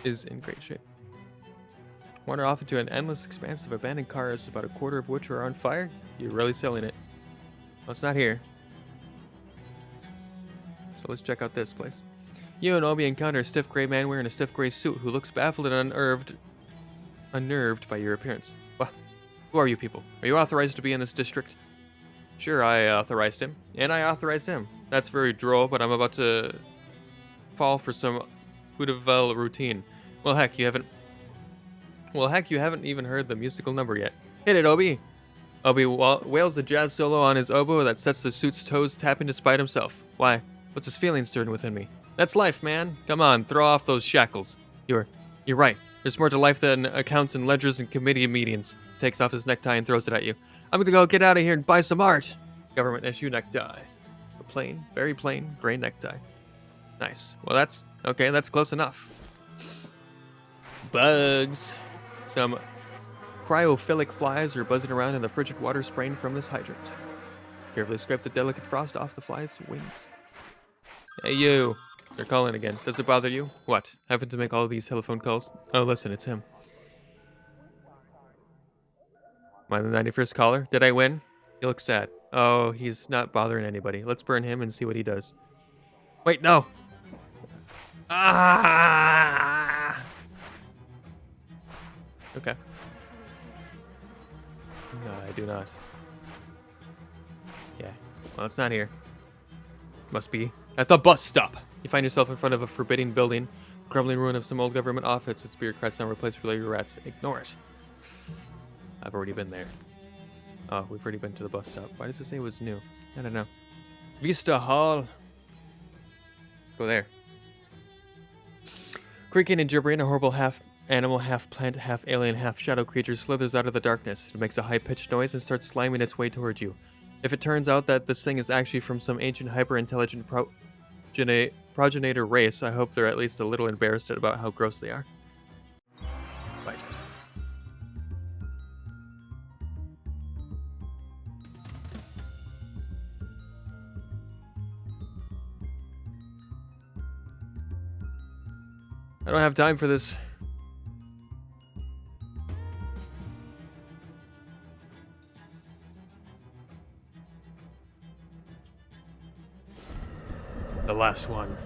Is in great shape. Wander off into an endless expanse of abandoned cars, about a quarter of which are on fire? You're really selling it. Well, it's not here. So let's check out this place. You and Obi encounter a stiff gray man wearing a stiff gray suit who looks baffled and unnerved by your appearance. What? Who are you people? Are you authorized to be in this district? Sure, I authorized him. And I authorized him. That's very droll, but I'm about to fall for some Hoodavel routine. Well, heck, you haven't even heard the musical number yet. Hit it, Obi! Obi wails a jazz solo on his oboe that sets the suit's toes tapping despite himself. Why? What's his feelings stirring within me? That's life, man. Come on, throw off those shackles. You're right. There's more to life than accounts and ledgers and committee meetings. He takes off his necktie and throws it at you. I'm gonna go get out of here and buy some art. Government issue necktie. A plain, very plain, gray necktie. Nice. Well, that's close enough. Bugs. Some cryophilic flies are buzzing around in the frigid water spraying from this hydrant. Carefully scrape the delicate frost off the flies' wings. Hey, you. They're calling again. Does it bother you? What? Having to make all these telephone calls? Oh, listen, it's him. Am I the 91st caller? Did I win? He looks sad. Oh, he's not bothering anybody. Let's burn him and see what he does. Wait, no! Ah! Okay. No, I do not. Yeah. Well, it's not here. Must be at the bus stop. You find yourself in front of a forbidding building, crumbling ruin of some old government office. Its bureaucrats now replaced with regular rats. Ignore it. I've already been there. Oh, we've already been to the bus stop. Why does it say it was new? I don't know. Vista Hall. Let's go there. Creaking and gibbering, a horrible half-animal, half-plant, half-alien, half-shadow creature slithers out of the darkness. It makes a high-pitched noise and starts sliming its way towards you. If it turns out that this thing is actually from some ancient hyper-intelligent progenitor race, I hope they're at least a little embarrassed about how gross they are. Bite it. I don't have time for this. The last one.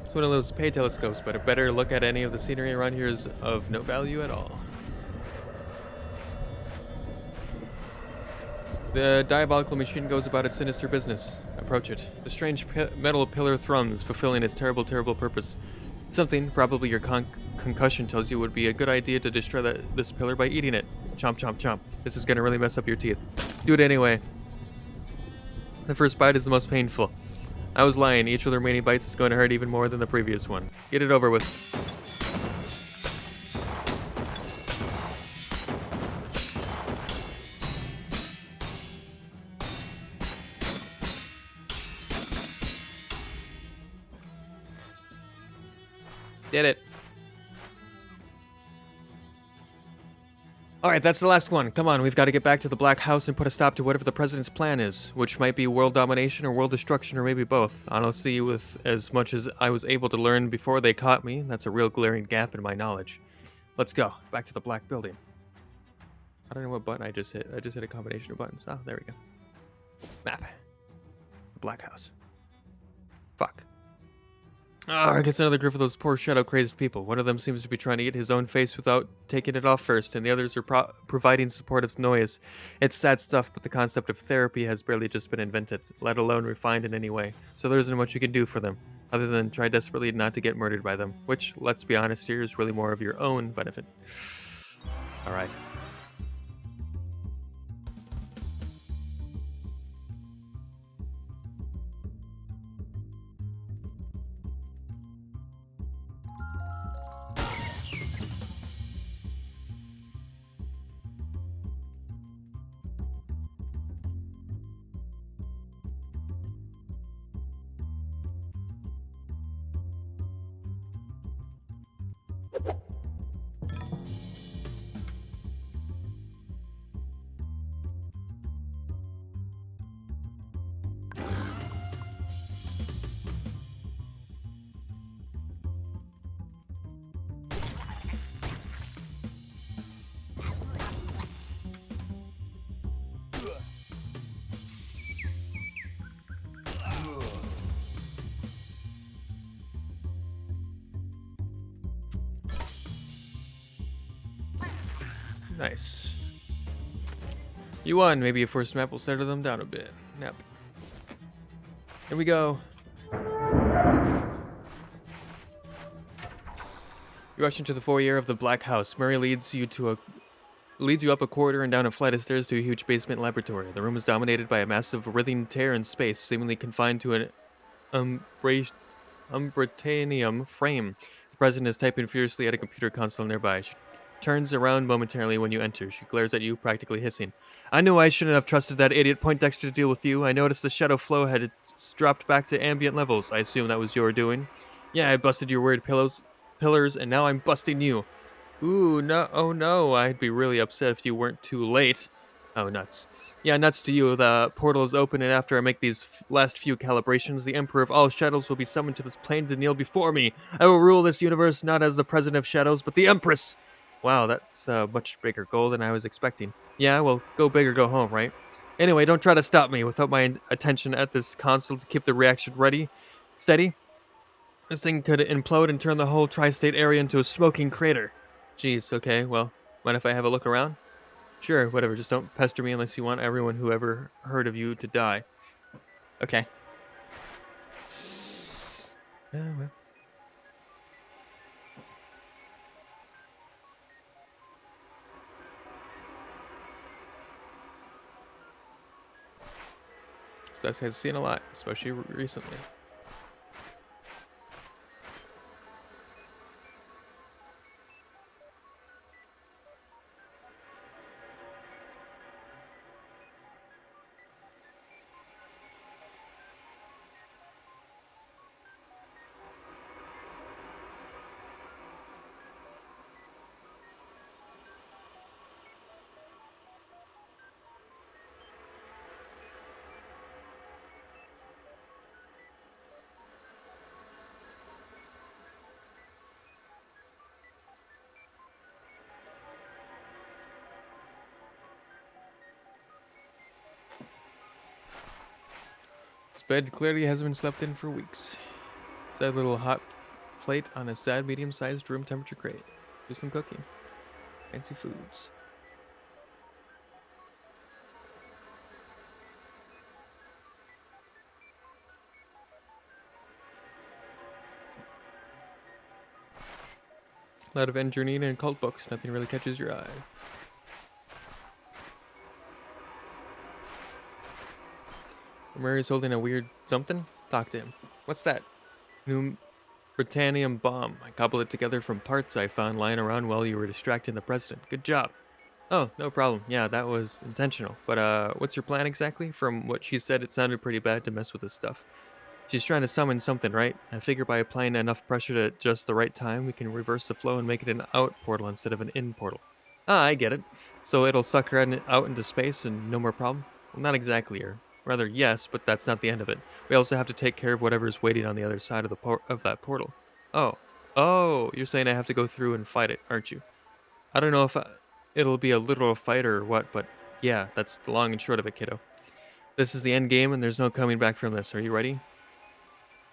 It's one of those pay telescopes, but a better look at any of the scenery around here is of no value at all. The diabolical machine goes about its sinister business. Approach it. The strange metal pillar thrums, fulfilling its terrible, terrible purpose. Something, probably your concussion, tells you it would be a good idea to destroy this pillar by eating it. Chomp, chomp, chomp. This is gonna really mess up your teeth. Do it anyway. The first bite is the most painful. I was lying. Each of the remaining bites is going to hurt even more than the previous one. Get it over with. Did it. All right, that's the last one. Come on, we've got to get back to the Black House and put a stop to whatever the president's plan is, which might be world domination or world destruction or maybe both. Honestly, with as much as I was able to learn before they caught me, that's a real glaring gap in my knowledge. Let's go. Back to the Black Building. I don't know what button I just hit. I just hit a combination of buttons. Oh, there we go. Map. The Black House. Fuck. Ah, I guess another group of those poor shadow-crazed people. One of them seems to be trying to get his own face without taking it off first, and the others are providing supportive noise. It's sad stuff, but the concept of therapy has barely just been invented, let alone refined in any way. So there isn't much you can do for them, other than try desperately not to get murdered by them, which, let's be honest here, is really more of your own benefit. Alright. Nice. You won. Maybe a first map will settle them down a bit. Yep. Here we go. You rush into the foyer of the Black House. Murray leads you up a corridor and down a flight of stairs to a huge basement laboratory. The room is dominated by a massive writhing tear in space, seemingly confined to an Umbratanium frame. The president is typing furiously at a computer console nearby. She turns around momentarily when you enter. She glares at you, practically hissing. I knew I shouldn't have trusted that idiot Pointdexter to deal with you. I noticed the shadow flow had dropped back to ambient levels. I assume that was your doing. Yeah, I busted your weird pillars, and now I'm busting you. Ooh, no, oh no, I'd be really upset if you weren't too late. Oh, nuts. Yeah, nuts to you. The portal is open, and after I make these last few calibrations, the Emperor of all Shadows will be summoned to this plane to kneel before me. I will rule this universe not as the President of Shadows, but the Empress. Wow, that's a much bigger goal than I was expecting. Yeah, well, go big or go home, right? Anyway, don't try to stop me without my attention at this console to keep the reaction steady. This thing could implode and turn the whole tri-state area into a smoking crater. Jeez, okay, well, mind if I have a look around? Sure, whatever, just don't pester me unless you want everyone who ever heard of you to die. Okay. Well. Stas has seen a lot, especially recently. This bed clearly hasn't been slept in for weeks. Sad little hot plate on a sad medium-sized room temperature crate. Do some cooking. Fancy foods. A lot of engineering and occult books. Nothing really catches your eye. Murray's holding a weird something? Talk to him. What's that? New Britannium bomb. I cobbled it together from parts I found lying around while you were distracting the president. Good job. Oh, no problem. Yeah, that was intentional. But, what's your plan exactly? From what she said, it sounded pretty bad to mess with this stuff. She's trying to summon something, right? I figure by applying enough pressure at just the right time, we can reverse the flow and make it an out portal instead of an in portal. Ah, I get it. So it'll suck her out into space and no more problem? Well, not exactly, or rather, yes, but that's not the end of it. We also have to take care of whatever's waiting on the other side of of that portal. Oh, oh, you're saying I have to go through and fight it, aren't you? I don't know if it'll be a literal fight or what, but yeah, that's the long and short of it, kiddo. This is the end game, and there's no coming back from this. Are you ready?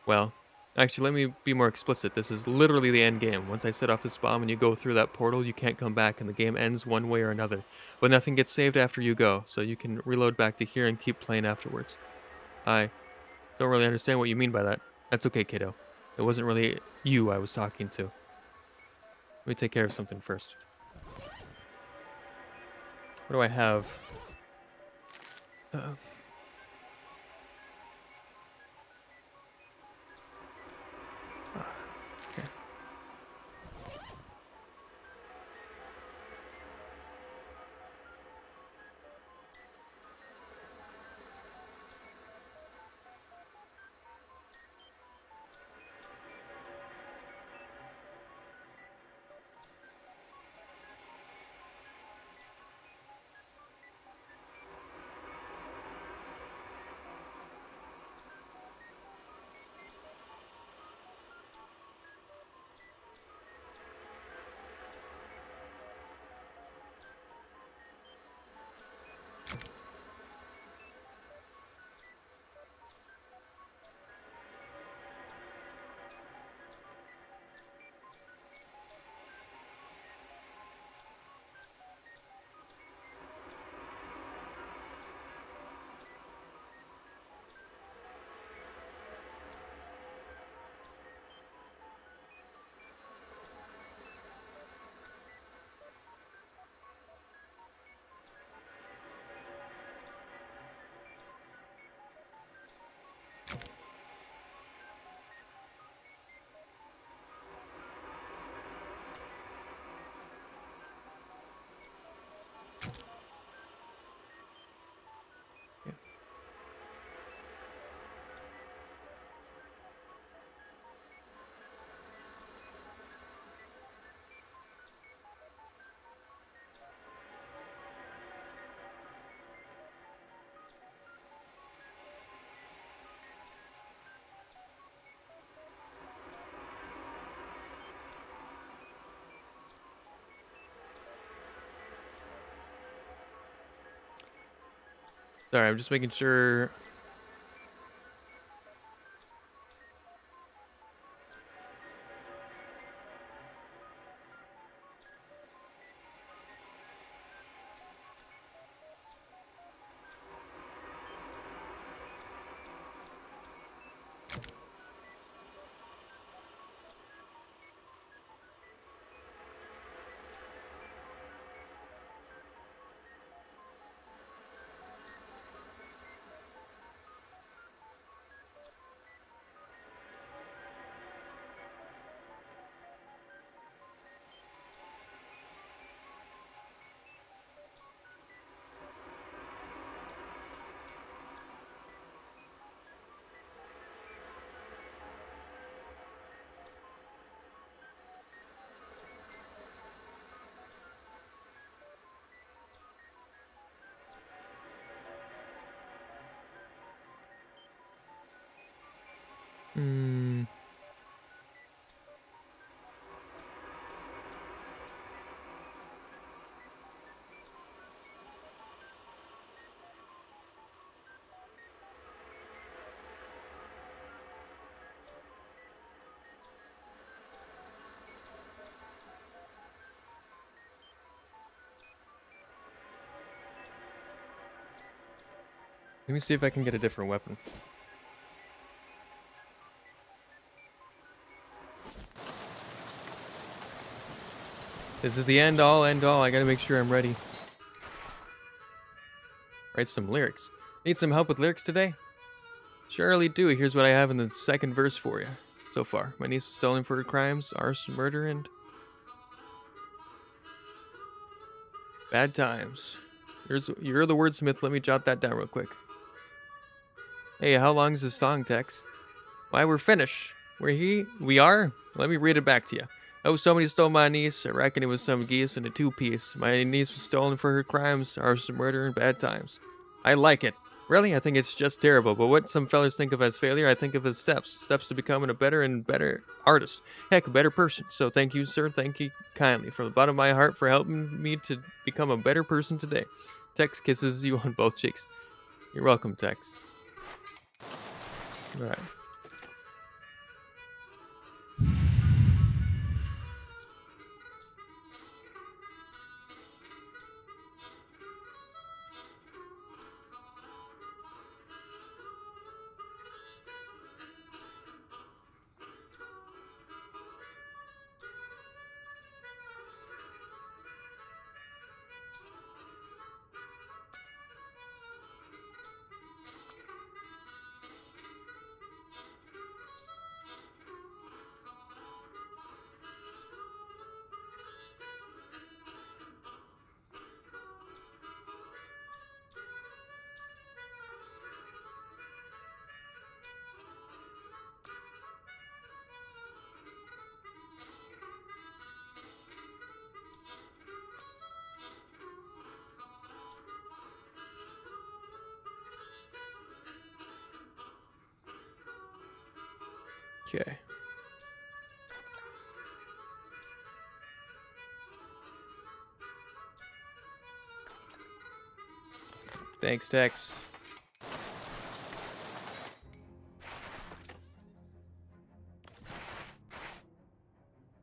Well, actually, let me be more explicit. This is literally the end game. Once I set off this bomb and you go through that portal, you can't come back, and the game ends one way or another. But nothing gets saved after you go, so you can reload back to here and keep playing afterwards. I don't really understand what you mean by that. That's okay, kiddo. It wasn't really you I was talking to. Let me take care of something first. What do I have? Uh, okay. Yeah. Sorry, I'm just making sure. Hmm. Let me see if I can get a different weapon. This is the end all, end all. I gotta make sure I'm ready. Write some lyrics. Need some help with lyrics today? Surely do. Here's what I have in the second verse for you. So far, my niece was stolen for her crimes, arson, murder, and bad times. You're the wordsmith. Let me jot that down real quick. Hey, how long is this song, Tex? Why, we're finished. We are? Let me read it back to you. Oh, somebody stole my niece. I reckon it was some geese in a two-piece. My niece was stolen for her crimes, arson, murder, and bad times. I like it. Really, I think it's just terrible. But what some fellas think of as failure, I think of as steps. Steps to becoming a better and better artist. Heck, a better person. So thank you, sir. Thank you kindly from the bottom of my heart for helping me to become a better person today. Tex kisses you on both cheeks. You're welcome, Tex. All right. Okay. Thanks, Tex.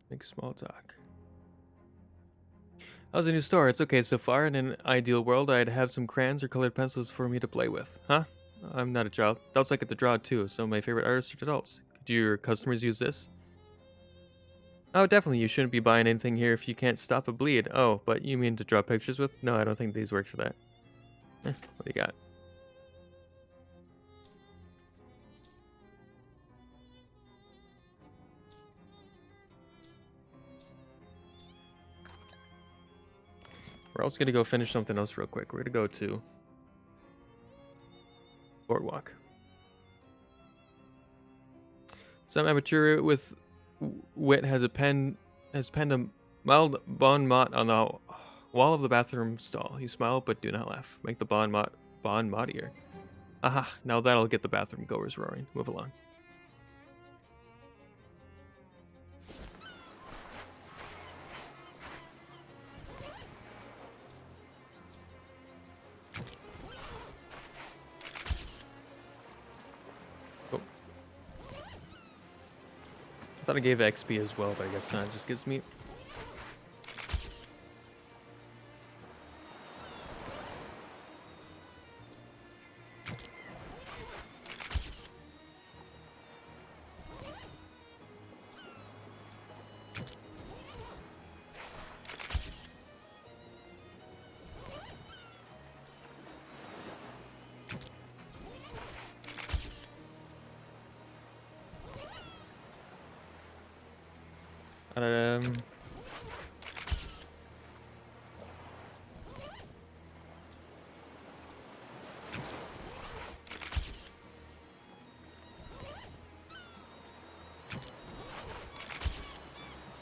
Make small talk. How's the new store? It's okay so far. In an ideal world, I'd have some crayons or colored pencils for me to play with. Huh? I'm not a child. Adults like it to draw too. Some of my favorite artists are adults. Could your customers use this? Oh, definitely. You shouldn't be buying anything here if you can't stop a bleed. Oh, but you mean to draw pictures with? No, I don't think these work for that. What do you got? We're also gonna go finish something else real quick. We're gonna go to Boardwalk. Some amateur with wit has penned a mild bon mot on the wall of the bathroom stall. You smile but do not laugh. Make the bon mottier. Aha! Now that'll get the bathroom goers roaring. Move along. Oh. I thought I gave XP as well, but I guess not. It just gives me. Um.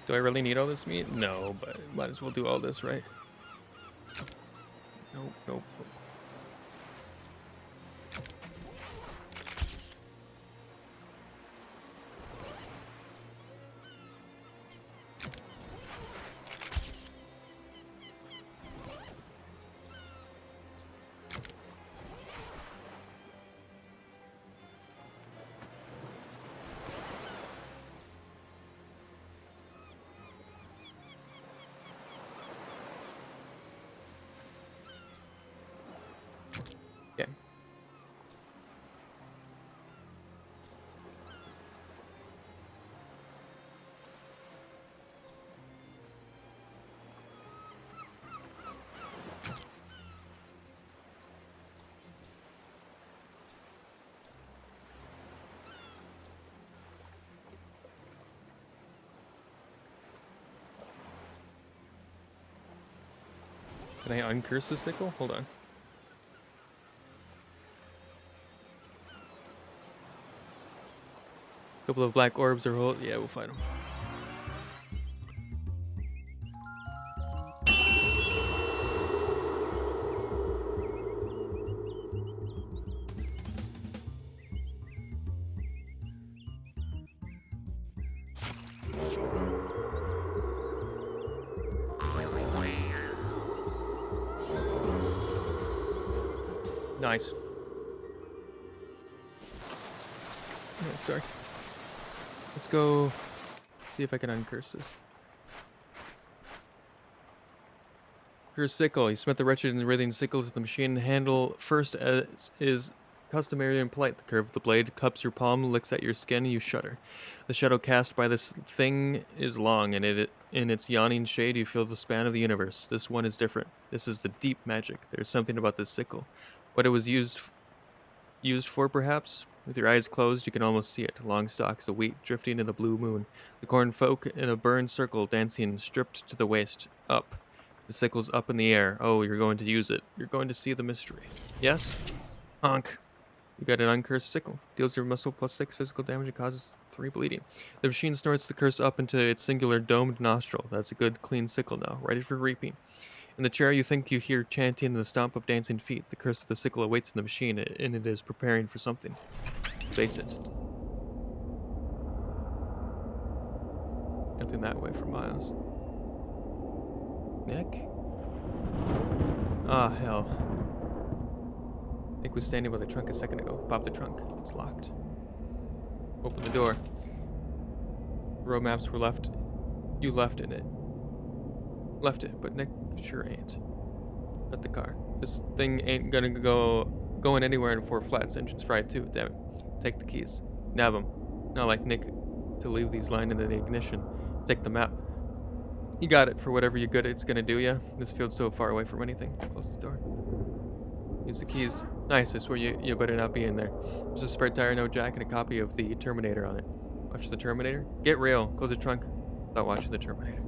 Do I really need all this meat? No, but might as well do all this, right? Nope, nope. Okay. Can I uncurse the sickle? Hold on. Couple of black orbs are hold. Yeah, we'll find them. Nice. Oh, sorry. Let's go see if I can uncurse this. Curse sickle. You submit the wretched and writhing sickle to the machine handle first, as is customary and polite. The curve of the blade cups your palm, licks at your skin, you shudder. The shadow cast by this thing is long, and in its yawning shade you feel the span of the universe. This one is different. This is the deep magic. There's something about this sickle. What it was used for, perhaps? With your eyes closed, you can almost see it. Long stalks of wheat drifting in the blue moon. The corn folk in a burned circle dancing, stripped to the waist. Up. The sickle's up in the air. Oh, you're going to use it. You're going to see the mystery. Yes? Honk. You got an uncursed sickle. Deals your muscle +6 physical damage and causes 3 bleeding. The machine snorts the curse up into its singular domed nostril. That's a good, clean sickle now, ready for reaping. In the chair, you think you hear chanting and the stomp of dancing feet. The curse of the sickle awaits in the machine, and it is preparing for something. Face it. Nothing that way for miles. Nick? Ah, hell. Nick was standing by the trunk a second ago. Pop the trunk. It's locked. Open the door. Road maps were left. You left in it. Left it, but Nick sure ain't. At the car. This thing ain't gonna going anywhere in 4 flats. Engine's fried too. Damn it. Take the keys. Nab them. Not like Nick to leave these lying in the ignition. Take the map. You got it for whatever you good it's gonna do ya. This field's so far away from anything. Close the door. Use the keys. Nice, I swear you better not be in there. There's a spare tire, no jack, and a copy of the Terminator on it. Watch the Terminator? Get real. Close the trunk. Without watching the Terminator.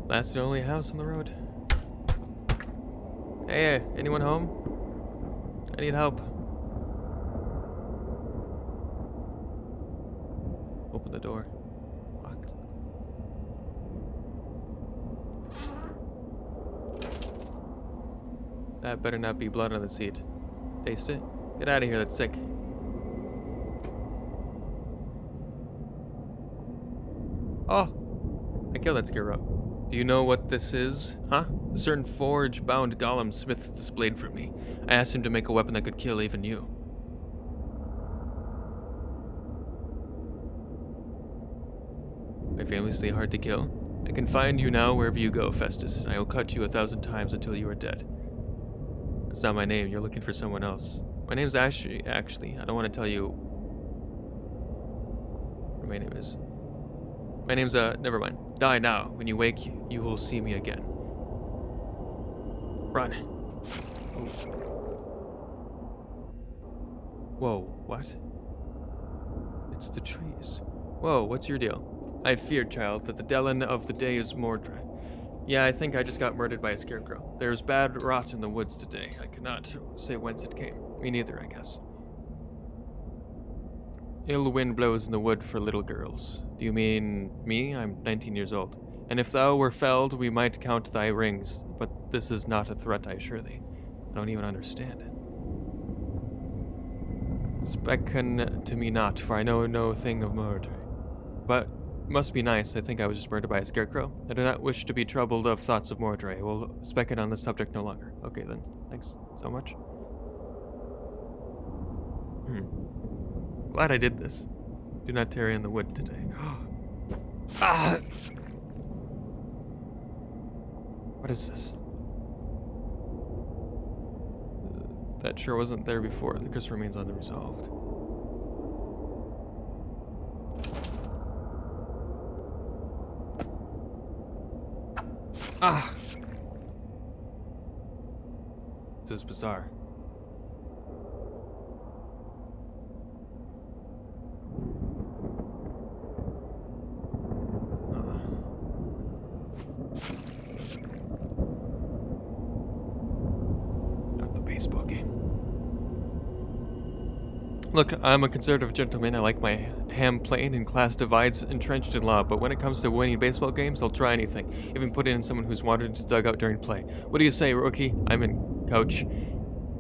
Last and only house on the road. Hey, anyone home? I need help. Open the door. Locked. That better not be blood on the seat. Taste it? Get out of here, that's sick. Oh! I killed that scarecrow. Do you know what this is? Huh? A certain forge-bound golem smith this blade for me. I asked him to make a weapon that could kill even you. My famously hard to kill. I can find you now wherever you go, Festus, and I will cut you 1,000 times until you are dead. That's not my name. You're looking for someone else. My name's Ashley, actually. I don't want to tell you what my name is. My name's, never mind. Die now. When you wake, you will see me again. Run. Ooh. Whoa, what? It's the trees. Whoa, what's your deal? I feared, child, that the Dellen of the day is Mordred. Yeah, I think I just got murdered by a scarecrow. There's bad rot in the woods today. I cannot say whence it came. Me neither, I guess. Ill wind blows in the wood for little girls. Do you mean me? I'm 19 years old. And if thou were felled, we might count thy rings. But this is not a threat, I assure thee. I don't even understand it. Specken to me not, for I know no thing of murder. But must be nice. I think I was just murdered by a scarecrow. I do not wish to be troubled of thoughts of Mordray. We'll specken on the subject no longer. Okay then. Thanks so much. Glad I did this. Do not tarry in the wood today. Ah! What is this? That sure wasn't there before. The curse remains unresolved. Ah! This is bizarre. Look, I'm a conservative gentleman. I like my ham plain and class divides entrenched in law, but when it comes to winning baseball games, I'll try anything, even put in someone who's wandered into the dugout during play. What do you say, rookie? I'm in, coach.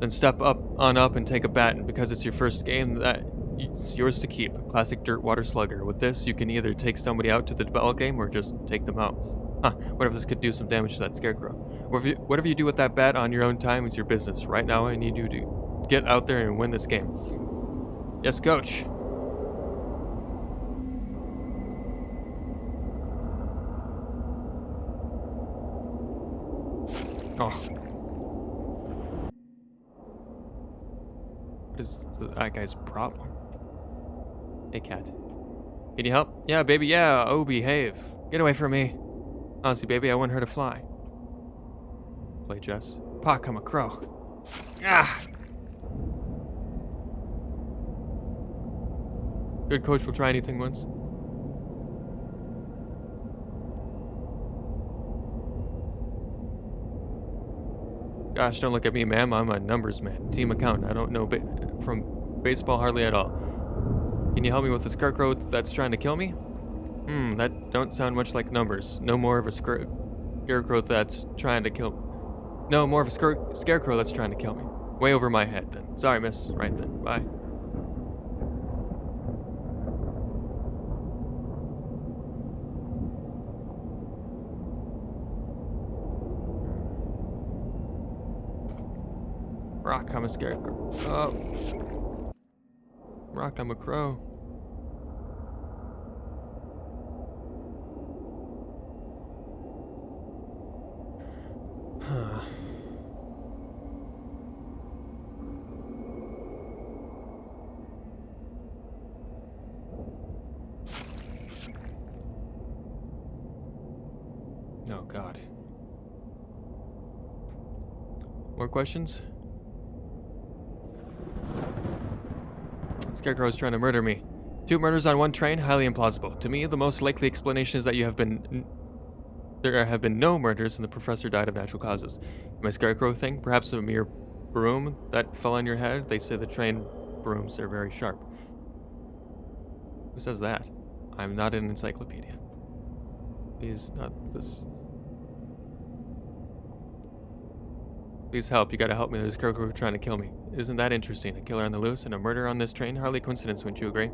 Then step up and take a bat, and because it's your first game, that it's yours to keep. Classic dirt water slugger. With this, you can either take somebody out to the ball game or just take them out. Huh, what if this could do some damage to that scarecrow? Whatever you do with that bat on your own time is your business. Right now, I need you to get out there and win this game. Yes, coach. Oh. What is that guy's problem? Hey, cat. Can you help? Yeah, baby, yeah. Oh, behave. Get away from me. Honestly, baby, I want her to fly. Play Jess. Pock, I'm a crow. Ah! Good coach will try anything once. Gosh, don't look at me, ma'am. I'm a numbers man. Team accountant. I don't know from baseball hardly at all. Can you help me with the scarecrow that's trying to kill me? That don't sound much like numbers. No more of a scarecrow that's trying to kill me. No, more of a scarecrow that's trying to kill me. Way over my head, then. Sorry, miss. Right then. Bye. Rock, I'm a scarecrow. Oh. Rock, I'm a crow. Oh, God. More questions? Scarecrow's trying to murder me. 2 murders on one train? Highly implausible. To me, the most likely explanation is that there have been no murders and the professor died of natural causes. My scarecrow thing? Perhaps a mere broom that fell on your head? They say the train brooms are very sharp. Who says that? I'm not an encyclopedia. Please, not this. Please help, you gotta help me. There's a scarecrow trying to kill me. Isn't that interesting? A killer on the loose and a murder on this train? Hardly coincidence, wouldn't you agree?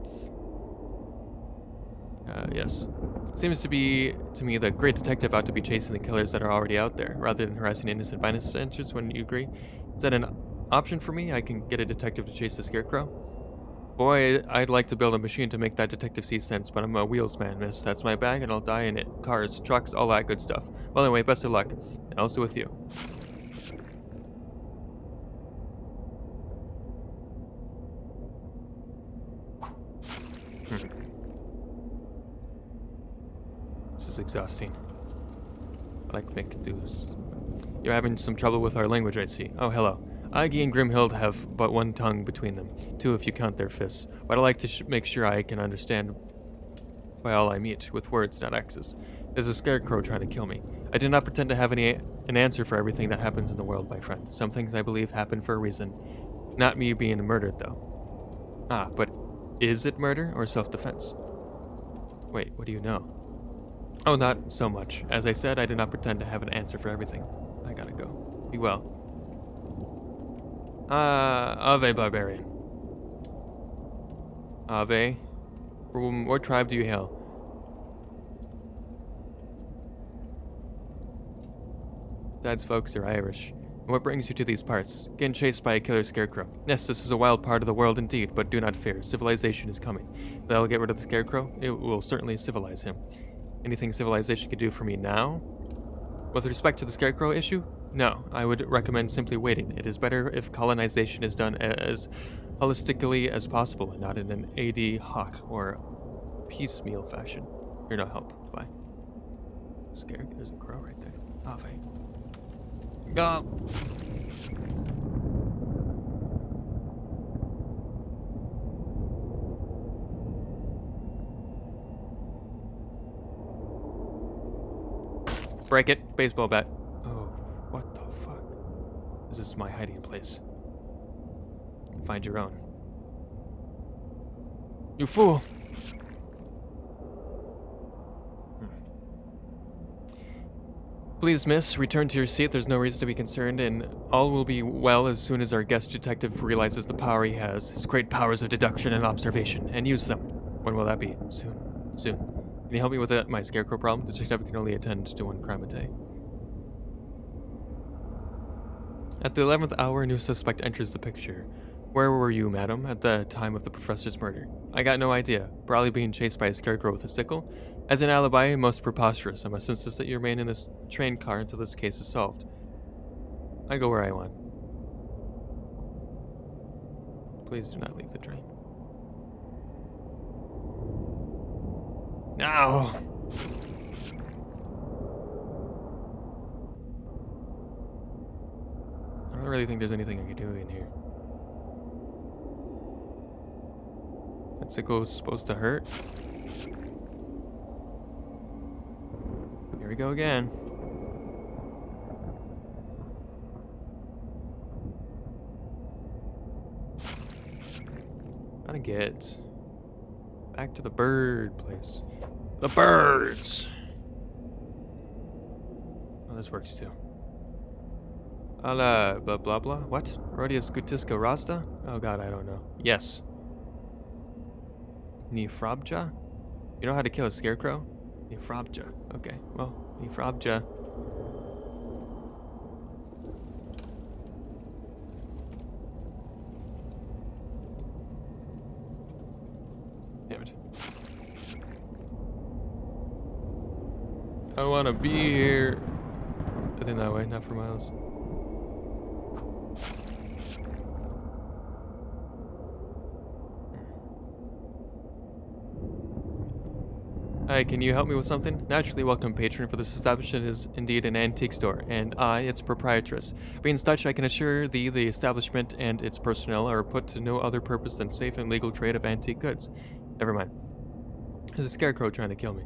Yes. Seems to me the great detective ought to be chasing the killers that are already out there, rather than harassing innocent bystanders, wouldn't you agree? Is that an option for me? I can get a detective to chase the scarecrow? Boy, I'd like to build a machine to make that detective see sense, but I'm a wheels man, miss. That's my bag, and I'll die in it. Cars, trucks, all that good stuff. Well, anyway, best of luck. And also with you. This is exhausting. I like McDoos. You're having some trouble with our language, I see. Oh, hello. Igi and Grimhild have but one tongue between them. 2 if you count their fists. But I like to make sure I can understand by all I meet, with words, not X's. There's a scarecrow trying to kill me. I do not pretend to have an answer for everything that happens in the world, my friend. Some things I believe happen for a reason. Not me being murdered, though. Ah, but is it murder or self-defense? Wait, what do you know? Oh, not so much. As I said, I do not pretend to have an answer for everything. I gotta go. Be well. Ave, barbarian. Ave. From what tribe do you hail? Dad's folks are Irish. And what brings you to these parts? Getting chased by a killer scarecrow. Yes, this is a wild part of the world indeed, but do not fear. Civilization is coming. That'll get rid of the scarecrow. It will certainly civilize him. Anything civilization could do for me now? With respect to the scarecrow issue? No, I would recommend simply waiting. It is better if colonization is done as holistically as possible and not in an ad hoc or piecemeal fashion. You're no help. Bye. Scared? There's a crow right there. Ave. Go. Break it. Baseball bat. Oh, what the fuck? This is my hiding place. Find your own. You fool! Please, miss, return to your seat. There's no reason to be concerned, and all will be well as soon as our guest detective realizes the power he has, his great powers of deduction and observation, and use them. When will that be? Soon. Soon. Can you help me with my scarecrow problem? The detective can only attend to one crime a day. At the 11th hour, a new suspect enters the picture. Where were you, madam, at the time of the professor's murder? I got no idea. Probably being chased by a scarecrow with a sickle. As an alibi, most preposterous. I must insist that you remain in this train car until this case is solved. I go where I want. Please do not leave the train. No! I don't really think there's anything I can do in here. That sickle was supposed to hurt. Here we go again. Gotta get back to the bird place. The birds! Oh, this works too. Blah blah blah. What? Rodius Gutiska Rasta? Oh god, I don't know. Yes. Nifrabja? You know how to kill a scarecrow? Nifrabja. Okay, well, Nifrabja. Damn it. I don't want to be here. I think that way, not for miles. Hi, can you help me with something? Naturally welcome, patron, for this establishment is indeed an antique store, and I, its proprietress. Being such, I can assure thee the establishment and its personnel are put to no other purpose than safe and legal trade of antique goods. Never mind. There's a scarecrow trying to kill me.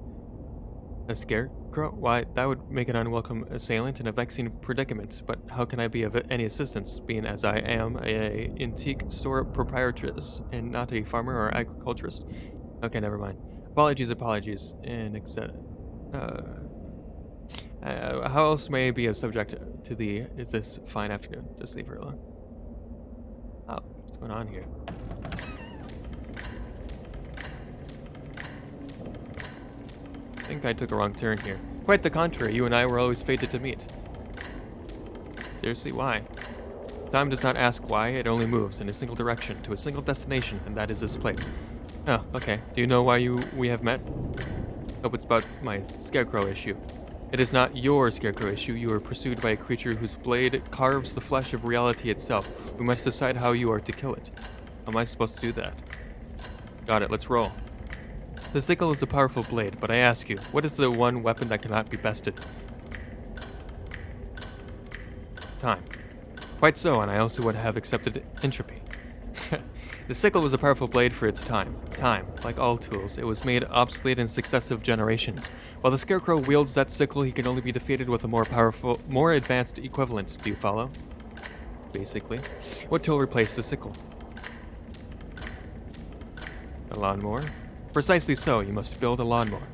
A scarecrow? Why, that would make an unwelcome assailant in a vexing predicament, but how can I be of any assistance, being as I am a antique store proprietress, and not a farmer or agriculturist? Okay, never mind. Apologies, and etc. How else may I be of subject to thee this fine afternoon? Just leave her alone. Oh, what's going on here? I think I took a wrong turn here. Quite the contrary, you and I were always fated to meet. Seriously, why? Time does not ask why, it only moves in a single direction, to a single destination, and that is this place. Oh, okay. Do you know why we have met? Hope it's about my scarecrow issue. It is not your scarecrow issue. You are pursued by a creature whose blade carves the flesh of reality itself. We must decide how you are to kill it. How am I supposed to do that? Got it, let's roll. The sickle is a powerful blade, but I ask you, what is the one weapon that cannot be bested? Time. Quite so, and I also would have accepted entropy. The sickle was a powerful blade for its time. Time, like all tools, it was made obsolete in successive generations. While the scarecrow wields that sickle, he can only be defeated with a more powerful, more advanced equivalent. Do you follow? Basically. What tool replaced the sickle? A lawnmower? Precisely so, you must build a lawnmower.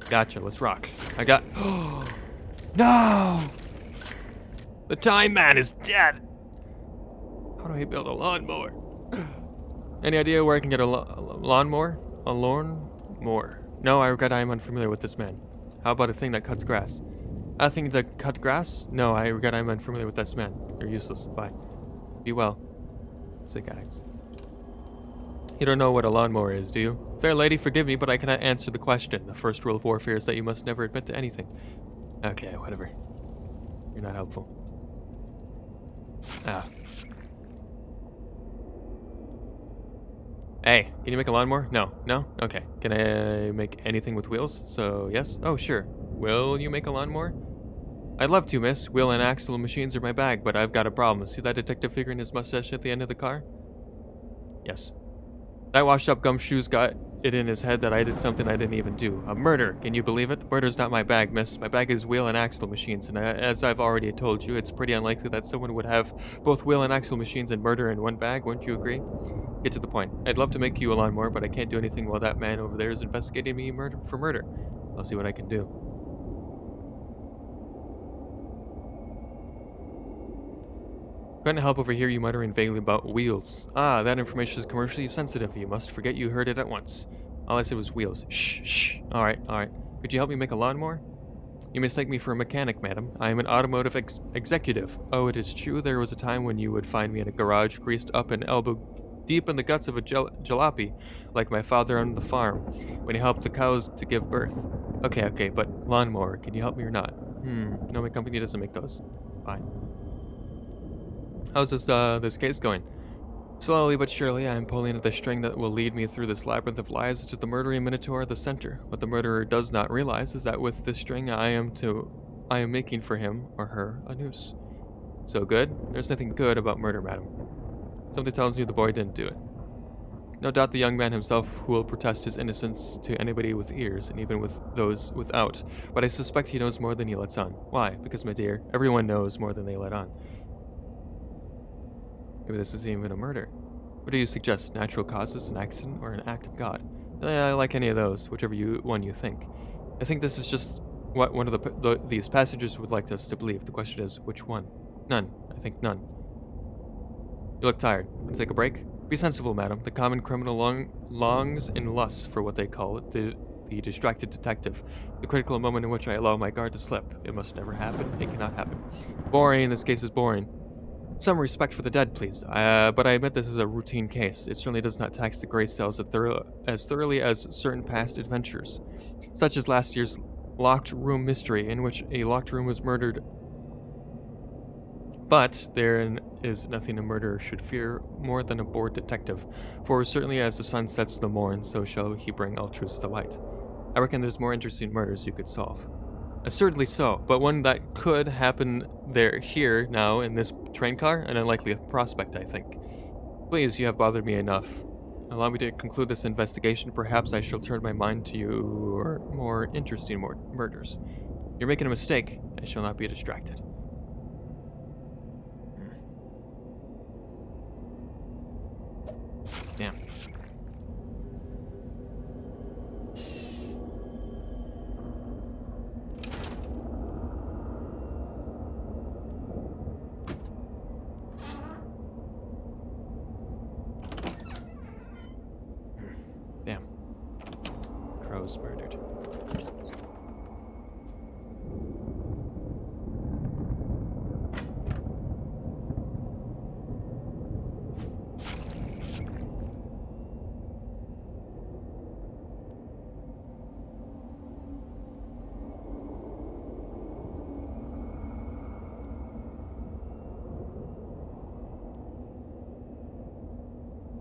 Gotcha, let's rock. I got... No! The time man is dead! How do I build a lawnmower? Any idea where I can get a lawnmower? A lawnmower? No, I regret I am unfamiliar with this man. How about a thing that cuts grass? A thing that cut grass? No, I regret I am unfamiliar with this man. You're useless. Bye. Be well. Sick axe. You don't know what a lawnmower is, do you? Fair lady, forgive me, but I cannot answer the question. The first rule of warfare is that you must never admit to anything. Okay, whatever. You're not helpful. Ah. Hey, can you make a lawnmower? No. No? Okay. Can I make anything with wheels? So, yes? Oh, sure. Will you make a lawnmower? I'd love to, miss. Wheel and axle machines are my bag, but I've got a problem. See that detective figure in his mustache at the end of the car? Yes. That washed-up gumshoes it in his head that I did something I didn't even do. A murder. Can you believe it? Murder's not my bag, miss. My bag is wheel and axle machines, and as I've already told you, it's pretty unlikely that someone would have both wheel and axle machines and murder in one bag. Wouldn't you agree? Get to the point. I'd love to make you a lawnmower, but I can't do anything while that man over there is investigating me for murder. I'll see what I can do. Couldn't help overhear you muttering vaguely about wheels. Ah, that information is commercially sensitive. You must forget you heard it at once. All I said was wheels. Shh, shh. Alright, alright. Could you help me make a lawnmower? You mistake me for a mechanic, madam. I am an automotive executive. Oh, it is true there was a time when you would find me in a garage greased up and elbow deep in the guts of a jalopy, like my father on the farm, when he helped the cows to give birth. Okay, but lawnmower, can you help me or not? No, my company doesn't make those. Fine. How's this case going? Slowly but surely, I am pulling at the string that will lead me through this labyrinth of lies to the murdering minotaur at the center. What the murderer does not realize is that with this string I am making for him or her a noose. So good? There's nothing good about murder, madam. Something tells me the boy didn't do it. No doubt the young man himself who will protest his innocence to anybody with ears, and even with those without. But I suspect he knows more than he lets on. Why? Because, my dear, everyone knows more than they let on. Maybe this isn't even a murder. What do you suggest? Natural causes, an accident, or an act of God? I like any of those, whichever one you think. I think this is just what one of these passages would like us to believe. The question is, which one? None. I think none. You look tired. Want to take a break? Be sensible, madam. The common criminal longs and lusts for what they call it, the distracted detective. The critical moment in which I allow my guard to slip. It must never happen. It cannot happen. Boring. This case is boring. Some respect for the dead, please. But I admit this is a routine case. It certainly does not tax the gray cells as thoroughly as certain past adventures, such as last year's locked room mystery, in which a locked room was murdered. But therein is nothing a murderer should fear more than a bored detective, for certainly as the sun sets in the morn, so shall he bring all truths to light. I reckon there's more interesting murders you could solve. Assuredly so, but one that could happen here, now, in this train car, an unlikely prospect, I think. Please, you have bothered me enough. Allow me to conclude this investigation. Perhaps I shall turn my mind to your more interesting murders. You're making a mistake. I shall not be distracted. Damn. Damn. Crow's murdered.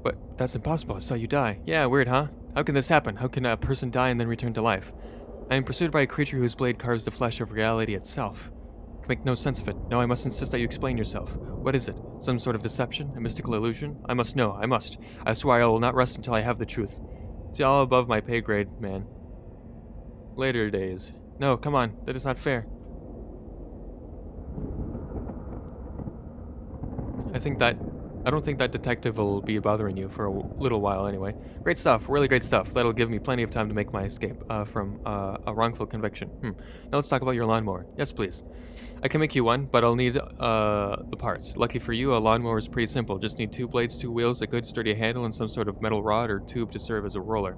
But that's impossible. I saw you die. Yeah, weird, huh? How can this happen? How can a person die and then return to life? I am pursued by a creature whose blade carves the flesh of reality itself. I can make no sense of it. No, I must insist that you explain yourself. What is it? Some sort of deception? A mystical illusion? I must know. I must. I swear I will not rest until I have the truth. See, all above my pay grade, man. Later days. No, come on. That is not fair. I don't think that detective will be bothering you for a little while anyway. Great stuff, really great stuff. That'll give me plenty of time to make my escape from a wrongful conviction. Now let's talk about your lawnmower. Yes, please. I can make you one, but I'll need the parts. Lucky for you, a lawnmower is pretty simple. Just need 2 blades, 2 wheels, a good sturdy handle, and some sort of metal rod or tube to serve as a roller.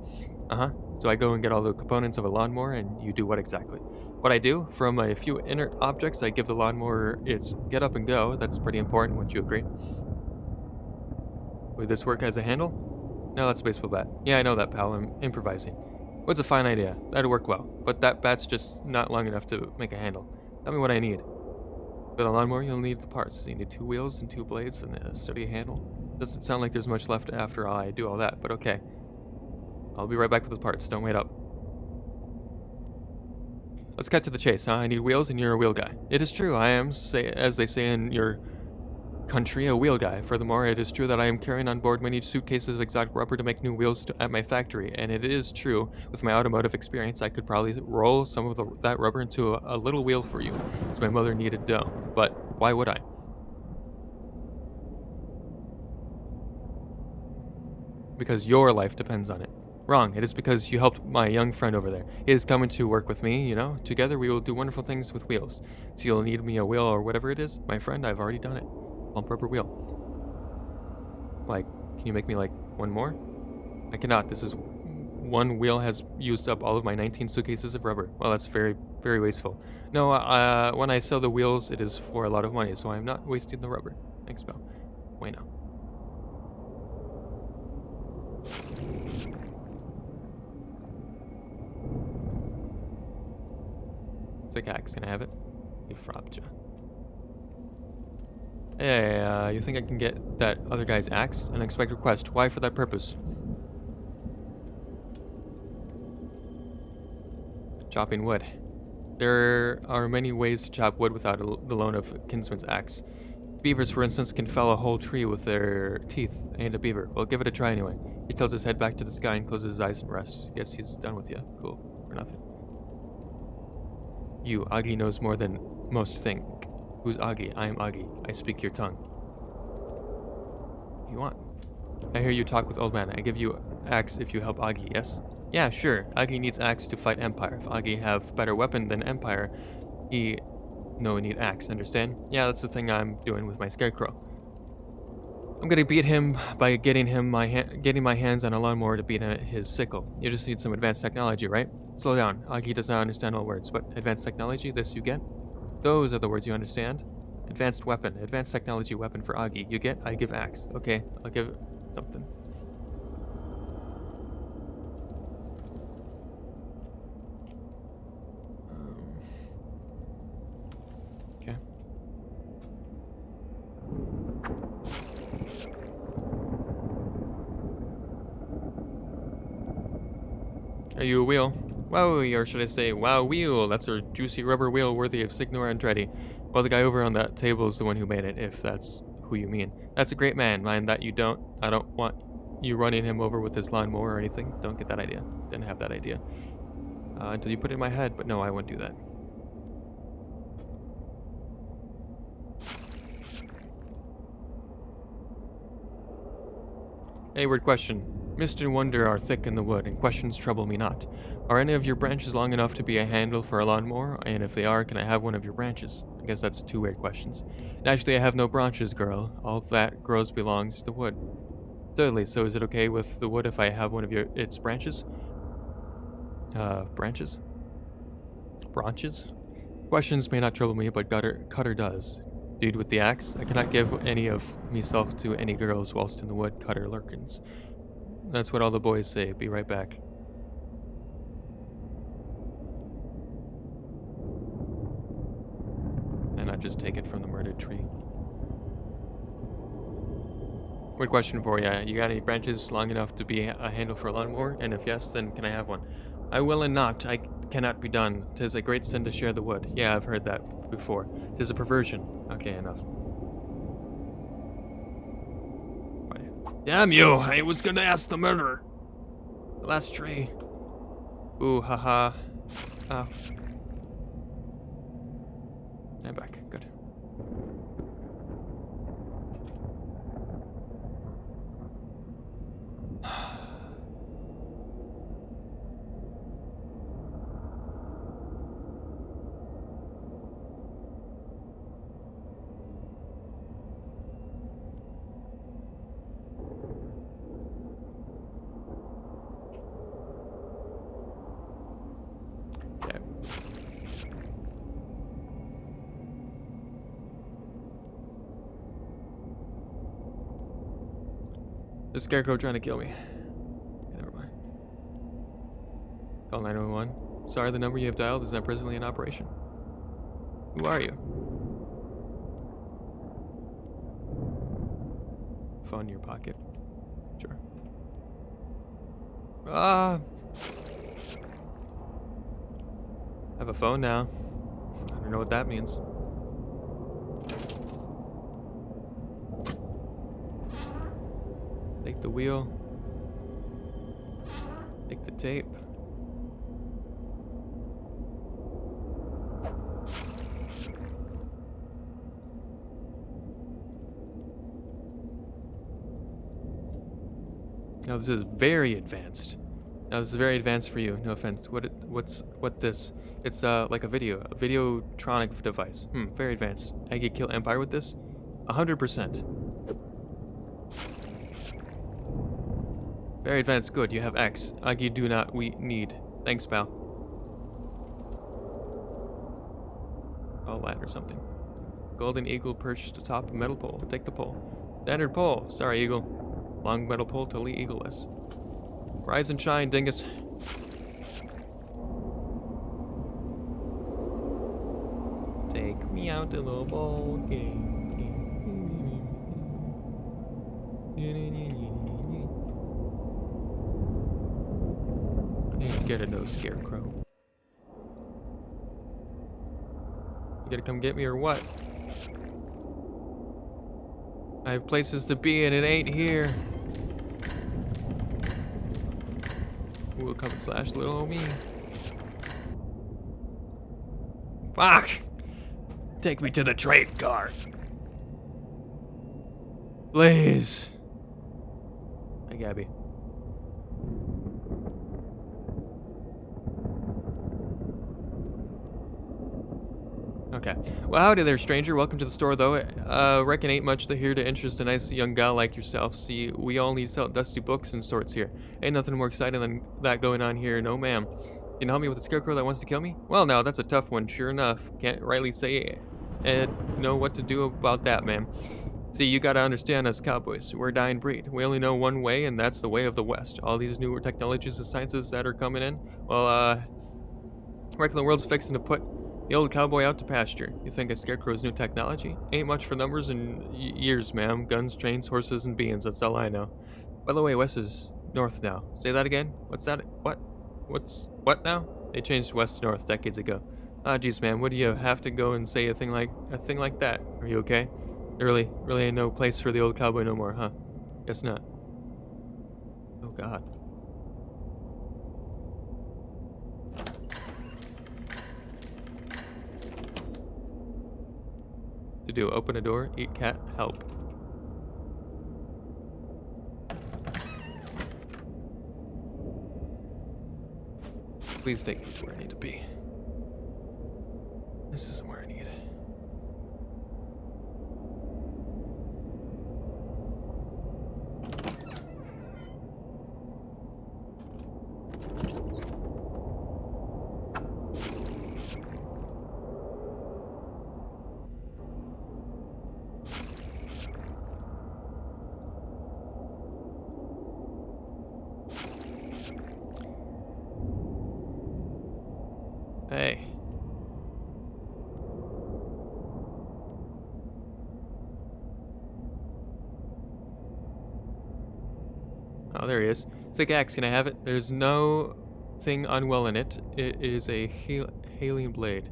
So I go and get all the components of a lawnmower, and you do what exactly? What I do, from a few inert objects, I give the lawnmower its get up and go. That's pretty important, wouldn't you agree? Would this work as a handle? No, that's a baseball bat. Yeah, I know that, pal. I'm improvising. What's a fine idea? That'd work well. But that bat's just not long enough to make a handle. Tell me what I need. For the lawnmower, you'll need the parts. You need 2 wheels and 2 blades and a sturdy handle. Doesn't sound like there's much left after I do all that, but okay. I'll be right back with the parts. Don't wait up. Let's cut to the chase, huh? I need wheels and you're a wheel guy. It is true, I am, as they say in your country a wheel guy. Furthermore, it is true that I am carrying on board many suitcases of exotic rubber to make new wheels at my factory. And it is true, with my automotive experience, I could probably roll some of that rubber into a little wheel for you, as my mother needed dough. But why would I? Because your life depends on it. Wrong. It is because you helped my young friend over there. He is coming to work with me, you know. Together we will do wonderful things with wheels. So you'll need me a wheel or whatever it is. My friend, I've already done it. Pump rubber wheel. Like, can you make me like one more? I cannot. This is one wheel has used up all of my 19 suitcases of rubber. Well, that's very, very wasteful. No, when I sell the wheels, it is for a lot of money, so I'm not wasting the rubber. Thanks, pal. Wait now. Sick axe, can I have it? You frapped ya. Hey, you think I can get that other guy's axe? Unexpected request. Why for that purpose? Chopping wood. There are many ways to chop wood without the loan of kinsman's axe. Beavers, for instance, can fell a whole tree with their teeth. I ain't a beaver. Well, give it a try anyway. He tilts his head back to the sky and closes his eyes and rests. Guess he's done with you. Cool. For nothing. You, Agi knows more than most think. Who's Agi? I am Agi. I speak your tongue. What do you want? I hear you talk with old man. I give you axe if you help Agi, yes? Yeah, sure. Agi needs axe to fight Empire. If Agi have better weapon than Empire, he no need axe, understand? Yeah, that's the thing I'm doing with my scarecrow. I'm gonna beat him by getting my hands on a lawnmower to beat his sickle. You just need some advanced technology, right? Slow down. Agi does not understand all words, but advanced technology, this you get? Those are the words you understand. Advanced weapon. Advanced technology weapon for Agi. You get? I give axe. Okay, I'll give something. Okay. Are you a wheel? Wowie, or should I say, wow wheel. That's a juicy rubber wheel worthy of Signor Andretti. Well, the guy over on that table is the one who made it, if that's who you mean. That's a great man. Mind that you don't. I don't want you running him over with his lawnmower or anything. Don't get that idea. Didn't have that idea. Until you put it in my head, but no, I wouldn't do that. Hey, weird question. Mist and wonder are thick in the wood, and questions trouble me not. Are any of your branches long enough to be a handle for a lawnmower? And if they are, can I have one of your branches? I guess that's two weird questions. Naturally, I have no branches, girl. All that grows belongs to the wood. Thirdly, so is it okay with the wood if I have one of its branches? Branches? Branches? Questions may not trouble me, but Cutter does. Dude with the axe, I cannot give any of myself to any girls whilst in the wood. Cutter lurkins. That's what all the boys say. Be right back. And I just take it from the murdered tree. Quick question for you. You got any branches long enough to be a handle for a lawnmower? And if yes, then can I have one? I will and not. I cannot be done. 'Tis a great sin to share the wood. Yeah, I've heard that before. 'Tis a perversion. Okay, enough. Damn you! I was gonna ask the murderer. The last tree. Ooh, haha. Oh. I'm back. Good. Okay. The scarecrow trying to kill me. Okay, never mind. Call 911. Sorry, the number you have dialed is not presently in operation. Who are you? Phone in your pocket. Sure. I have a phone now. I don't know what that means. Take the wheel. Take the tape. Now this is very advanced. Now this is very advanced for you. No offense. What this? It's like a videotronic device. Very advanced. I could kill Empire with this. 100%. Very advanced. Good. You have X. Agi do not. We need. Thanks, pal. Oh, ladder or something. Golden eagle perched atop a metal pole. Take the pole. Standard pole. Sorry, eagle. Long metal pole, totally eagle-less. Rise and shine, dingus. Take me out to the ball game. Ain't scared of no scarecrow. You gonna come get me or what? I have places to be and it ain't here. Ooh, come and slash little old me. Fuck! Take me to the trade cart. Please. Hi, Gabby. Okay. Well, howdy there, stranger. Welcome to the store, though. Reckon ain't much to here to interest a nice young gal like yourself. See, we all need to sell dusty books and sorts here. Ain't nothing more exciting than that going on here, no ma'am. Can you help me with a scarecrow that wants to kill me? Well, now, that's a tough one, sure enough. Can't rightly say know what to do about that, ma'am. See, you gotta understand us cowboys. We're a dying breed. We only know one way, and that's the way of the West. All these newer technologies and sciences that are coming in, well, reckon the world's fixing to put the old cowboy out to pasture. You think a scarecrow's new technology? Ain't much for numbers and years, ma'am. Guns, trains, horses, and beans. That's all I know. By the way, west is north now. Say that again? What's that? What now? They changed west to north decades ago. Ah, geez, man. What do you have to go and say a thing like that? Are you okay? There really ain't no place for the old cowboy no more, huh? Guess not. Oh, God. To do, open a door, eat cat, help. Please take me to where I need to be. This isn't where I need it. Hey. Oh, there he is. Sick axe, can I have it? There's no thing unwell in it. It is a healing blade.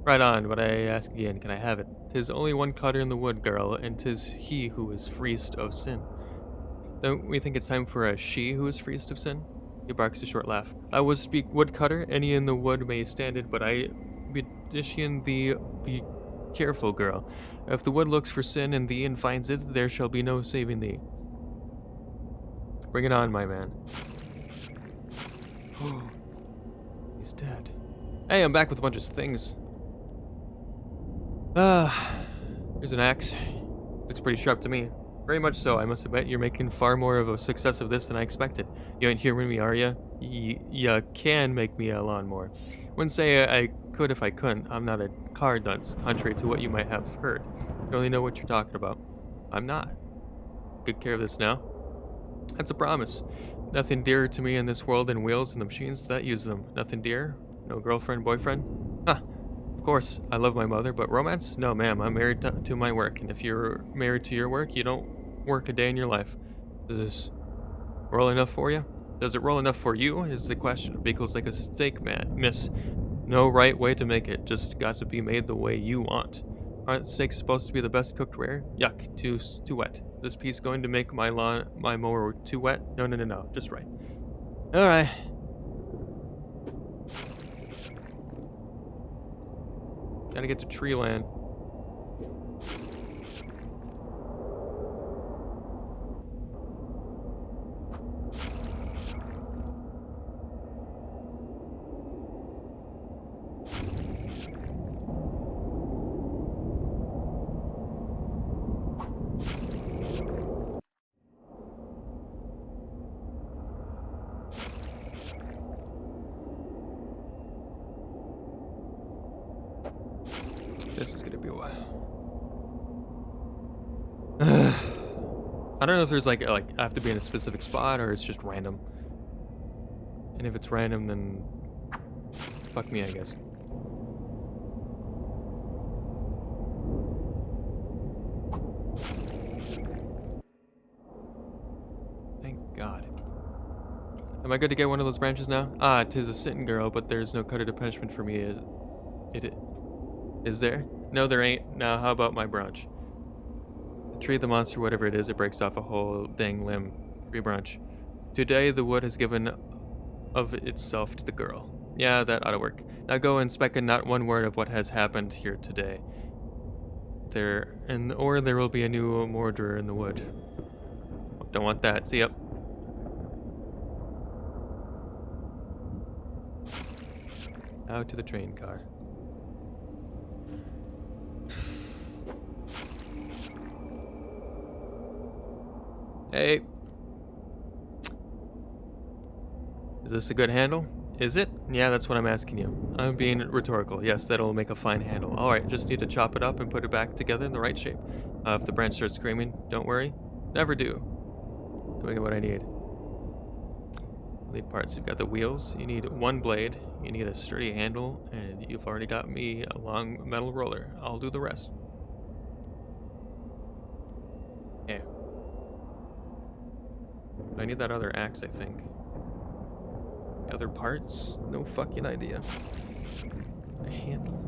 Right on, but I ask again, can I have it? 'Tis only one cutter in the wood, girl, and 'tis he who is freest of sin. Don't we think it's time for a she who is freest of sin? He barks a short laugh. I would speak woodcutter, any in the wood may stand it, but I bedition thee, be careful, girl. If the wood looks for sin and thee and finds it, there shall be no saving thee. Bring it on, my man. He's dead. Hey, I'm back with a bunch of things. Here's an axe. Looks pretty sharp to me. Very much so, I must admit. You're making far more of a success of this than I expected. You ain't hearing me, are ya? You can make me a lawnmower. Wouldn't say I could if I couldn't. I'm not a car dunce, contrary to what you might have heard. You only know what you're talking about. I'm not. Good care of this now. That's a promise. Nothing dearer to me in this world than wheels and the machines that use them. Nothing dear? No girlfriend, boyfriend? Huh. Of course, I love my mother, but romance? No, ma'am, I'm married to my work, and if you're married to your work, you don't work a day in your life. Does this roll enough for you? Does it roll enough for you, is the question. Vehicle's like a steak, man, miss. No right way to make it, just got to be made the way you want. Aren't steaks supposed to be the best cooked rare? Yuck, too wet. this piece going to make my mower too wet? No, no, no, no. Just right. All right. Gotta get to tree land. This is gonna be a while. I don't know if there's like I have to be in a specific spot or it's just random. And if it's random, then fuck me, I guess. Thank God. Am I good to get one of those branches now? Ah, 'tis a sitting girl, but there's no cutter to punishment for me. Is there? No, there ain't. Now, how about my branch? The tree, the monster, whatever it is, it breaks off a whole dang limb. Tree branch. Today, the wood has given of itself to the girl. Yeah, that ought to work. Now go and speak not one word of what has happened here today. Or there will be a new murderer in the wood. Don't want that. See ya. Out to the train car. Hey. Is this a good handle? Is it? Yeah, that's what I'm asking you. I'm being rhetorical. Yes, that'll make a fine handle. Alright, just need to chop it up and put it back together in the right shape. If the branch starts screaming, don't worry. Never do. Look at what I need. Lead parts. You've got the wheels. You need one blade. You need a sturdy handle. And you've already got me a long metal roller. I'll do the rest. Yeah. I need that other axe, I think. Other parts? No fucking idea. A handle.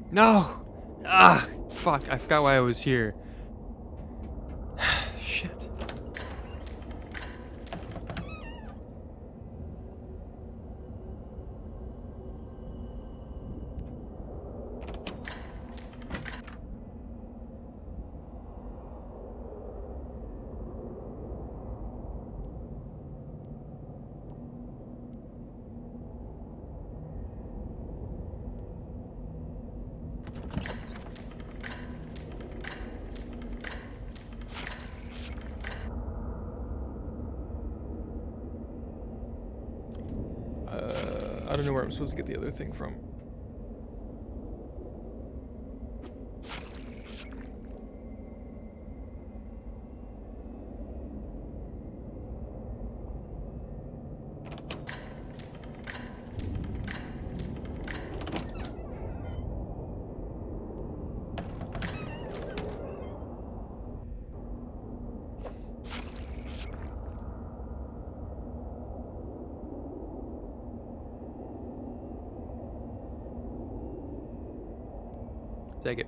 No! Ah! Fuck, I forgot why I was here. Shit. I don't know where I'm supposed to get the other thing from. Take it.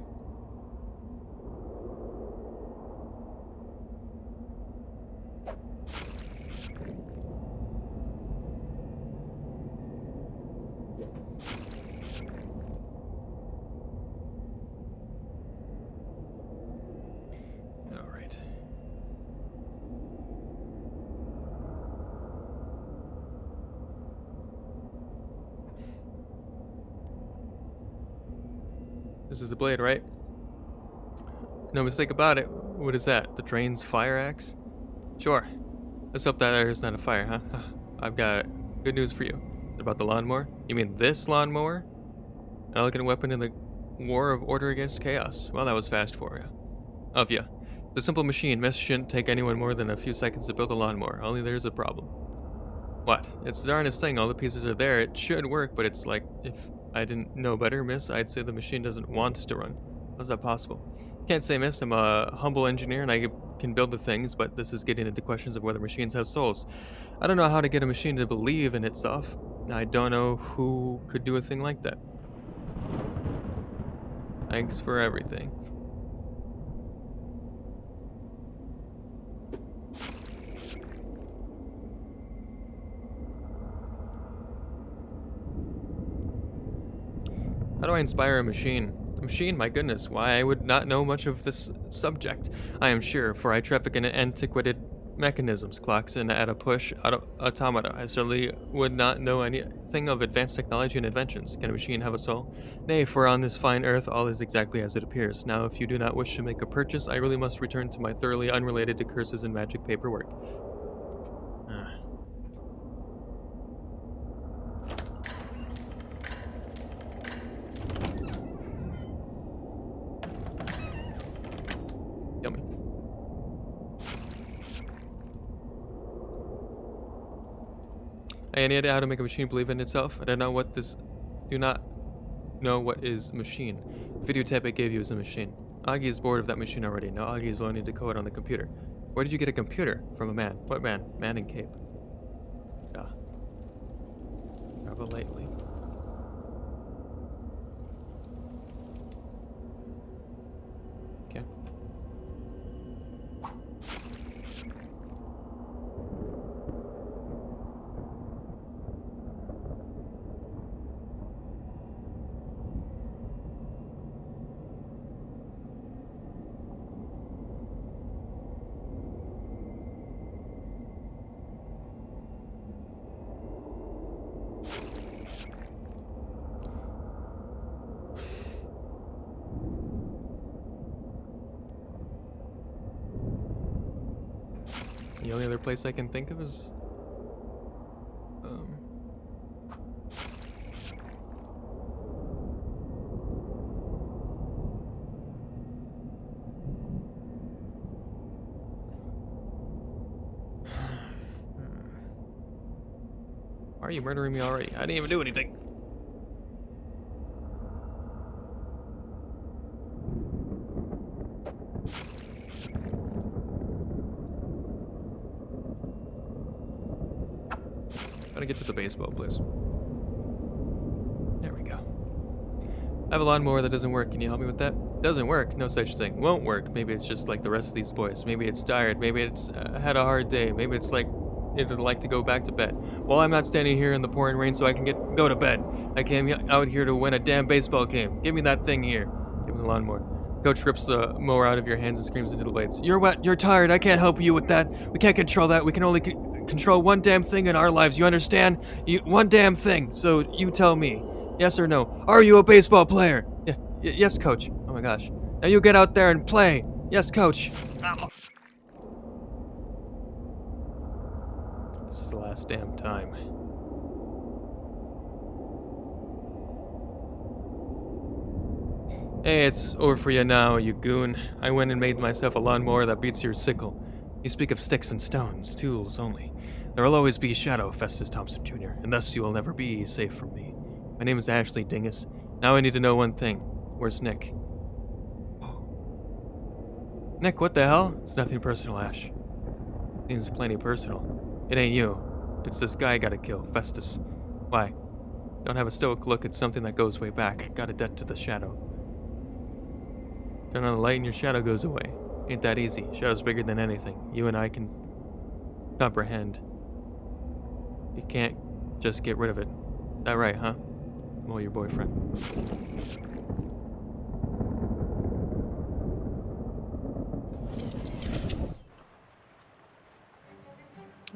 This is the blade, right? No mistake about it. What is that? The train's fire axe? Sure. Let's hope that there's not a fire, huh? I've got good news for you. About the lawnmower? You mean this lawnmower? An elegant weapon in the war of order against chaos. Well, that was fast for you. Of ya. It's a simple machine. Mess shouldn't take anyone more than a few seconds to build a lawnmower. Only there's a problem. What? It's the darnest thing. All the pieces are there. It should work, but it's like, if I didn't know better, miss, I'd say the machine doesn't want to run. How's that possible? Can't say, miss. I'm a humble engineer and I can build the things, but this is getting into questions of whether machines have souls. I don't know how to get a machine to believe in itself. I don't know who could do a thing like that. Thanks for everything. How do I inspire a machine? A machine? My goodness, why I would not know much of this subject, I am sure, for I traffic in antiquated mechanisms, clocks, and at a push, automata. I certainly would not know anything of advanced technology and inventions. Can a machine have a soul? Nay, for on this fine earth all is exactly as it appears. Now, if you do not wish to make a purchase, I really must return to my thoroughly unrelated to curses and magic paperwork. Ah. Yummy. Any idea how to make a machine believe in itself? I don't know what this. Do not know what is machine. Videotape I gave you is a machine. Augie is bored of that machine already. Now Augie is learning to code on the computer. Where did you get a computer? From a man. What man? Man in cape. Ah. Travel lightly. Okay. The only other place I can think of is why are you murdering me already? I didn't even do anything. Gotta get to the baseball, please. There we go. I have a lawnmower that doesn't work. Can you help me with that? Doesn't work. No such thing. Won't work. Maybe it's just like the rest of these boys. Maybe it's tired. Maybe it's had a hard day. Maybe it's like it'd like to go back to bed. Well, I'm not standing here in the pouring rain so I can go to bed. I came out here to win a damn baseball game. Give me that thing here. Give me the lawnmower. Coach rips the mower out of your hands and screams into the blades. You're wet. You're tired. I can't help you with that. We can't control that. We can only control one damn thing in our lives. You understand? One damn thing. So you tell me. Yes or no? Are you a baseball player? Yeah. Yes, coach. Oh my gosh. Now you get out there and play. Yes, coach. This is the last damn time. Hey, it's over for you now, you goon. I went and made myself a lawnmower that beats your sickle. You speak of sticks and stones, tools only. There will always be shadow, Festus Thompson Jr., and thus you will never be safe from me. My name is Ashley Dingus. Now I need to know one thing. Where's Nick? Nick, what the hell? It's nothing personal, Ash. Seems plenty personal. It ain't you. It's this guy I gotta kill, Festus. Why? Don't have a stoic look at something that goes way back. Got a debt to the shadow. Turn on the light and your shadow goes away. Ain't that easy. Shadow's bigger than anything. You and I can comprehend. You can't just get rid of it. That right, huh? Well, your boyfriend.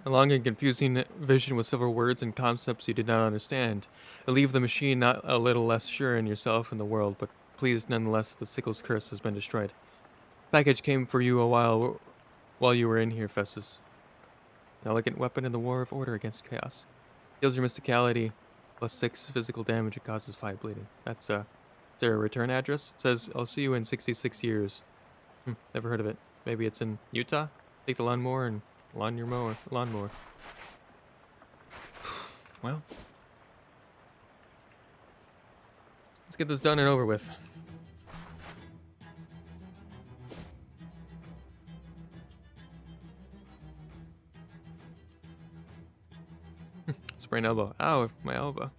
A long and confusing vision with several words and concepts you did not understand. It leave the machine not a little less sure in yourself and the world, but pleased nonetheless that the sickle's curse has been destroyed. Package came for you while you were in here, Festus. An elegant weapon in the war of order against chaos. Heals your mysticality, plus 6 physical damage and causes 5 bleeding. That's, is there a return address? It says, I'll see you in 66 years. Never heard of it. Maybe it's in Utah? Take the lawnmower and lawnmower. Well, let's get this done and over with. Sprained elbow. Ow, my elbow.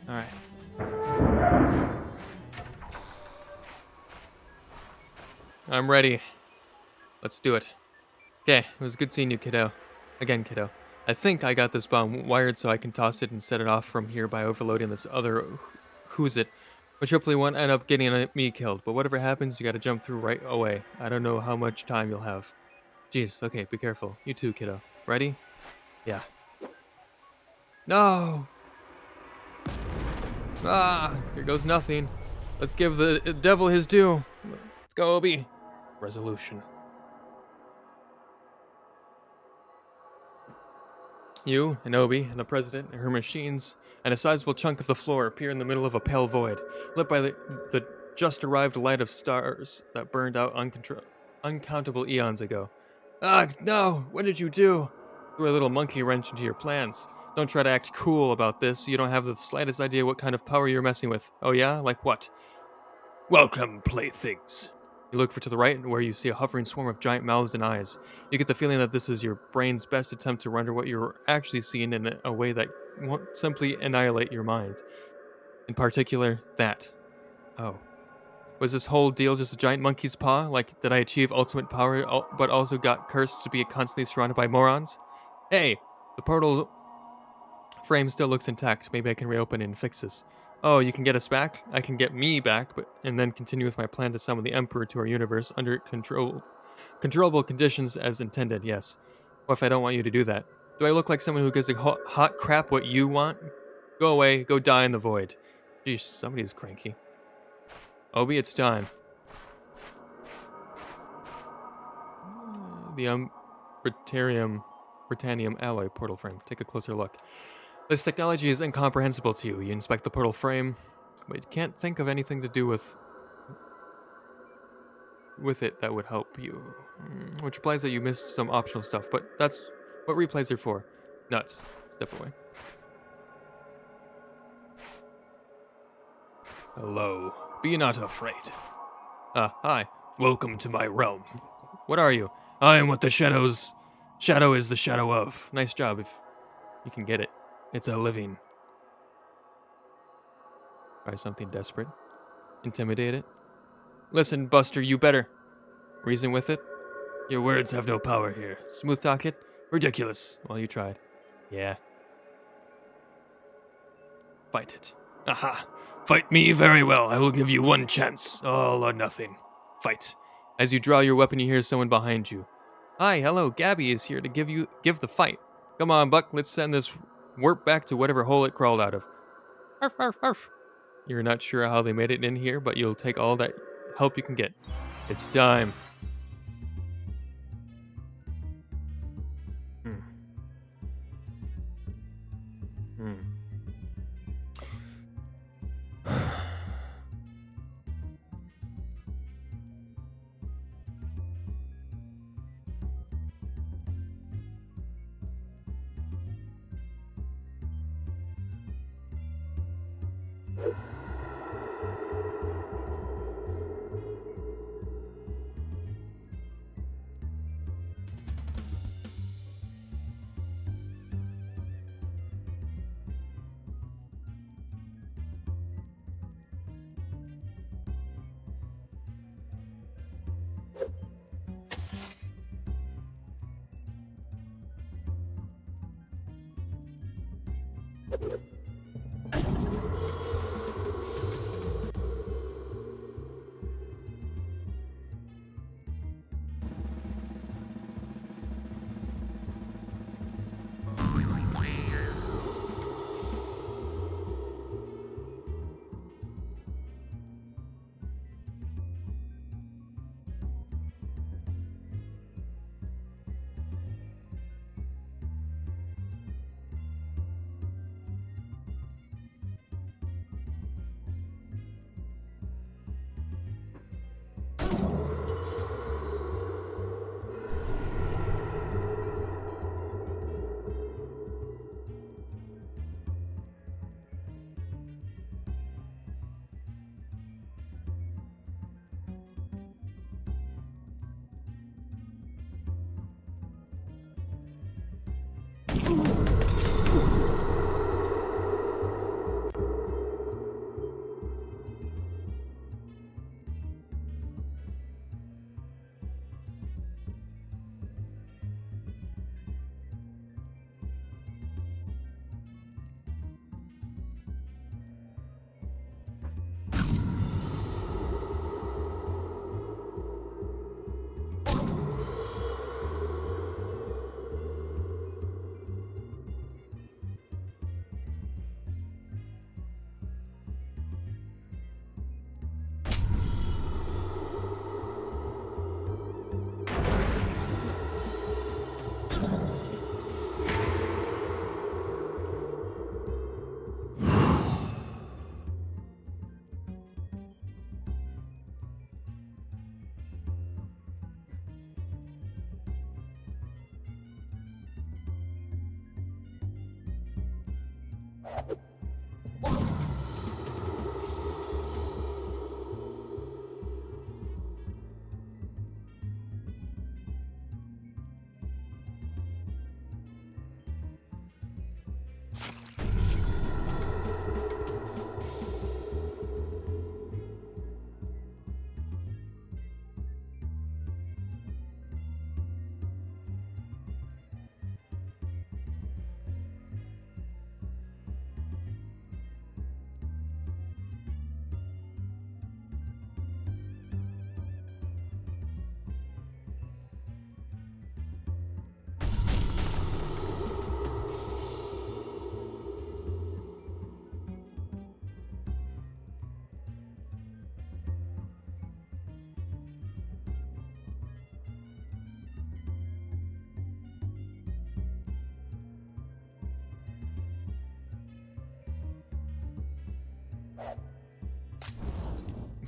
Alright. I'm ready. Let's do it. Okay, it was good seeing you, kiddo. Again, kiddo. I think I got this bomb wired so I can toss it and set it off from here by overloading this other who's it, which hopefully won't end up getting me killed. But whatever happens, you gotta jump through right away. I don't know how much time you'll have. Jeez, okay, be careful. You too, kiddo. Ready? Yeah. No! Ah, here goes nothing. Let's give the devil his due. Let's go, Obi. Resolution. You, and Obi, and the president, and her machines, and a sizable chunk of the floor appear in the middle of a pale void, lit by the just arrived light of stars that burned out uncountable eons ago. Ah, no! What did you do? Threw a little monkey wrench into your plans. Don't try to act cool about this. You don't have the slightest idea what kind of power you're messing with. Oh yeah? Like what? Welcome, playthings. You look to the right, where you see a hovering swarm of giant mouths and eyes. You get the feeling that this is your brain's best attempt to render what you're actually seeing in a way that won't simply annihilate your mind. In particular, that. Oh. Was this whole deal just a giant monkey's paw? Like, did I achieve ultimate power, but also got cursed to be constantly surrounded by morons? Hey, the portal frame still looks intact. Maybe I can reopen it and fix this. Oh, you can get us back? I can get me back, and then continue with my plan to summon the Emperor to our universe under controllable conditions as intended, yes. What if I don't want you to do that? Do I look like someone who gives a hot crap what you want? Go away, go die in the void. Geez, somebody's cranky. Obi, it's time. The Britannium alloy portal frame. Take a closer look. This technology is incomprehensible to you. You inspect the portal frame, but you can't think of anything to do with it that would help you. Which implies that you missed some optional stuff, but that's what replays are for. Nuts. Step away. Hello. Be not afraid. Hi. Welcome to my realm. What are you? I am what the shadows... Shadow is the shadow of. Nice job if you can get it. It's a living. Try something desperate. Intimidate it. Listen, Buster, you better. Reason with it. Your words have no power here. Smooth talk it. Ridiculous. Well, you tried. Yeah. Fight it. Aha. Fight me very well. I will give you one chance. All or nothing. Fight. As you draw your weapon, you hear someone behind you. Hi, hello. Gabby is here to give the fight. Come on, Buck. Let's send this warp back to whatever hole it crawled out of. Arf, arf, arf. You're not sure how they made it in here, but you'll take all that help you can get. It's time.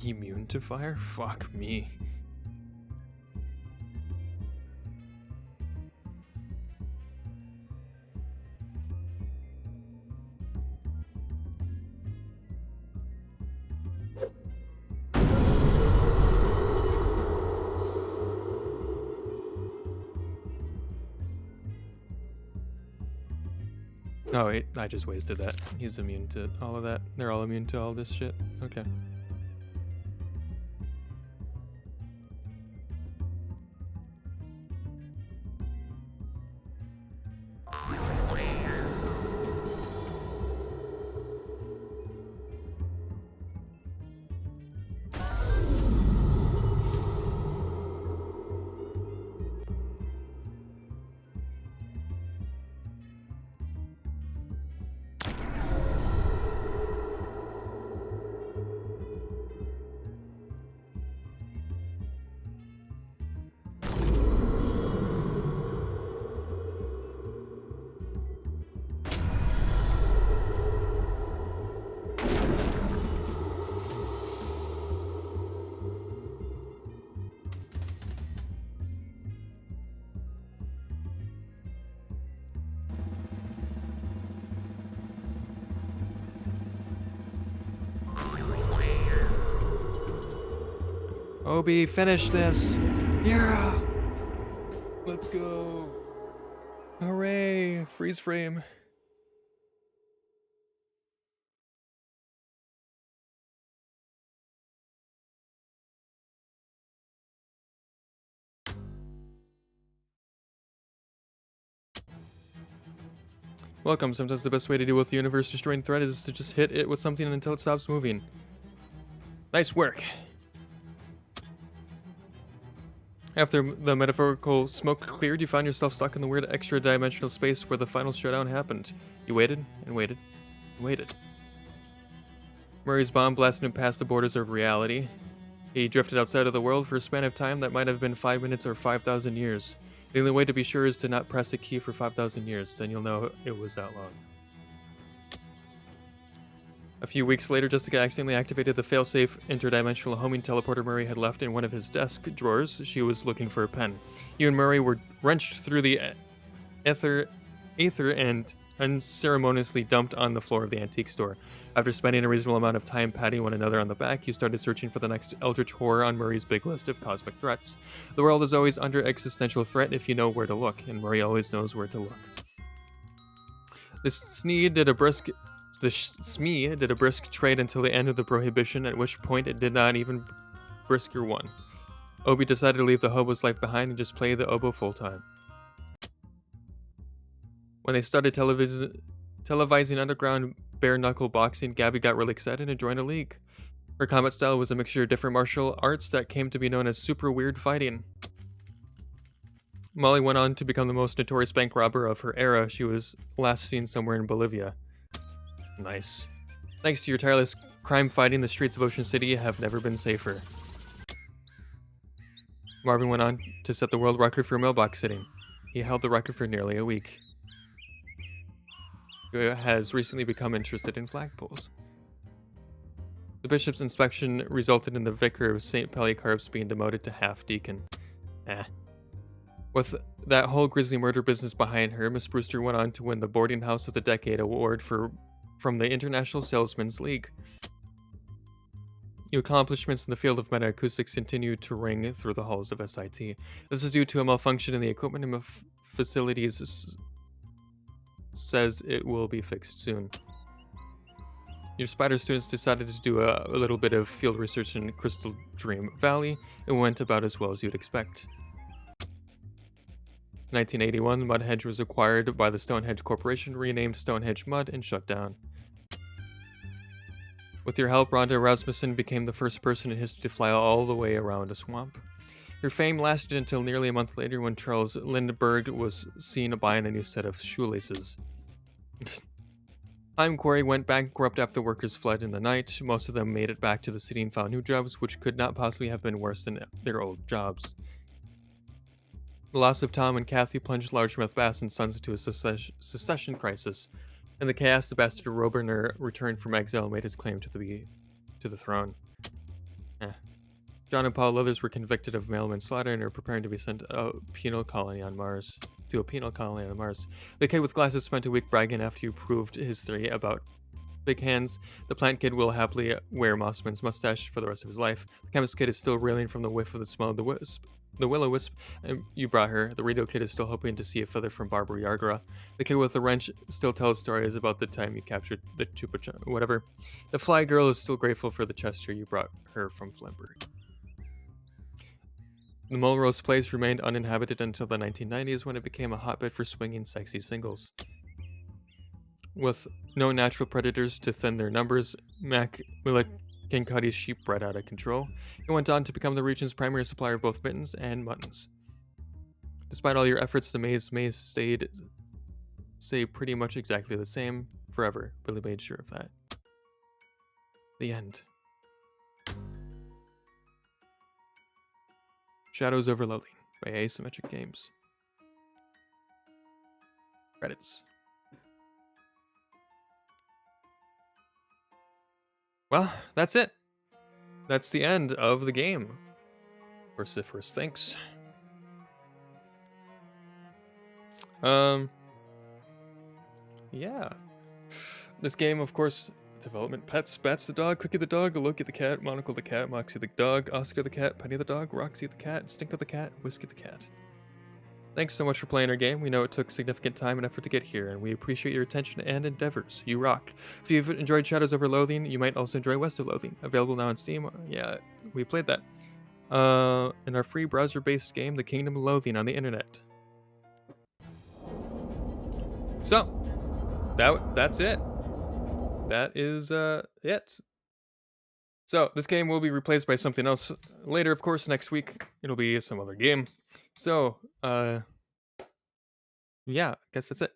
Immune to fire? Fuck me. Oh wait, I just wasted that. He's immune to all of that. They're all immune to all this shit. Okay. Obi, finish this! Yeah! Let's go! Hooray! Freeze frame. Welcome. Sometimes the best way to deal with the universe destroying threat is to just hit it with something until it stops moving. Nice work. After the metaphorical smoke cleared, you found yourself stuck in the weird extra-dimensional space where the final showdown happened. You waited, and waited, and waited. Murray's bomb blasted him past the borders of reality. He drifted outside of the world for a span of time that might have been 5 minutes or 5,000 years. The only way to be sure is to not press a key for 5,000 years, then you'll know it was that long. A few weeks later, Jessica accidentally activated the failsafe interdimensional homing teleporter Murray had left in one of his desk drawers. She was looking for a pen. You and Murray were wrenched through the ether and unceremoniously dumped on the floor of the antique store. After spending a reasonable amount of time patting one another on the back, you started searching for the next eldritch horror on Murray's big list of cosmic threats. The world is always under existential threat if you know where to look, and Murray always knows where to look. The Smee did a brisk trade until the end of the prohibition, at which point it did not even brisker one. Obi decided to leave the hobo's life behind and just play the oboe full-time. When they started televising underground bare-knuckle boxing, Gabby got really excited and joined a league. Her combat style was a mixture of different martial arts that came to be known as super weird fighting. Molly went on to become the most notorious bank robber of her era. She was last seen somewhere in Bolivia. Nice. Thanks to your tireless crime fighting, the streets of Ocean City have never been safer. Marvin went on to set the world record for mailbox sitting. He held the record for nearly a week. He has recently become interested in flagpoles. The bishop's inspection resulted in the vicar of St. Polycarp's being demoted to half-deacon. With that whole grisly murder business behind her, Miss Brewster went on to win the Boarding House of the Decade award for from the International Salesmen's League. Your accomplishments in the field of metaacoustics continue to ring through the halls of SIT. This is due to a malfunction in the equipment and facilities says it will be fixed soon. Your Spider students decided to do a little bit of field research in Crystal Dream Valley. It went about as well as you'd expect. 1981, Mudhedge was acquired by the Stonehenge Corporation, renamed Stonehenge Mud, and shut down. With your help, Rhonda Rasmussen became the first person in history to fly all the way around a swamp. Her fame lasted until nearly a month later when Charles Lindbergh was seen buying a new set of shoelaces. Time Quarry went bankrupt after workers fled in the night. Most of them made it back to the city and found new jobs, which could not possibly have been worse than their old jobs. The loss of Tom and Kathy plunged Largemouth Bass and Sons into a secession crisis, and the chaos ambassador Roberner returned from exile and made his claim to the throne. John and Paul Leathers were convicted of mail manslaughter and are preparing to be sent to a penal colony on Mars. The kid with glasses spent a week bragging after you proved his theory about big hands. The plant kid will happily wear Mossman's mustache for the rest of his life. The chemist kid is still reeling from the whiff of the smell of the willow-wisp you brought her. The radio kid is still hoping to see a feather from Barbara Yargra. The kid with the wrench still tells stories about the time you captured the whatever. The fly girl is still grateful for the Chester you brought her from Flemberg. The Mulrose place remained uninhabited until the 1990s when it became a hotbed for swinging sexy singles. With no natural predators to thin their numbers, Mac McKincuddy's sheep bred out of control. It went on to become the region's primary supplier of both mittens and muttons. Despite all your efforts, the maze may stay pretty much exactly the same forever. Billy made sure of that. The end. Shadows Over Loathing by Asymmetric Games. Credits. Well, that's it. That's the end of the game. Vociferous thanks. Yeah. This game, of course, development pets, Bats the dog, Cookie the dog, Loki the cat, Monocle the cat, Moxie the dog, Oscar the cat, Penny the dog, Roxy the cat, Stinker the cat, Whiskey the cat. Thanks so much for playing our game. We know it took significant time and effort to get here, and we appreciate your attention and endeavors. You rock. If you've enjoyed Shadows Over Loathing, you might also enjoy West of Loathing, available now on Steam. Yeah, we played that. In our free browser-based game, The Kingdom of Loathing on the internet. So, that's it. That is it. So, this game will be replaced by something else later, of course. Next week, it'll be some other game. So, yeah, I guess that's it.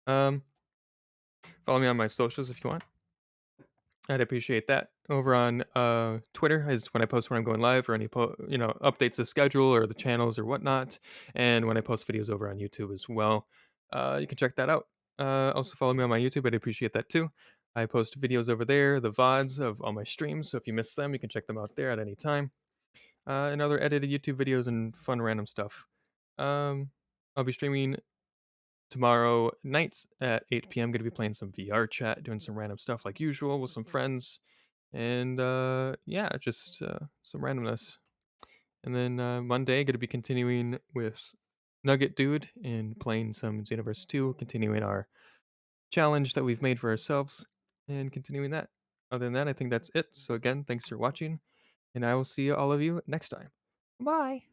Follow me on my socials if you want. I'd appreciate that. Over on Twitter is when I post when I'm going live or any updates of schedule or the channels or whatnot, and when I post videos over on YouTube as well. You can check that out. Also follow me on my YouTube. I'd appreciate that too. I post videos over there, the VODs of all my streams. So if you miss them, you can check them out there at any time. And other edited YouTube videos and fun random stuff. I'll be streaming tomorrow nights at 8 p.m. Going to be playing some VR chat, doing some random stuff like usual with some friends, and yeah, just some randomness. And then Monday, going to be continuing with Nugget Dude and playing some Xenoverse 2, continuing our challenge that we've made for ourselves, and continuing that. Other than that, I think that's it. So again, thanks for watching, and I will see all of you next time. Bye.